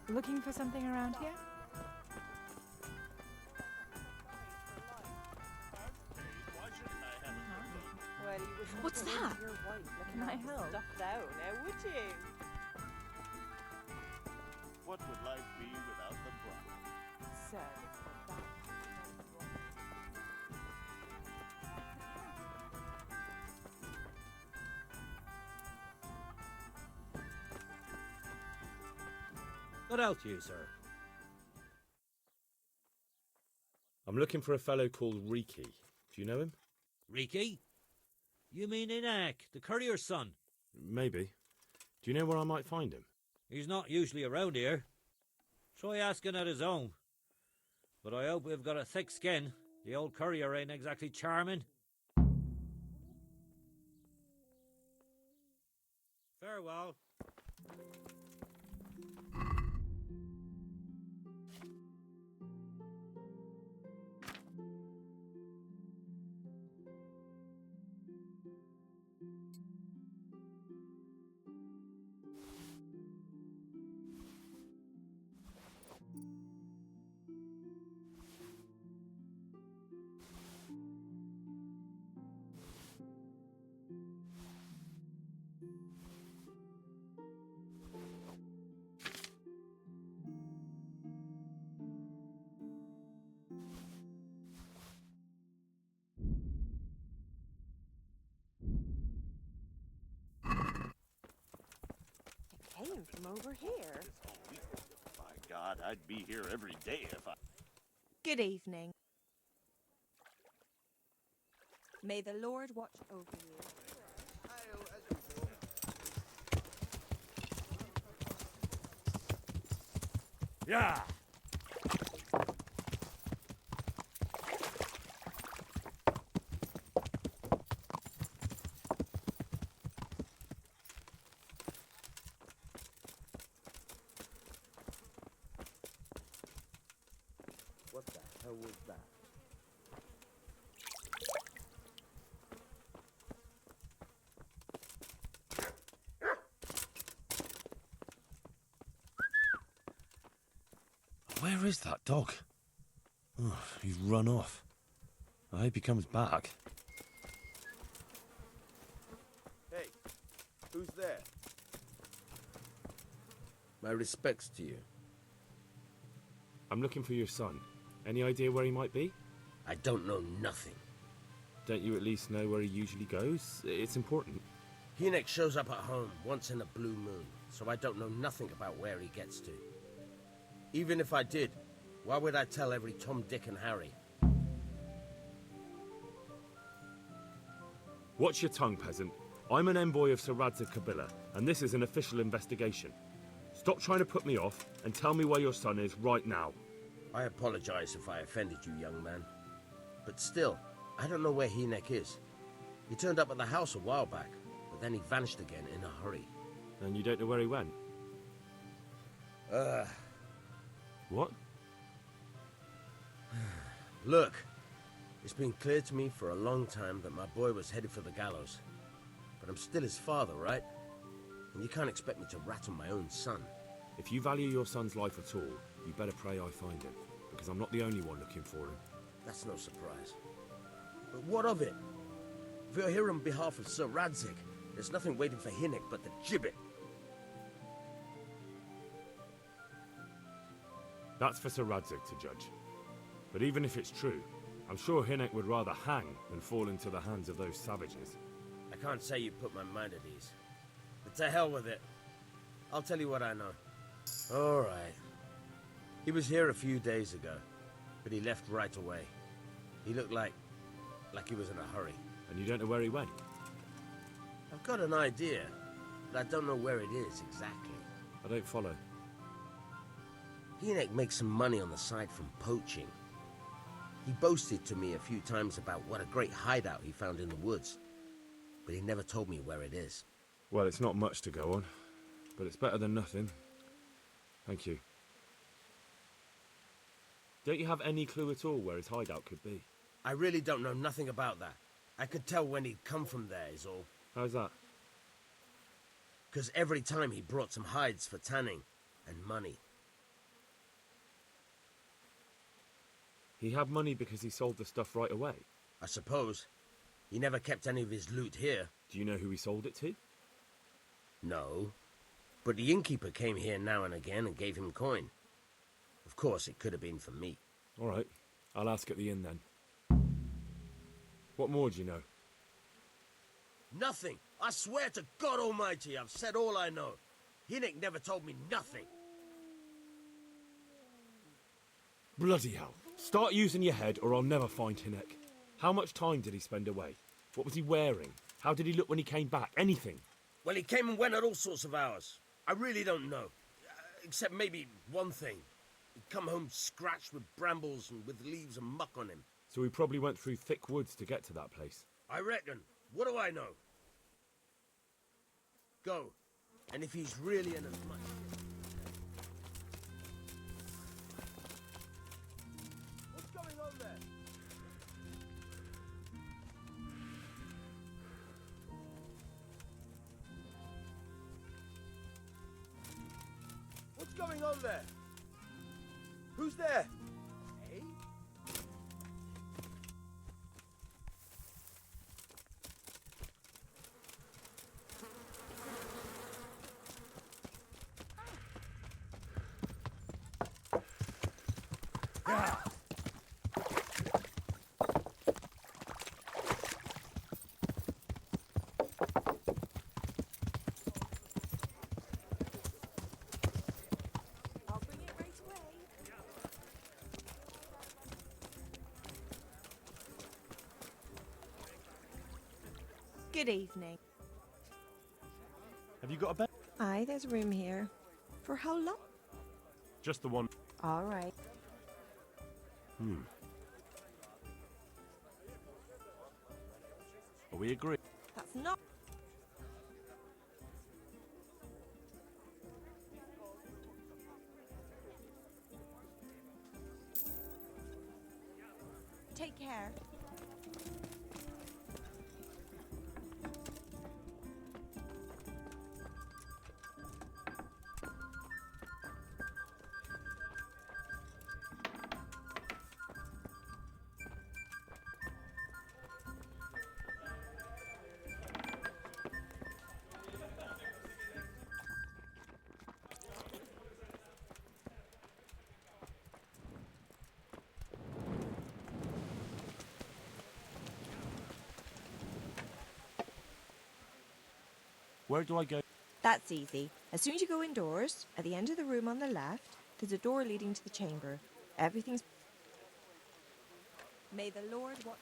you Looking for something around here? Well, you wouldn't What's go into that? your wife looking Can I at the help? stuff down now, would you? What would life be without the bride? So, What else, you, sir? I'm looking for a fellow called Riki. Do you know him? Riki? You mean Inak, the courier's son? Maybe. Do you know where I might find him? He's not usually around here. Try asking at his own. But I hope we've got a thick skin. The old courier ain't exactly charming. Farewell. came from over here. My God, I'd be here every day if I... Good evening. May the Lord watch over you. Yeah. What the hell was that? Where is that dog? Oh, he's run off. I hope he comes back. Hey, who's there? My respects to you. I'm looking for your son. Any idea where he might be? I don't know nothing. Don't you at least know where he usually goes? It's important. Hynek shows up at home once in a blue moon, so I don't know nothing about where he gets to. Even if I did, why would I tell every Tom, Dick and Harry? Watch your tongue, peasant. I'm an envoy of Sir Radzig Kobyla, and this is an official investigation. Stop trying to put me off, and tell me where your son is right now. I apologize if I offended you, young man. But still, I don't know where Hynek is. He turned up at the house a while back, but then he vanished again in a hurry. And you don't know where he went? What? Look, it's been clear to me for a long time that my boy was headed for the gallows. But I'm still his father, right? And you can't expect me to rat on my own son. If you value your son's life at all, you better pray I find him, because I'm not the only one looking for him. That's no surprise. But what of it? If you're here on behalf of Sir Radzig, there's nothing waiting for Hynek but the gibbet. That's for Sir Radzig to judge. But even if it's true, I'm sure Hynek would rather hang than fall into the hands of those savages. I can't say you put my mind at ease. But to hell with it. I'll tell you what I know. All right. He was here a few days ago, but he left right away. He looked like he was in a hurry. And you don't know where he went? I've got an idea, but I don't know where it is exactly. I don't follow. Hynek makes some money on the side from poaching. He boasted to me a few times about what a great hideout he found in the woods, but he never told me where it is. Well, it's not much to go on, but it's better than nothing. Thank you. Don't you have any clue at all where his hideout could be? I really don't know nothing about that. I could tell when he'd come from there, is all. How's that? Because every time he brought some hides for tanning and money. He had money because he sold the stuff right away? I suppose. He never kept any of his loot here. Do you know who he sold it to? No. But the innkeeper came here now and again and gave him coin. Of course, it could have been for me. All right. I'll ask at the inn then. What more do you know? Nothing. I swear to God Almighty, I've said all I know. Hynek never told me nothing. Bloody hell. Start using your head or I'll never find Hynek. How much time did he spend away? What was he wearing? How did he look when he came back? Anything? Well, he came and went at all sorts of hours. I really don't know. Except maybe one thing. He'd come home scratched with brambles and with leaves and muck on him. So he probably went through thick woods to get to that place. I reckon. What do I know? Go. And if he's really in as much... What's going on there? What's going on there? Who's there? Hey? I'll bring it right away. Good evening. Have you got a bed? Aye, there's room here. For how long? Just the one. All right. Are we agreed? That's not... Take care. Where do I go? That's easy. As soon as you go indoors, at the end of the room on the left, there's a door leading to the chamber. Everything's... May the Lord watch...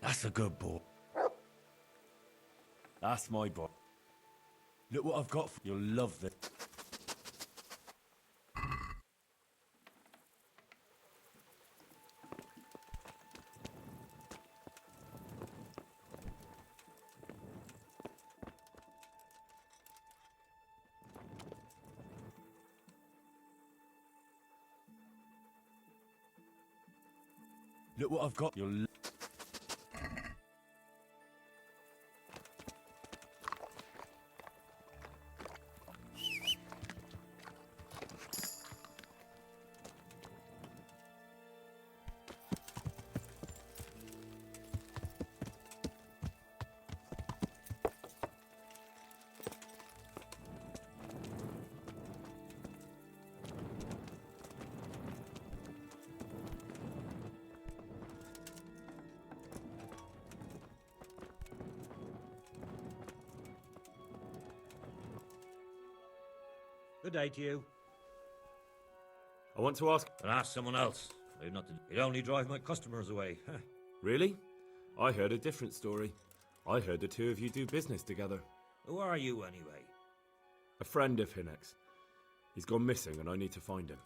That's a good boy. That's my boy. Look what I've got for you. You'll love this. Look what I've got. You'll... Good day to you. I want to ask... And ask someone else. I've nothing. It only drive my customers away. Really? I heard a different story. I heard the two of you do business together. Who are you, anyway? A friend of Hinek's. He's gone missing and I need to find him.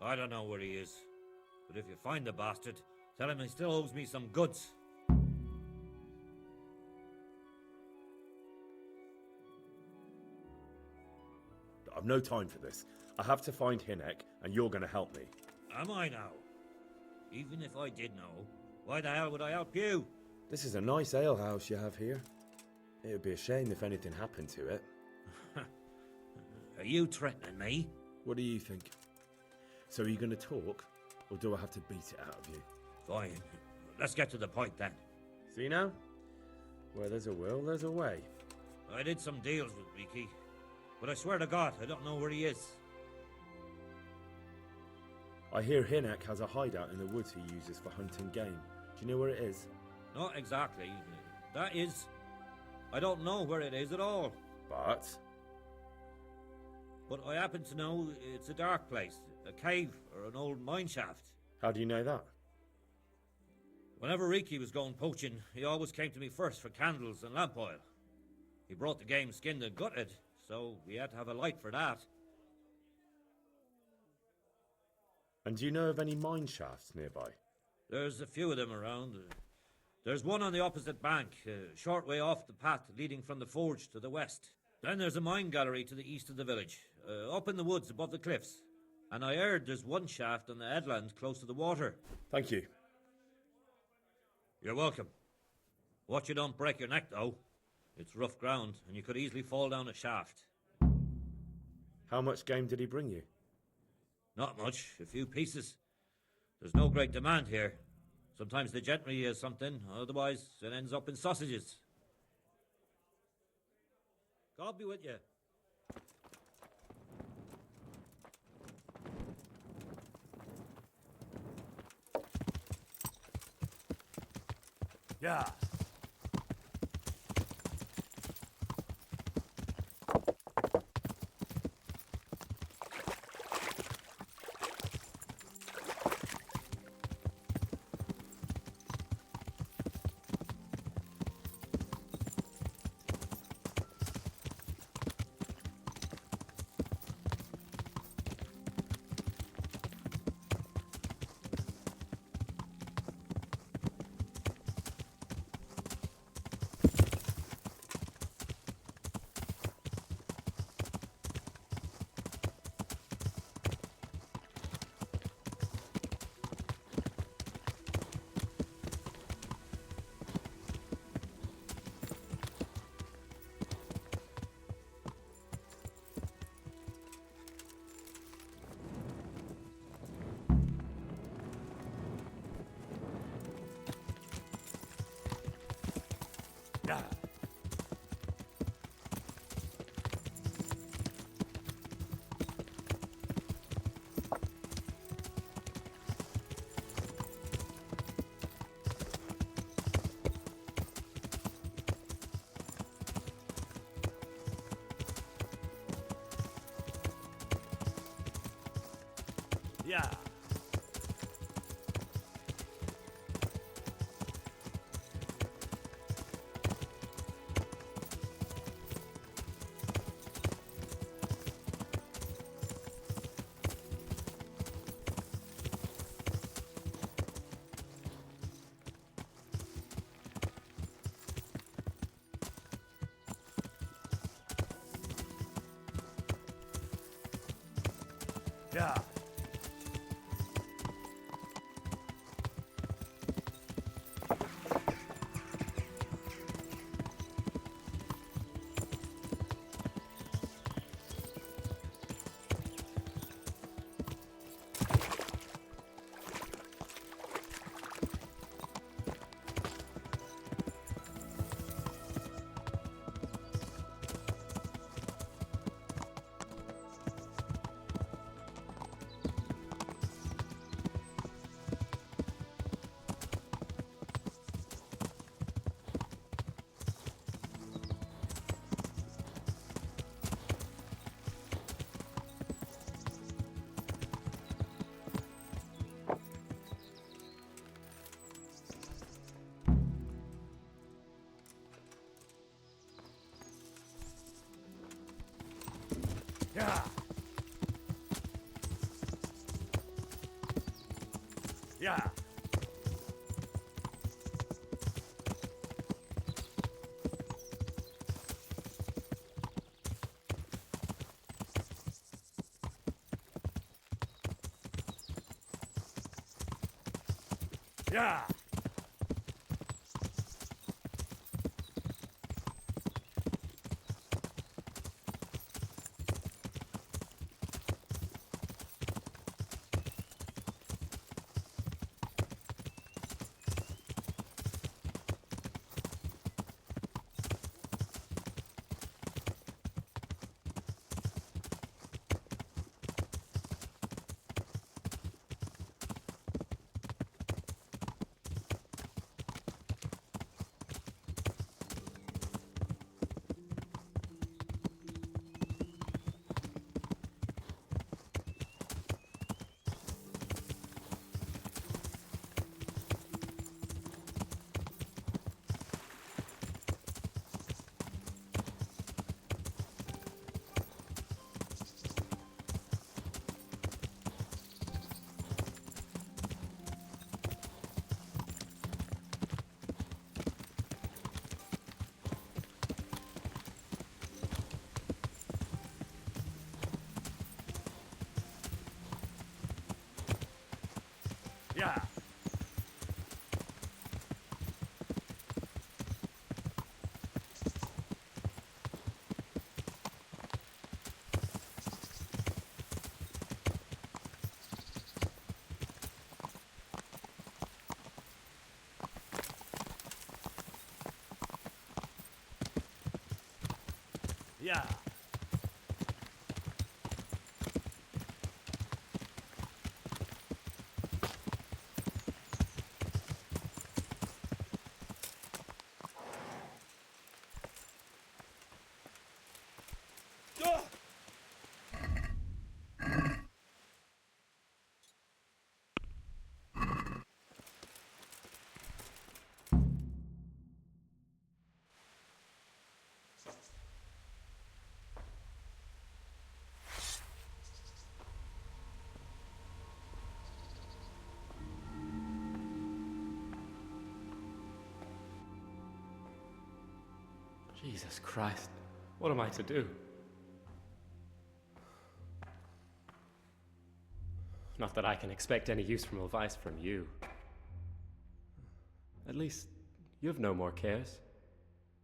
I don't know where he is. But if you find the bastard, tell him he still owes me some goods. I've no time for this. I have to find Hinek, and you're going to help me. Am I now? Even if I did know, why the hell would I help you? This is a nice alehouse you have here. It would be a shame if anything happened to it. Are you threatening me? What do you think? So are you going to talk, or do I have to beat it out of you? Fine. Let's get to the point then. See now? Where there's a will, there's a way. I did some deals with Riki, but I swear to God, I don't know where he is. I hear Hinek has a hideout in the woods he uses for hunting game. Do you know where it is? Not exactly. That is... I don't know where it is at all. But I happen to know it's a dark place, a cave or an old mine shaft. How do you know that? Whenever Riki was going poaching, he always came to me first for candles and lamp oil. He brought the game skinned and gutted, so we had to have a light for that. And do you know of any mine shafts nearby? There's a few of them around. There's one on the opposite bank, a short way off the path leading from the forge to the west. Then there's a mine gallery to the east of the village, up in the woods above the cliffs. And I heard there's one shaft on the headland close to the water. Thank you. You're welcome. Watch you don't break your neck, though. It's rough ground, and you could easily fall down a shaft. How much game did he bring you? Not much, a few pieces. There's no great demand here. Sometimes the gentry has something, otherwise it ends up in sausages. God be with you. Yeah. Yeah. Yeah. Yeah. Yeah. Yeah. Yeah. Yeah. Yeah. Jesus Christ, what am I to do? Not that I can expect any useful advice from you. At least, you have no more cares.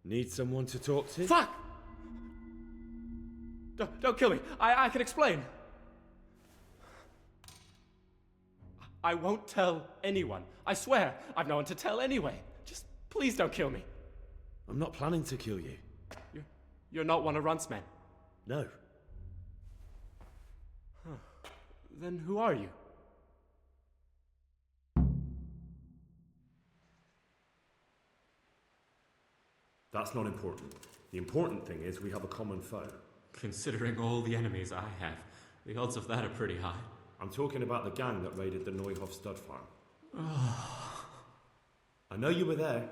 Need someone to talk to? Fuck! Don't kill me. I can explain. I won't tell anyone. I swear. I've no one to tell anyway. Just please don't kill me. I'm not planning to kill you. You're not one of Runt's men? No. Huh. Then who are you? That's not important. The important thing is we have a common foe. Considering all the enemies I have, the odds of that are pretty high. I'm talking about the gang that raided the Neuhof stud farm. I know you were there.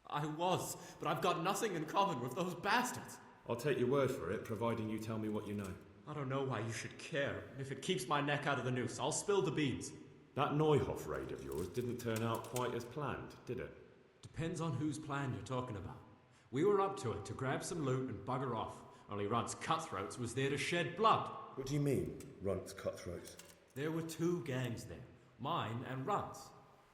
I was, but I've got nothing in common with those bastards. I'll take your word for it, providing you tell me what you know. I don't know why you should care. If it keeps my neck out of the noose, I'll spill the beans. That Neuhof raid of yours didn't turn out quite as planned, did it? Depends on whose plan you're talking about. We were up to it to grab some loot and bugger off. Only Runt's cutthroats was there to shed blood. What do you mean, Runt's cutthroats? There were two gangs there, mine and Runt's.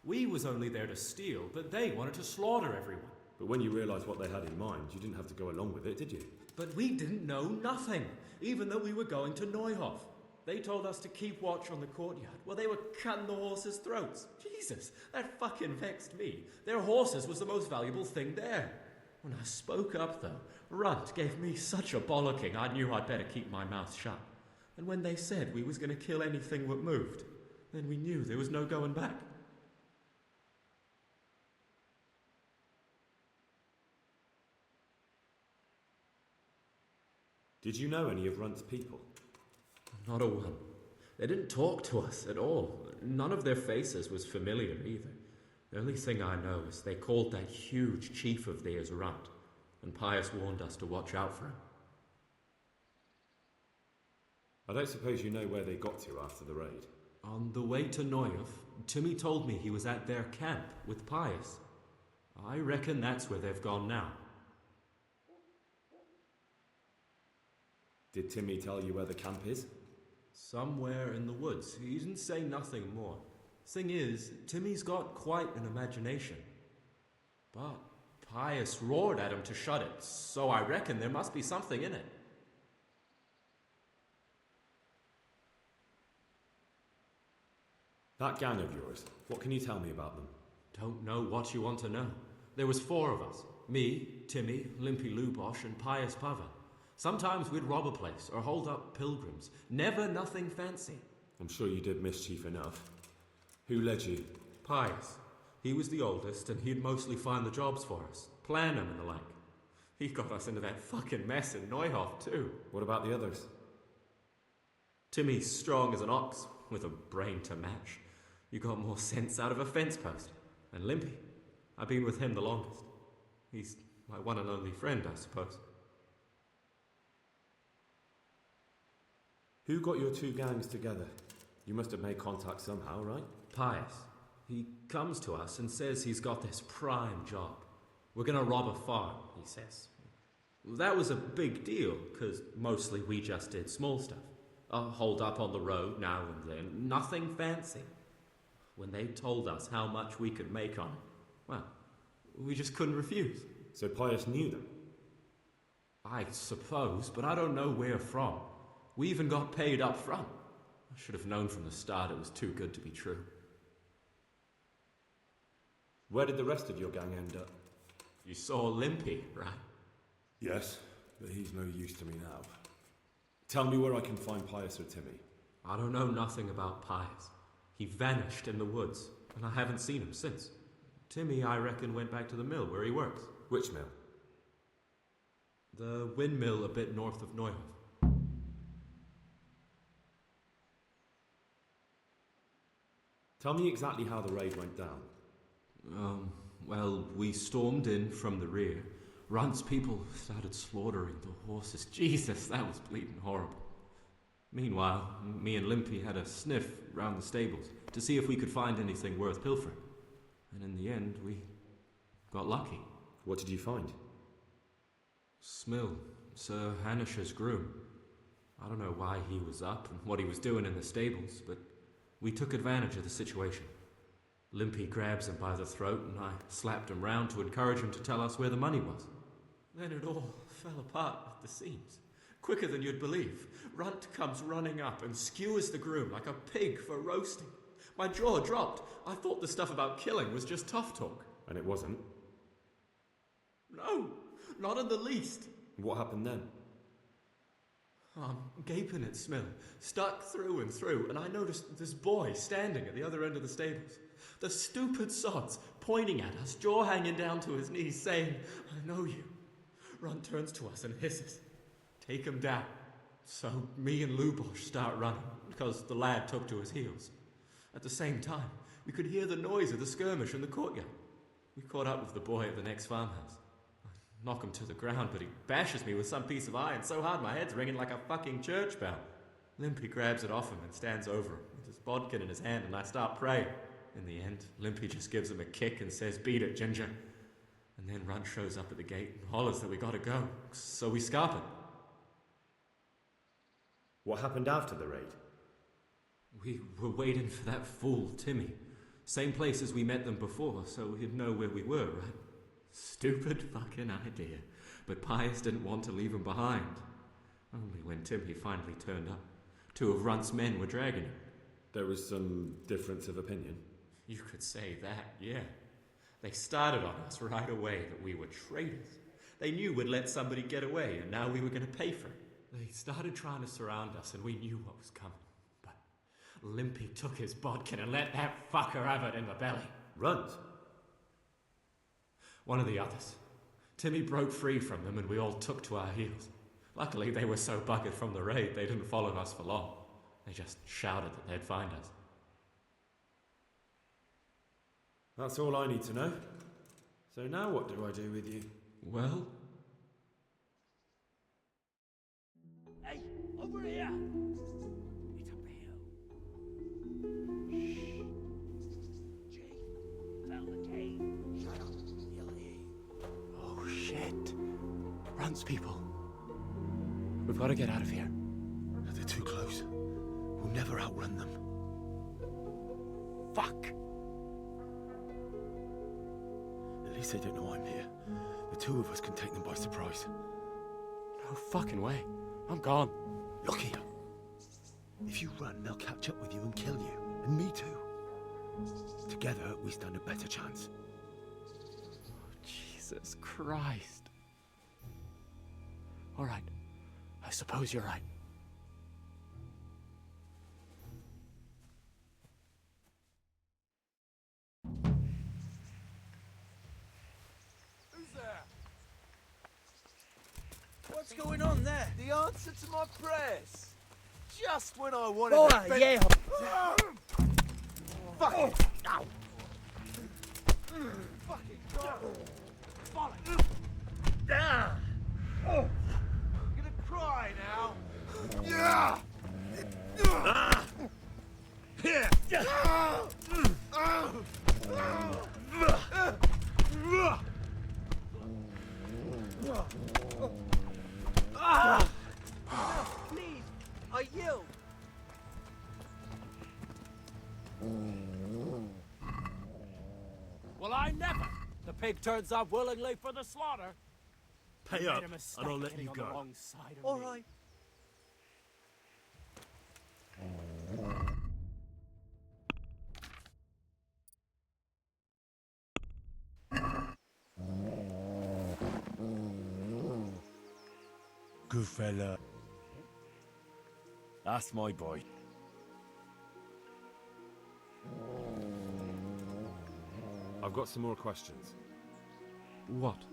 We was only there to steal, but they wanted to slaughter everyone. But when you realised what they had in mind, you didn't have to go along with it, did you? But we didn't know nothing, even though we were going to Neuhof. They told us to keep watch on the courtyard while they were cutting the horses' throats. Jesus, that fucking vexed me. Their horses was the most valuable thing there. When I spoke up, though, Runt gave me such a bollocking I knew I'd better keep my mouth shut. And when they said we was going to kill anything that moved, then we knew there was no going back. Did you know any of Runt's people? Not a one. They didn't talk to us at all. None of their faces was familiar either. The only thing I know is they called that huge chief of theirs Runt, and Pius warned us to watch out for him. I don't suppose you know where they got to after the raid? On the way to Neuhof, Timmy told me he was at their camp with Pius. I reckon that's where they've gone now. Did Timmy tell you where the camp is? Somewhere in the woods. He didn't say nothing more. Thing is, Timmy's got quite an imagination. But Pius roared at him to shut it, so I reckon there must be something in it. That gang of yours, what can you tell me about them? Don't know what you want to know. There was 4 of us. Me, Timmy, Limpy Lubosh, and Pius Pava. Sometimes we'd rob a place or hold up pilgrims. Never nothing fancy. I'm sure you did mischief enough. Who led you? Pius. He was the oldest, and he'd mostly find the jobs for us. Plan them and the like. He got us into that fucking mess in Neuhof, too. What about the others? Timmy's strong as an ox, with a brain to match. You got more sense out of a fence post. And Limpy. I've been with him the longest. He's my one and only friend, I suppose. Who got your 2 gangs together? You must have made contact somehow, right? Pius. He comes to us and says he's got this prime job. We're gonna rob a farm, he says. That was a big deal, because mostly we just did small stuff. Hold up on the road now and then, nothing fancy. When they told us how much we could make on it, well, we just couldn't refuse. So Pius knew them? I suppose, but I don't know where from. We even got paid up front. I should have known from the start it was too good to be true. Where did the rest of your gang end up? You saw Limpy, right? Yes, but he's no use to me now. Tell me where I can find Pius or Timmy. I don't know nothing about Pius. He vanished in the woods, and I haven't seen him since. Timmy, I reckon, went back to the mill where he works. Which mill? The windmill a bit north of Neuhof. Tell me exactly how the raid went down. Well, we stormed in from the rear. Runt's people started slaughtering the horses. Jesus, that was bleeding horrible. Meanwhile, me and Limpy had a sniff round the stables to see if we could find anything worth pilfering. And in the end, we got lucky. What did you find? Smill, Sir Hanish's groom. I don't know why he was up and what he was doing in the stables, but we took advantage of the situation. Limpy grabs him by the throat, and I slapped him round to encourage him to tell us where the money was. Then it all fell apart at the seams. Quicker than you'd believe. Runt comes running up and skewers the groom like a pig for roasting. My jaw dropped. I thought the stuff about killing was just tough talk. And it wasn't? No, not in the least. What happened then? I'm gaping at Smil, stuck through and through, and I noticed this boy standing at the other end of the stables. The stupid sods pointing at us, jaw hanging down to his knees, saying, "I know you." Ron turns to us and hisses, "Take him down." So me and Lubosh start running, because the lad took to his heels. At the same time, we could hear the noise of the skirmish in the courtyard. We caught up with the boy at the next farmhouse. I knock him to the ground, but he bashes me with some piece of iron so hard my head's ringing like a fucking church bell. Limpy grabs it off him and stands over him with his bodkin in his hand, and I start praying. In the end, Limpy just gives him a kick and says, "Beat it, Ginger." And then Runt shows up at the gate and hollers that we gotta go, so we scarp it. What happened after the raid? We were waiting for that fool, Timmy. Same place as we met them before, so he'd know where we were, right? Stupid fucking idea. But Pius didn't want to leave him behind. Only when Timmy finally turned up, 2 of Runt's men were dragging him. There was some difference of opinion? You could say that, yeah. They started on us right away that we were traitors. They knew we'd let somebody get away, and now we were going to pay for it. They started trying to surround us, and we knew what was coming. But Limpy took his bodkin and let that fucker have it in the belly. Runt? One of the others. Timmy broke free from them, and we all took to our heels. Luckily, they were so buggered from the raid, they didn't follow us for long. They just shouted that they'd find us. That's all I need to know. So now what do I do with you? Well? Hey, over here! It's up the hill. Shh. Jake, tell the cave. Shut up, he'll hear you. Oh shit. Runt's people. We've got to get out of here. They're too close. We'll never outrun them. Fuck! At least they don't know I'm here. The 2 of us can take them by surprise. No fucking way. I'm gone. Look here. If you run, they'll catch up with you and kill you. And me too. Together, we stand a better chance. Jesus Christ. All right. I suppose you're right. Who's there? What's going on there? The answer to my prayers. Just when I wanted Boy, to... yeah. Fuck it! Ow! Fucking God! Bollocks! Ah. You're gonna cry now? Yeah! Ah! Here! Please, I yield. Well, I never! The pig turns up willingly for the slaughter. Pay You up, made a mistake and I'll let getting you on go. the wrong side of All me. right. Good fella. That's my boy. I've got some more questions. What?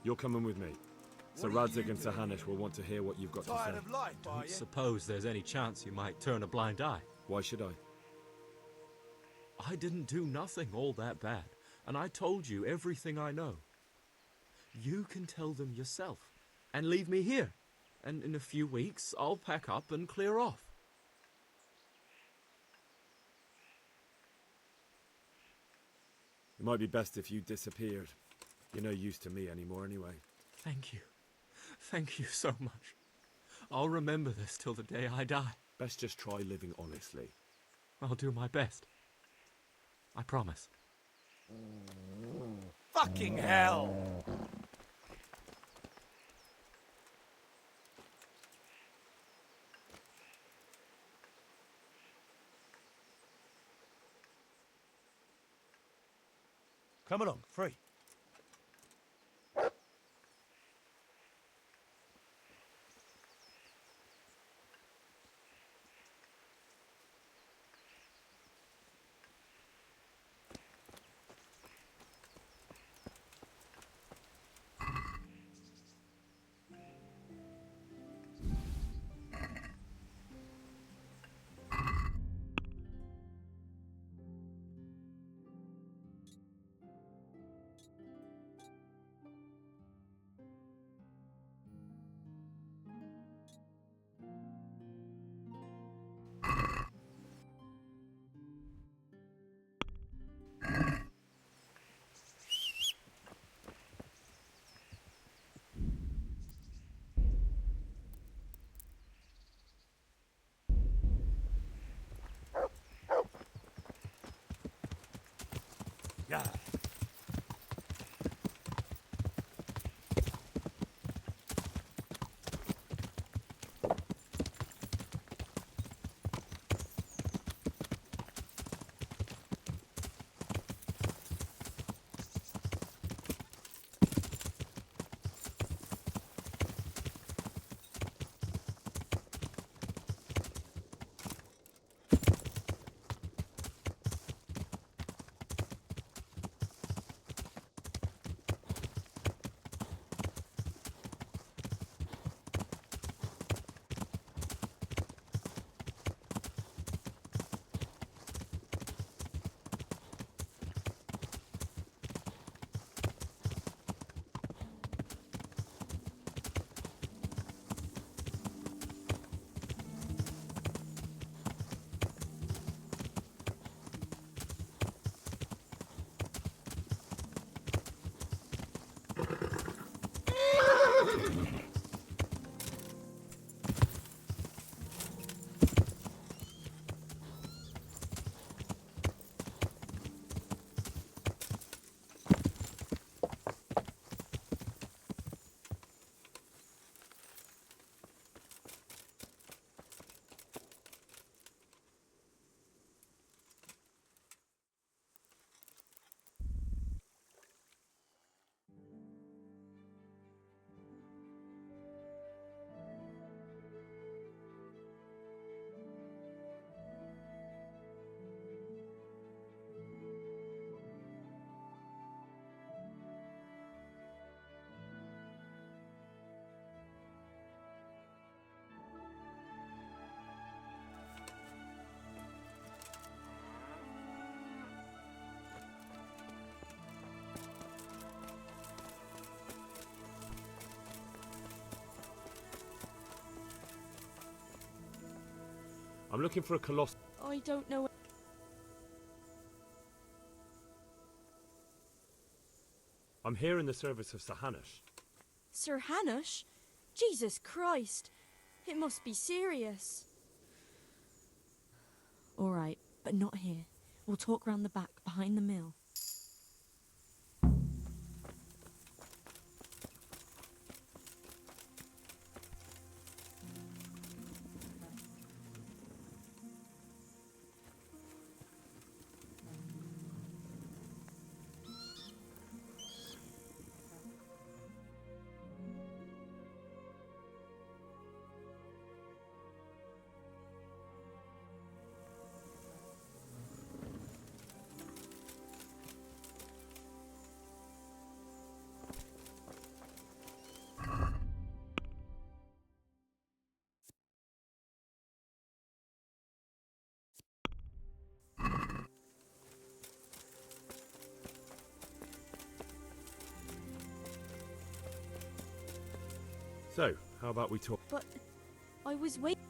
You're coming with me. So Radzig and Sahanish will want to hear what you've got to say. Tired of life, are you? Suppose there's any chance you might turn a blind eye. Why should I? I didn't do nothing all that bad, and I told you everything I know. You can tell them yourself, and leave me here, and in a few weeks I'll pack up and clear off. It might be best if you disappeared. You're no use to me anymore anyway. Thank you. Thank you so much. I'll remember this till the day I die. Best just try living honestly. I'll do my best. I promise. Fucking hell! Come along, free. Yeah. I'm looking for a colossal. I don't know. I'm here in the service of Sir Hanush. Sir Hanush? Jesus Christ. It must be serious. All right, but not here. We'll talk round the back, behind the mill. So, how about we talk? But I was waiting.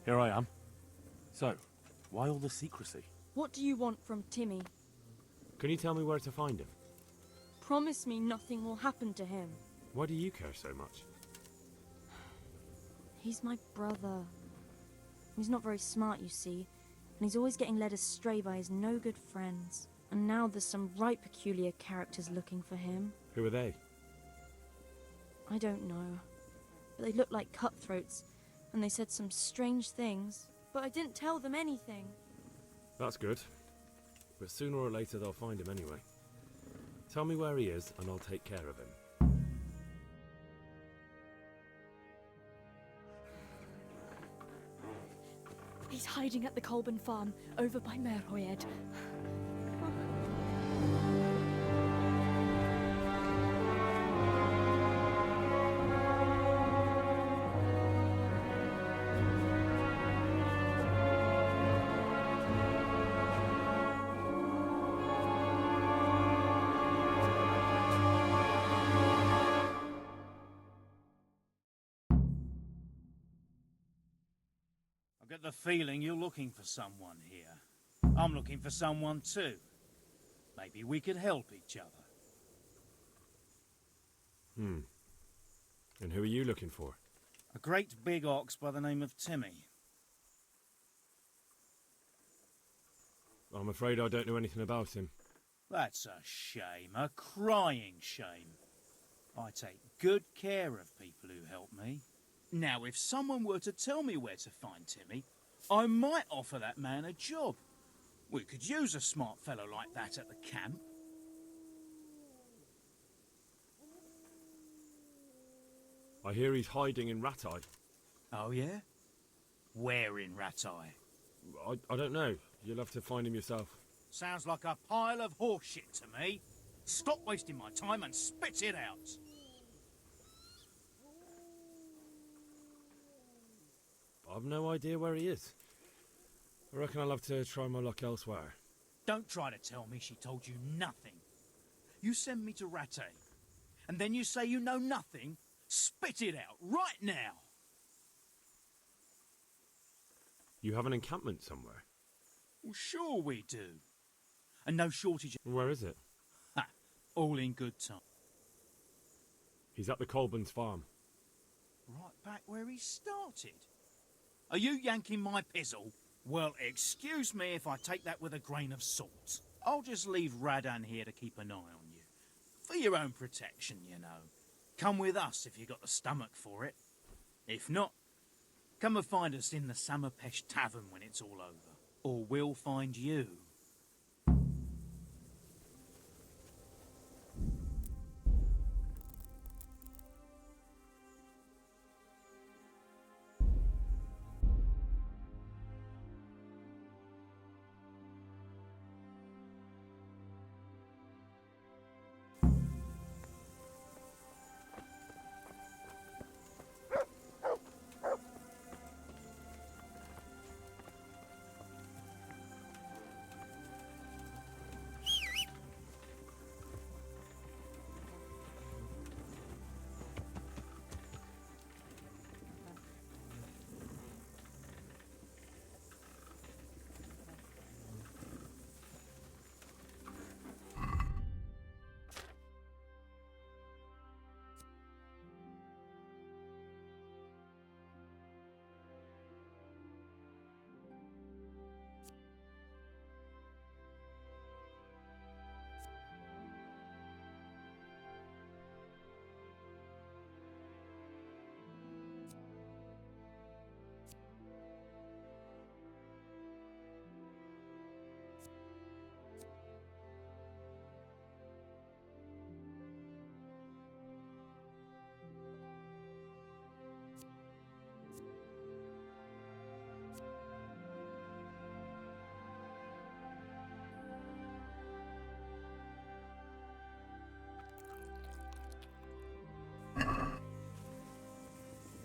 Here I am. So, why all the secrecy? What do you want from Timmy? Can you tell me where to find him? Promise me nothing will happen to him. Why do you care so much? He's my brother. He's not very smart, you see, and he's always getting led astray by his no-good friends. And now there's some right peculiar characters looking for him. Who are they? I don't know, but they looked like cutthroats, and they said some strange things, but I didn't tell them anything. That's good. But sooner or later they'll find him anyway. Tell me where he is and I'll take care of him. He's hiding at the Colburn farm, over by Merhoyed. I get the feeling you're looking for someone here. I'm looking for someone too. Maybe we could help each other. And who are you looking for? A great big ox by the name of Timmy. I'm afraid I don't know anything about him. That's a shame, a crying shame. I take good care of people who help me. Now, if someone were to tell me where to find Timmy, I might offer that man a job. We could use a smart fellow like that at the camp. I hear he's hiding in Rattay. Oh, yeah? Where in Rattay? I don't know. You'll have to find him yourself. Sounds like a pile of horseshit to me. Stop wasting my time and spit it out. I've no idea where he is. I reckon I'll have to try my luck elsewhere. Don't try to tell me she told you nothing. You send me to Rattay, and then you say you know nothing? Spit it out, right now! You have an encampment somewhere? Well, sure we do. And no shortage of... Where is it? Ha! All in good time. He's at the Colburn's farm. Right back where he started. Are you yanking my pizzle? Well, excuse me if I take that with a grain of salt. I'll just leave Radan here to keep an eye on you. For your own protection, you know. Come with us if you got the stomach for it. If not, come and find us in the Samapesh Tavern when it's all over. Or we'll find you.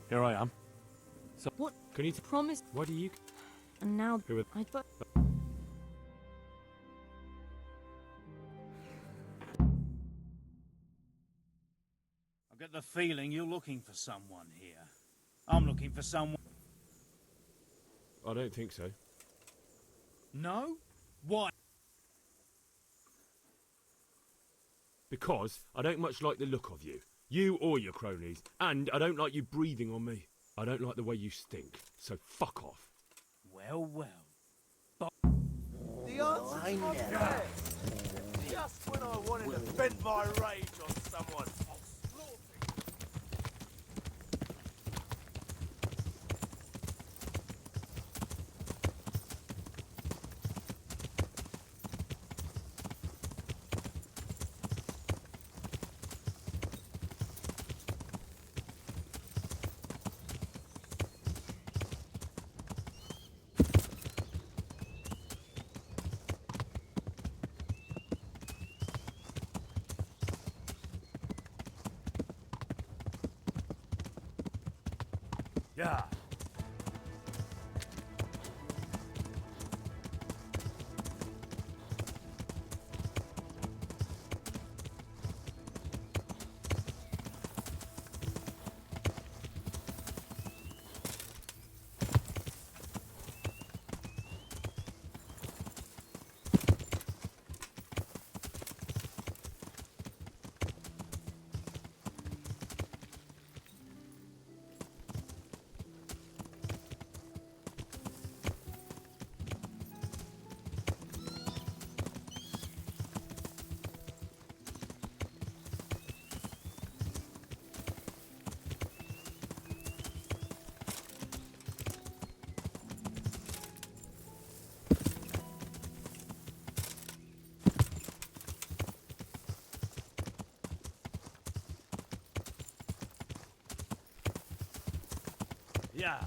Here I am. So, what? Can you promise? What do you? And now Who are? I but. I get the feeling you're looking for someone here. I'm looking for someone. I don't think so. No? Why? Because I don't much like the look of you. You or your cronies. And I don't like you breathing on me. I don't like the way you stink. So fuck off. Well, well. The answer's my bed. Just when I wanted to vent my rage on someone. Yeah. Yeah.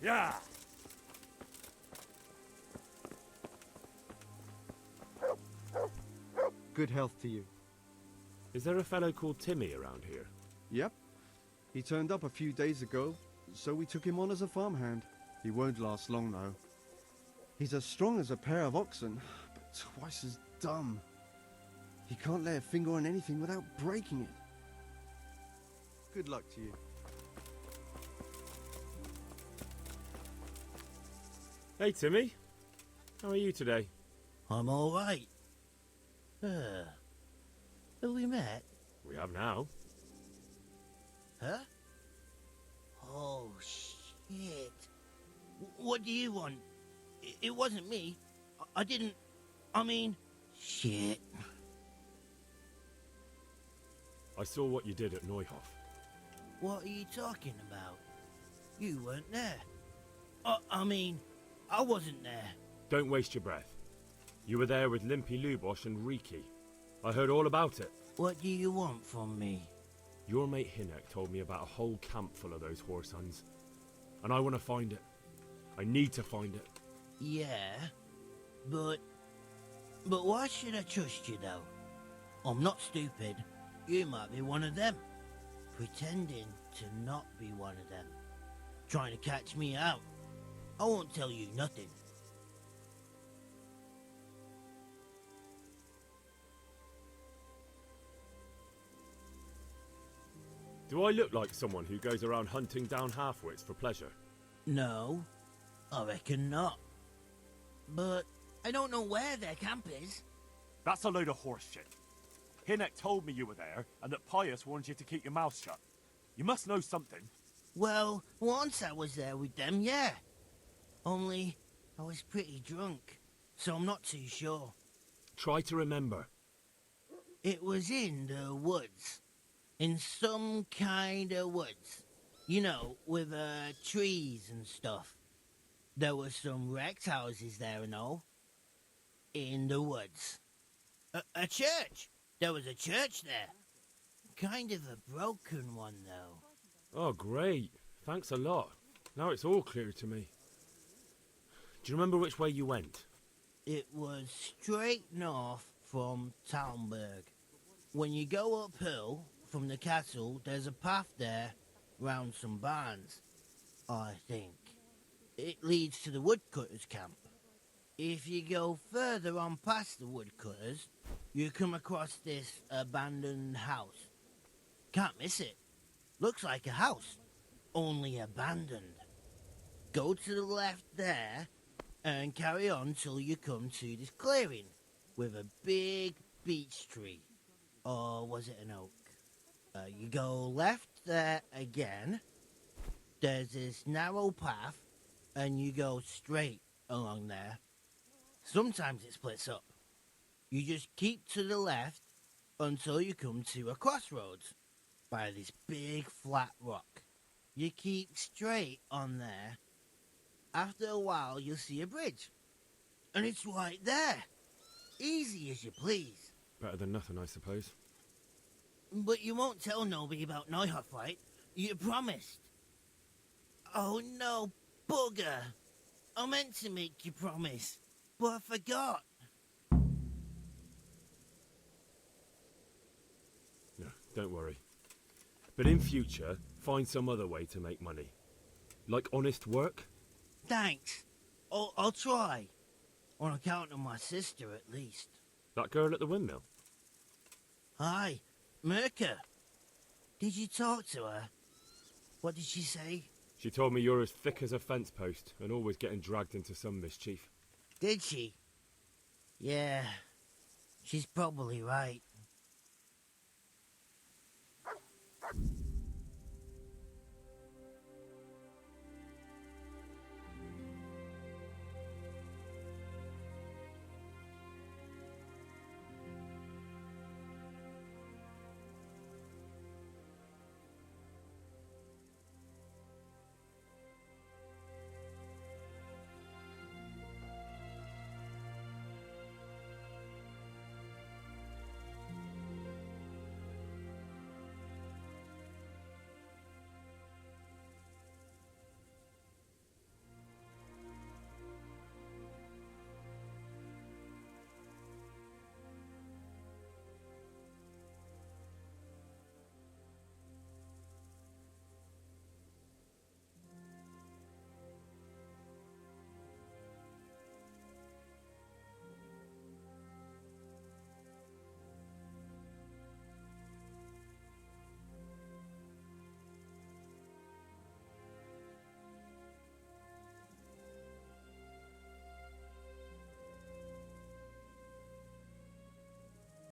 Yeah. Good health to you. Is there a fellow called Timmy around here? Yep. He turned up a few days ago, so we took him on as a farmhand. He won't last long, though. He's as strong as a pair of oxen, but twice as dumb. He can't lay a finger on anything without breaking it. Good luck to you. Hey, Timmy. How are you today? I'm all right. Have we met? We have now. Huh? Oh, shit. What do you want? It wasn't me. I didn't... I mean... Shit. I saw what you did at Neuhof. What are you talking about? You weren't there. I mean, I wasn't there. Don't waste your breath. You were there with Limpy Lubosh and Riki. I heard all about it. What do you want from me? Your mate Hinek told me about a whole camp full of those horse huns. And I want to find it. I need to find it. Yeah, but why should I trust you, though? I'm not stupid. You might be one of them. Pretending to not be one of them. Trying to catch me out. I won't tell you nothing. Do I look like someone who goes around hunting down half-wits for pleasure? No, I reckon not. But I don't know where their camp is. That's a load of horse shit. Hinek told me you were there, and that Pius warned you to keep your mouth shut. You must know something. Well, once I was there with them, yeah. Only, I was pretty drunk, so I'm not too sure. Try to remember. It was in the woods. In some kind of woods. You know, with trees and stuff. There were some wrecked houses there and all. In the woods. A church! There was a church there. Kind of a broken one, though. Oh, great. Thanks a lot. Now it's all clear to me. Do you remember which way you went? It was straight north from Talmberg. When you go uphill from the castle, there's a path there round some barns, I think. It leads to the woodcutters' camp. If you go further on past the woodcutters, you come across this abandoned house. Can't miss it. Looks like a house, only abandoned. Go to the left there and carry on till you come to this clearing with a big beech tree. Or was it an oak? You go left there again. There's this narrow path and you go straight along there. Sometimes it splits up. You just keep to the left until you come to a crossroads by this big flat rock. You keep straight on there. After a while, you'll see a bridge. And it's right there. Easy as you please. Better than nothing, I suppose. But you won't tell nobody about Neuhoff, right? You promised. Oh no, bugger. I meant to make you promise, but I forgot. No, don't worry. But in future, find some other way to make money. Like honest work? Thanks. I'll try. On account of my sister, at least. That girl at the windmill? Hi, Merca. Did you talk to her? What did she say? She told me you're as thick as a fence post and always getting dragged into some mischief. Did she? Yeah, she's probably right.